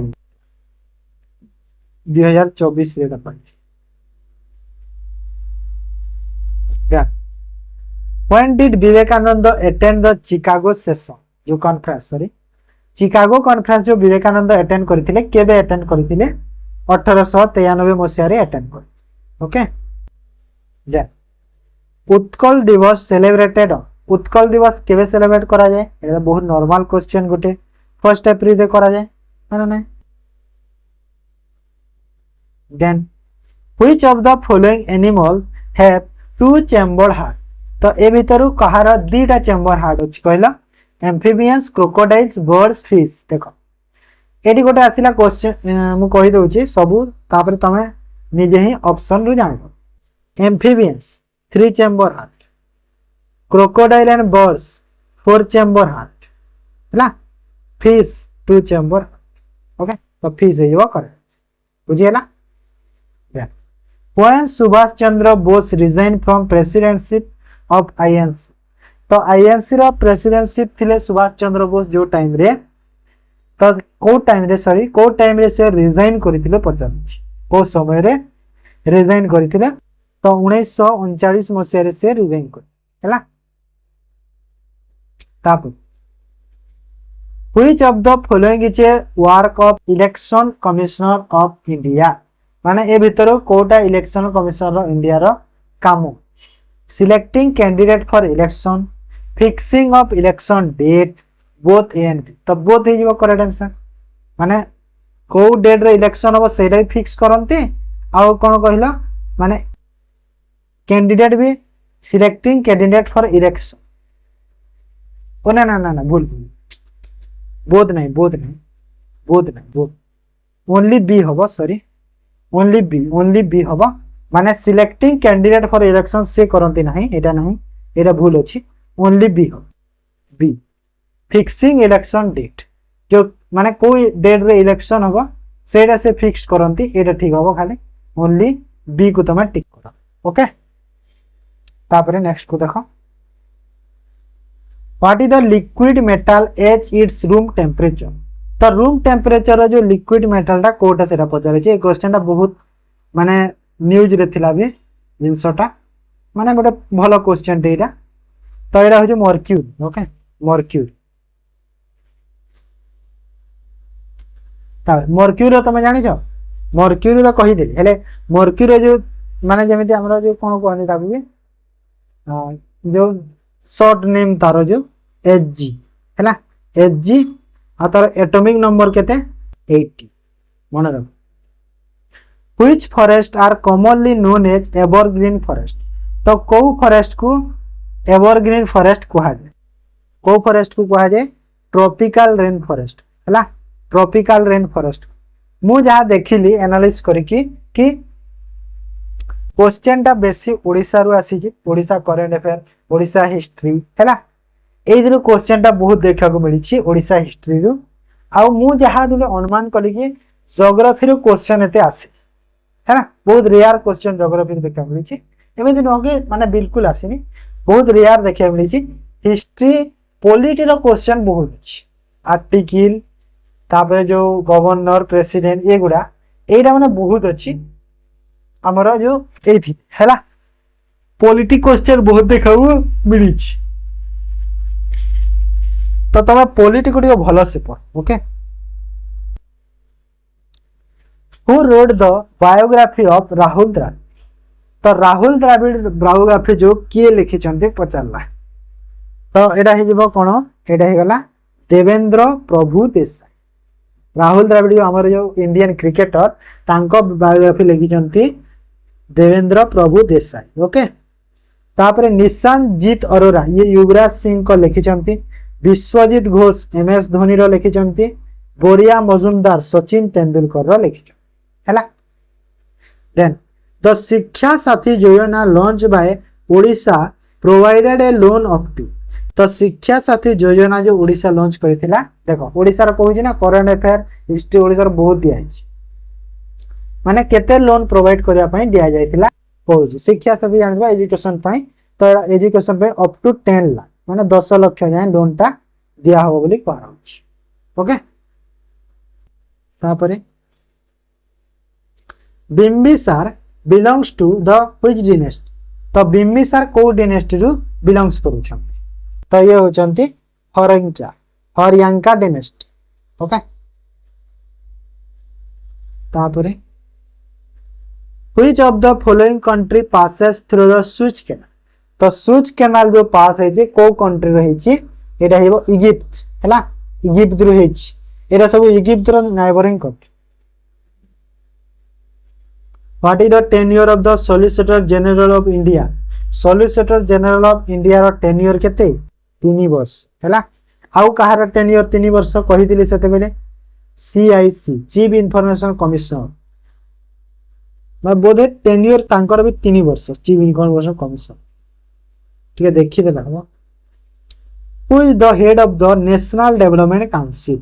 2024 रे When did Vivekananda attend the Chicago session जो कॉन्फ्रेंस सॉरी चिकागो कॉन्फ्रेंस जो विवेकानंद अटेंड करथिले केबे अटेंड करथिले 1893 मसिया रे अटेंड कर ओके देन उत्कल दिवस सेलिब्रेटेड उत्कल दिवस केबे सेलिब्रेट करा जाय एटा बहुत नॉर्मल क्वेश्चन गुटे 1 अप्रैल रे करा जाय माने नै then which of the following animal have two chamber heart तो ए भीतर कहार दीटा चैम्बर हार्ट अछि कहला एम्फिबियंस क्रोकोडाइल्स बर्ड्स फिश देखो एडी गोटे आसिला क्वेश्चन मु कहि दोछि सबु तापर तमे निजे ही ऑप्शन रु जानिबो amphibians 3 chamber heart crocodile and birds 4 chamber heart हला फिश 2 चैम्बर ओके तो फिश हेइबो करेक्ट बुझियला then when Subhash Chandra Bose resign from presidentship of INC तो आईएनसी रो प्रेसिडेंटशिप थिले सुभाष चंद्र बोस जो टाइम रे तो को टाइम रे से रिजाइन करथिले पचारछि को समय रे रिजाइन करथिले तो 1939 मसिया रे से रिजाइन कर हला ताप which of the following is a work of election commissioner of India माने ए भीतर कोटा इलेक्शन कमिश्नर ऑफ इंडिया रो काम selecting candidate for election fixing of election date both A and B तो बोथ हे जीवो करेक्ट आंसर माने को डेट रे इलेक्शन हो सेटा फिक्स करंती आ कोन कहिला माने कैंडिडेट भी सिलेक्टिंग कैंडिडेट फॉर इलेक्शन ओ ना ना ना भूल बोथ ओनली बी होबो सॉरी ओनली बी होबो माने सिलेक्टिंग कैंडिडेट फॉर इलेक्शन से करंती नहीं एटा नहीं एटा भूल अछि ओनली बी हो बी फिक्सिंग इलेक्शन डेट जो माने कोई डेट रे इलेक्शन होबो सेटा से फिक्स करंती एटा ठीक होबो खाली ओनली बी को तमे टिक करो ओके तापरे नेक्स्ट को देखो what is the liquid metal at its room temperature तो रूम टेंपरेचर जो लिक्विड मेटल टा कोटा सेटा पचारे छै क्वेश्चन टा बहुत माने न्यूज रे थिला बे जिंसटा माने गोटे भलो क्वेश्चन टेटा तो एटा हो मर्क्यूरी ओके मर्क्यूरी मर्क्यूरी तुम जान मर्क्यूरी तो कहीदेली हेले मर्क्यूरी जो माने जमी आम जो कौन कहते जो शॉर्ट नेम तार जो Hg है Hg आ तार एटॉमिक नंबर केते 80 मन रख which forest are commonly known as evergreen forest तो को फॉरेस्ट को एवरग्रीन फॉरेस्ट कहा जाए को फॉरेस्ट को कहा जाए ट्रॉपिकल रेन फॉरेस्ट है ट्रॉपिकल रेन फॉरेस्ट मु जहाँ देखिली एनालिसिस करके कि क्वेश्चन टा बेसी ओडिसा रु आसी Odisha current affair Odisha history है ये क्वेश्चन टा बहुत देखा मिली ओडिसा हिस्ट्री रु आउ मु जहाँ अनुमान कली कि जोग्राफी रो क्वेश्चन एते आसे है बहुत रेयर क्वेश्चन जोग्राफी देखा मिली एमती नुह कि माने बिल्कुल आसीनी बहुत रेयर देखा मिली हिस्ट्री पॉलिटी रो क्वेश्चन बहुत अच्छी आर्टिकल तापर जो गवर्नर प्रेसिडेंट ये गुड़ा एटा माने बहुत अच्छी हमर जो एथि हैला पॉलिटी क्वेश्चन बहुत देखा मिली तो तुम पॉलिटी को भल से पढ़ okay who wrote the biography of Rahul Dravida तो राहुल द्राविड़ बायोग्राफी जो किए लिखी पचारा तो यहाँ कौन यहाँ गला देवेंद्र प्रभु देसाई राहुल द्राविड़ जो आमर जो इंडियन क्रिकेटर तांको बायोग्राफी लिखी देवेंद्र प्रभु देसाई ओके तापर निशांत जीत अरोरा ये युवराज सिंह को लिखिं विश्वजीत घोष MS धोनी रो लिखिं बोरिया मजुमदार सचिन तेंदुलकर रो लिखिं हैला then the Shiksha Sathi Yojana launch by Odisha provided a loan up to. तो शिक्षा साथी योजना जो ओडिशा लॉन्च करथिला देखो ओडिशा रो कहूची ना करंट अफेयर हिस्ट्री ओडिशा रो बहुत दिया है माने केते लोन प्रोवाइड करिया पई दिया जायतिला कहूची शिक्षा साथी जानबा एजुकेशन पई तो एजुकेशन पे अप टू 10 लाख माने 10 लाख जाय लोन टा दिया हो बोली कहराउची ओके। तापरे Bimbisara belongs to the which dynasty. तो बिंबिसार को डिनेस्टी रु बिलोंग्स करूछंती तो ये होचंती हरियांका डिनेस्टी ओके। तापरे which of the following country passes through the Suez canal. तो सुएज कैनाल जो पास है जे को कंट्री रहिछि एटा हेबो इजिप्ट हैला इजिप्ट रु हेछि एटा सब इजिप्ट रो neighbouring country. What is the tenure of the solicitor general of India. Solicitor general of India रो टेन्योर केते 3 वर्ष हैला आउ कहार टेन्योर 3 वर्ष कहि दिले सेते बेले सीआईसी चीफ इंफॉर्मेशन कमिश्नर मैं बोधे टेन्योर तांकर भी 3 वर्ष चीफ इंफॉर्मेशन कमिश्नर ठीक है देखि देला हम। Who is the head of the national development council.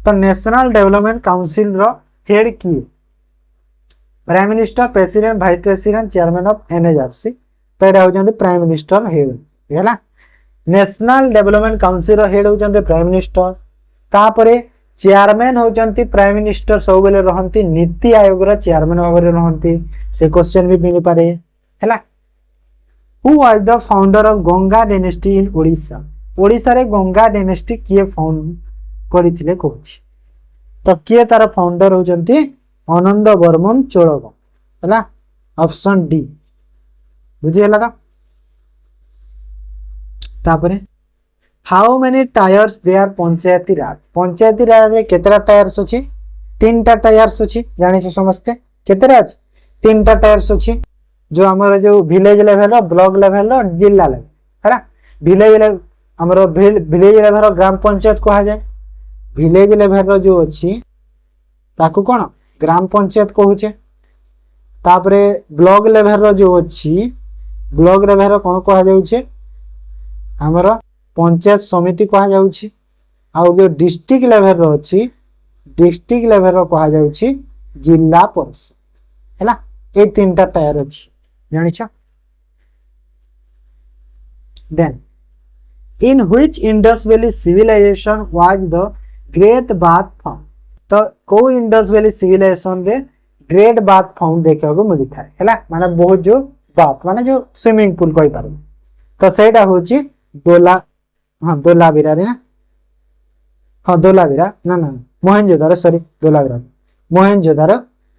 तो नेशनल डेवलपमेंट काउंसिल रो हेड की prime minister president vice president chairman of NHRC तो एटा होचंती प्राइम मिनिस्टर हेड हैला। नेशनल डेवलपमेंट काउंसिल रो हेड होचंती प्राइम मिनिस्टर तापरे चेयरमैन होचंती प्राइम मिनिस्टर सब बेले रहंती नीति आयोग रो चेयरमैन भाबरे रहंती से क्वेश्चन भी मिल पारे हैला। Who was the founder of Ganga dynasty in Odisha. Odisha रे गंगा डायनेस्टी किए फाउंड करिथिले कहूची तो किए तार फाउंडर होचंती आनंद वर्मन चोळग हैला ऑप्शन डी बुझी हला। तापरे how many tiers they are Panchayati Raj रे केतरा टायर्स अछि 3टा टायर्स अछि जानि छ समस्ते केतरा अछि 3टा टायर्स अछि जो हमर जो विलेज लेवल ब्लॉक लेवल जिला लेवल हैला। विलेज लेवल हमर विलेज लेवल ग्राम पंचायत कहा जाय विलेज लेवल जो अछि ताकू कोन ग्राम पंचायत कहूचे। तापरे ब्लॉक लेवल जो अछि ब्लॉक लेवल कोन कहा जाउचे हमर पंचायत समिति कहा जाउची आ जो डिस्ट्रिक्ट लेवल रो अछि डिस्ट्रिक्ट लेवल रो कहा जाउची जिला परिषद हैला। ए 3टा टायर अछि जानि छ। Then in which Indus valley civilisation was the great bath found. तो को इंडस वैली सिविलाइजेशन रे ग्रेट बाथ फाउंड देखा को मिली था हैला माने बहुत जो बाथ माने जो स्विमिंग पूल कहि पारु तो सेटा होची दोला हाँ दोलावीरा रे ना हाँ दोलावीरा ना ना मोहनजोदारो सॉरी दोलावीरा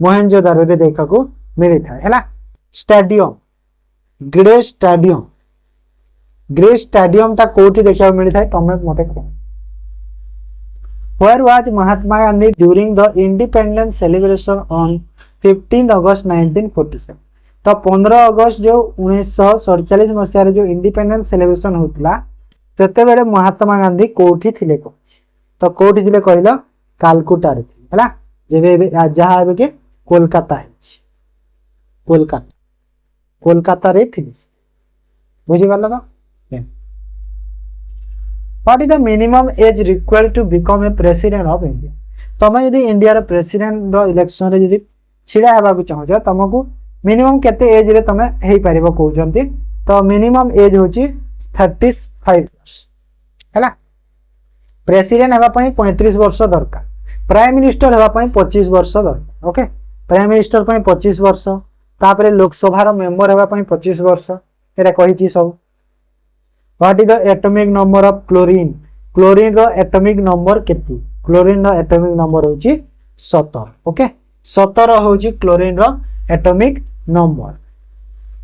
मोहनजोदारो रे देखा को मिली था हैला। स्टेडियम ग्रेट स्टेडियम ता कोठी देखा मिली था तमे मते को। Where was Mahatma Gandhi during the independence celebration on 15 August 1947। तो 15 अगस्त जो 1947 मसिया रे जो इंडिपेंडेंस सेलिब्रेशन होतला सेते बेले महात्मा गांधी कोठी थिले कहछि तो कोठी थिले कहिलो कालकुटा रे थिले हैला जेबे जहा एबे के कोलकाता है कोलकाता रे थिले बुझि गला तो। What is the minimum age required to become a president of India. तमे यदि इंडिया रे प्रेसिडेंट रो इलेक्शन रे यदि छिडा हेबा को चाहो तमको मिनिमम केते एज रे तमे हेई परिबो कहउचंती तो मिनिमम एज होची 35 इयर्स हैला। प्रेसिडेंट हेबा पई 35 वर्ष दरकार प्राइम मिनिस्टर हेबा पई 25 वर्ष दरकार ओके। प्राइम मिनिस्टर पई 25 वर्ष तापरे लोकसभा रो मेंबर हेबा पई 25 वर्ष एटा कहिची सब। What is the atomic number of chlorine. Chlorine रो एटॉमिक नंबर केती क्लोरीन रो एटॉमिक नंबर होची 17 ओके 17 होची क्लोरीन रो एटॉमिक नंबर।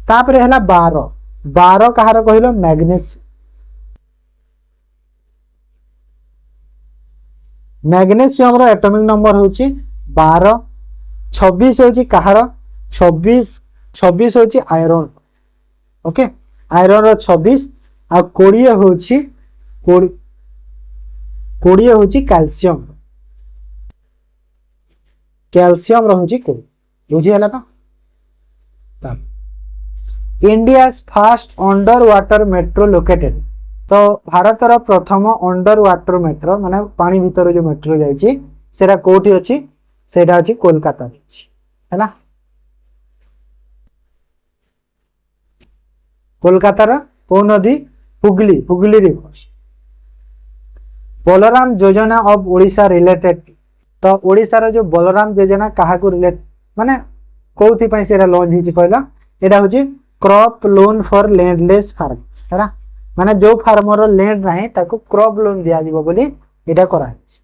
तापरे हला 12 कहार कहिलो मैग्नीशियम रो एटॉमिक नंबर होची 12। 26 होची कहार 26 होची आयरन ओके आयरन रो 26 आ 20 होची कैल्शियम रो होची 20 बुझी हला तो। India fast under water metro located. तो भारतर प्रथम अंडर वाटर मेट्रो माने पानी भीतर जो मेट्रो जाइए सेटा कोठी अछि सेटा अछि कोलकाता अछि हैला। कोलकातार को नदी हुगली हुगली रिवर। बलराम योजना ऑफ ओडिशा रिलेटेड। तो ओडिशार जो बलराम योजना कहा को रिलेट माने कोथि पई सेटा लॉन्च हिची कहला एटा होची crop loan for landless farm हैला। माने जो फार्मर लैंड नाही ताको क्रॉप लोन दिया जीवो बोली एटा करा हिची।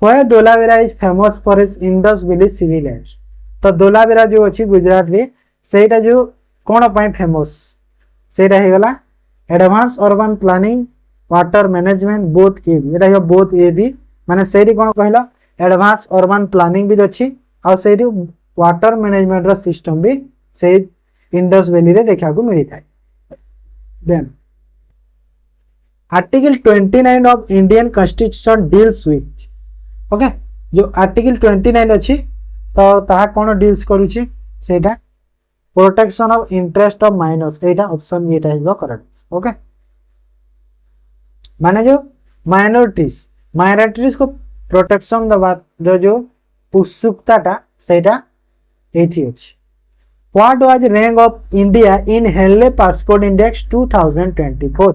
Why Dholavira is famous for its Indus valley civil lines. तो धोलावीरा जो अछि गुजरात रे सेटा जो कोन पई फेमस सेटा हे गला advance urban planning water management both A Etah hey both A B माने सेठी कोन कहला एडवांस अर्बन प्लानिंग भी अछि आ सेठी वाटर मैनेजमेंट रो सिस्टम भी से इंडस वैली रे देखा को मिली थाए। Then article 29 of Indian constitution deals with okay जो आर्टिकल 29 अछि तो ताहा कोन डील्स करूची सेटा protection of interest of minors एटा ऑप्शन एटा हिबो करेक्ट ओके। माने जो माइनॉरिटीज को प्रोटेक्शन दबा जो उत्सुकताटा सेटा एठी अछि। What was rank of India in Henley passport index 2024।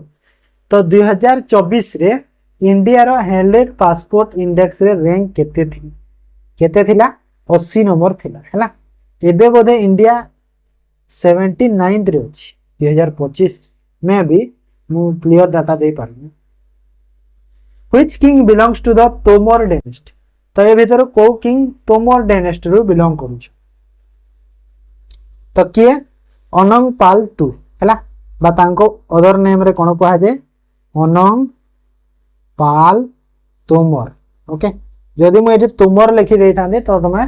तो 2024 रे इंडिया रो हेनले पासपोर्ट इंडेक्स रे रैंक केते थिला 80 नंबर थिला हैला। एबे बोधे इंडिया 79 रे अछि 2025 में भी मु क्लियर डाटा दे पारनी। Which king belongs to the Tomor dynasty? तो ये भीतर को किंग तोमर डायनेस्टी रो बिलोंग करूछ। तो किए अनंग पाल 2 हैला बातांको अदर नेम रे कोन कहा जाय अनंग पाल तोमर ओके। जदि मु एठी तोमर लिखि देई थांदे तो तमे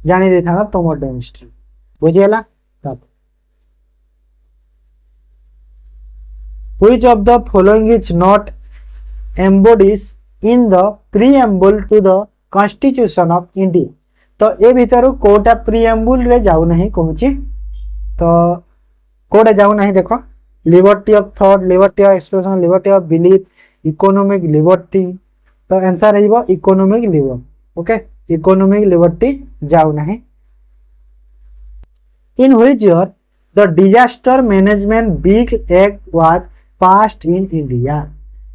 जानि देई थाना तोमर डायनेस्टी बुझियला। तब which of the following is not embodies in the preamble to the constitution of India। तो ए भीतर कोटा प्रीएम्बुल रे जाउ नहीं कहूची तो कोडे जाउ नहीं देखो liberty of thought liberty of expression liberty of belief economic liberty. तो आंसर है economic liberty okay economic liberty जाउ नहीं। In which year the disaster management bill act was passed in India.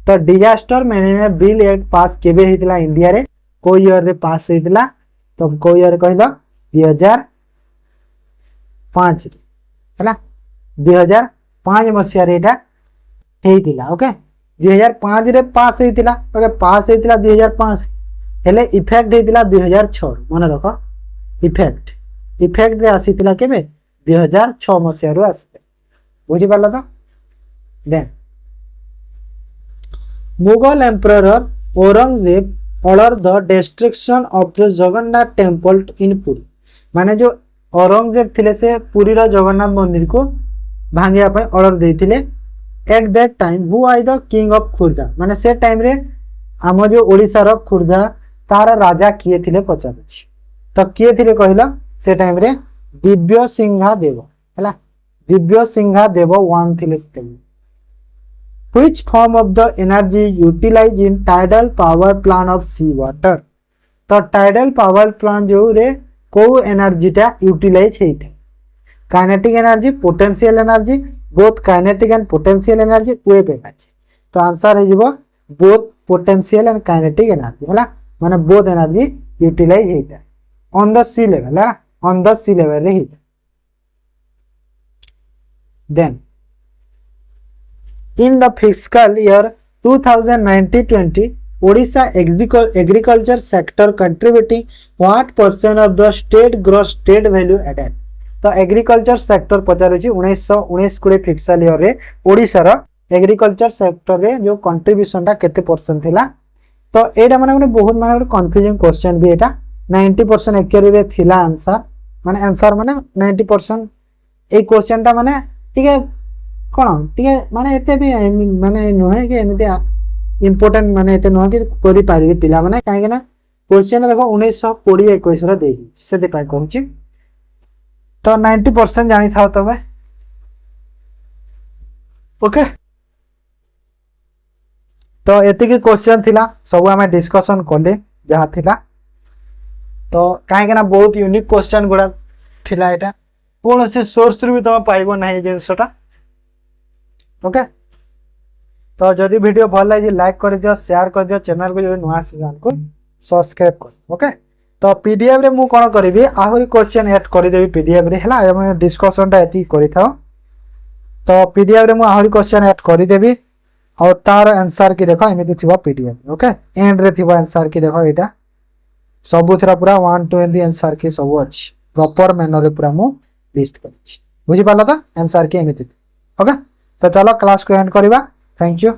तो disaster management bill act pass केबे हितला इंडिया रे को ईयर रे पास हितला तो को ईयर कहलो 2005 रे हैला 2005 मसिया रे एटा हेतिला ओके 2005 रे पास हेतिला ओके पास हेतिला 2005 हेले इफेक्ट हेतिला 2006 मन रखो इफेक्ट रे आसीतिला केबे 2006 मसिया रो आसे बुझि पारला तो। Then Mughal emperor Aurangzeb ordered the destruction of the Jagannath temple in Puri. माने जो औरंगजेब थिले से पुरी रो जगन्नाथ मंदिर को भांगिया पे ऑर्डर देथिले। At that time who was the king of Khurda माने से टाइम रे हम जो ओडिसा रो खुर्दा तार राजा किए थिले पचारछि तो किए थिले कहला से टाइम रे दिव्य सिंहा देव हैला दिव्य सिंहा देव वन थिले से time. Which form of the energy utilized in tidal power plant of sea water। तो tidal power plant जो रे को एनर्जी टा यूटिलाइज हेते kinetic energy potential energy both kinetic and potential energy wave energy. तो आंसर है जीवो both potential and kinetic energy हैला माने बोथ एनर्जी यूटिलाइज हेते ऑन द सी लेवल हैला ऑन द सी लेवल रे हेते। Then in the fiscal year 2019-20 Odisha agriculture sector contributing what percent of the state gross state value added। तो एग्रीकल्चर सेक्टर पचारुची 1919 फिस्कल ईयर रे ओडिसा रो एग्रीकल्चर सेक्टर रे जो कंट्रीब्यूशन ता केते परसेंट थिला। तो एटा माने बहुत माने कंफ्यूजिंग क्वेश्चन भी एटा 90% एक्यूरेट रे थिला आंसर माने 90% ए क्वेश्चन ता माने ठीक कोन ठीक माने एते भी माने नहे के एमिते इंपोर्टेंट माने एते नहे कि करि पारिबे पिला माने काहे के ना क्वेश्चन देखो 1920 21 रो देई से दे पाई कहूची। तो 90% जानी था तबे ओके। तो एतिकी क्वेश्चन थिला सब आम डिस्कसन कले जहाँ थिला। तो कहीं ना बहुत यूनिक क्वेश्चन गुड़ा थिला एटा कौन से सोर्स भी तुम पाइब ना जिनसटा ओके। तो जदि वीडियो भल लगे लाइक कर दियो शेयर कर दियो चैनल को जो नुआ से को सब्सक्राइब कर ओके। तो पीडीएफ रे मु कोन करिवि आहुरी क्वेश्चन ऐड कर देबी पीडीएफ रे हला हम डिस्कशन टा एति करि थाओ। तो पीडीएफ रे मु आहुरी क्वेश्चन ऐड कर देबी और तार आंसर की देखो एमिति थिबो पीडीएफ ओके। एंड रे थिबो आंसर की देखो एटा सब थरा पूरा 1 to एंड आंसर की सब अछि प्रॉपर मैनर रे पूरा मु लिस्ट करछि बुझि पालो तो आंसर की एमिति ओके। तो चलो क्लास को एंड करबा थैंक यू।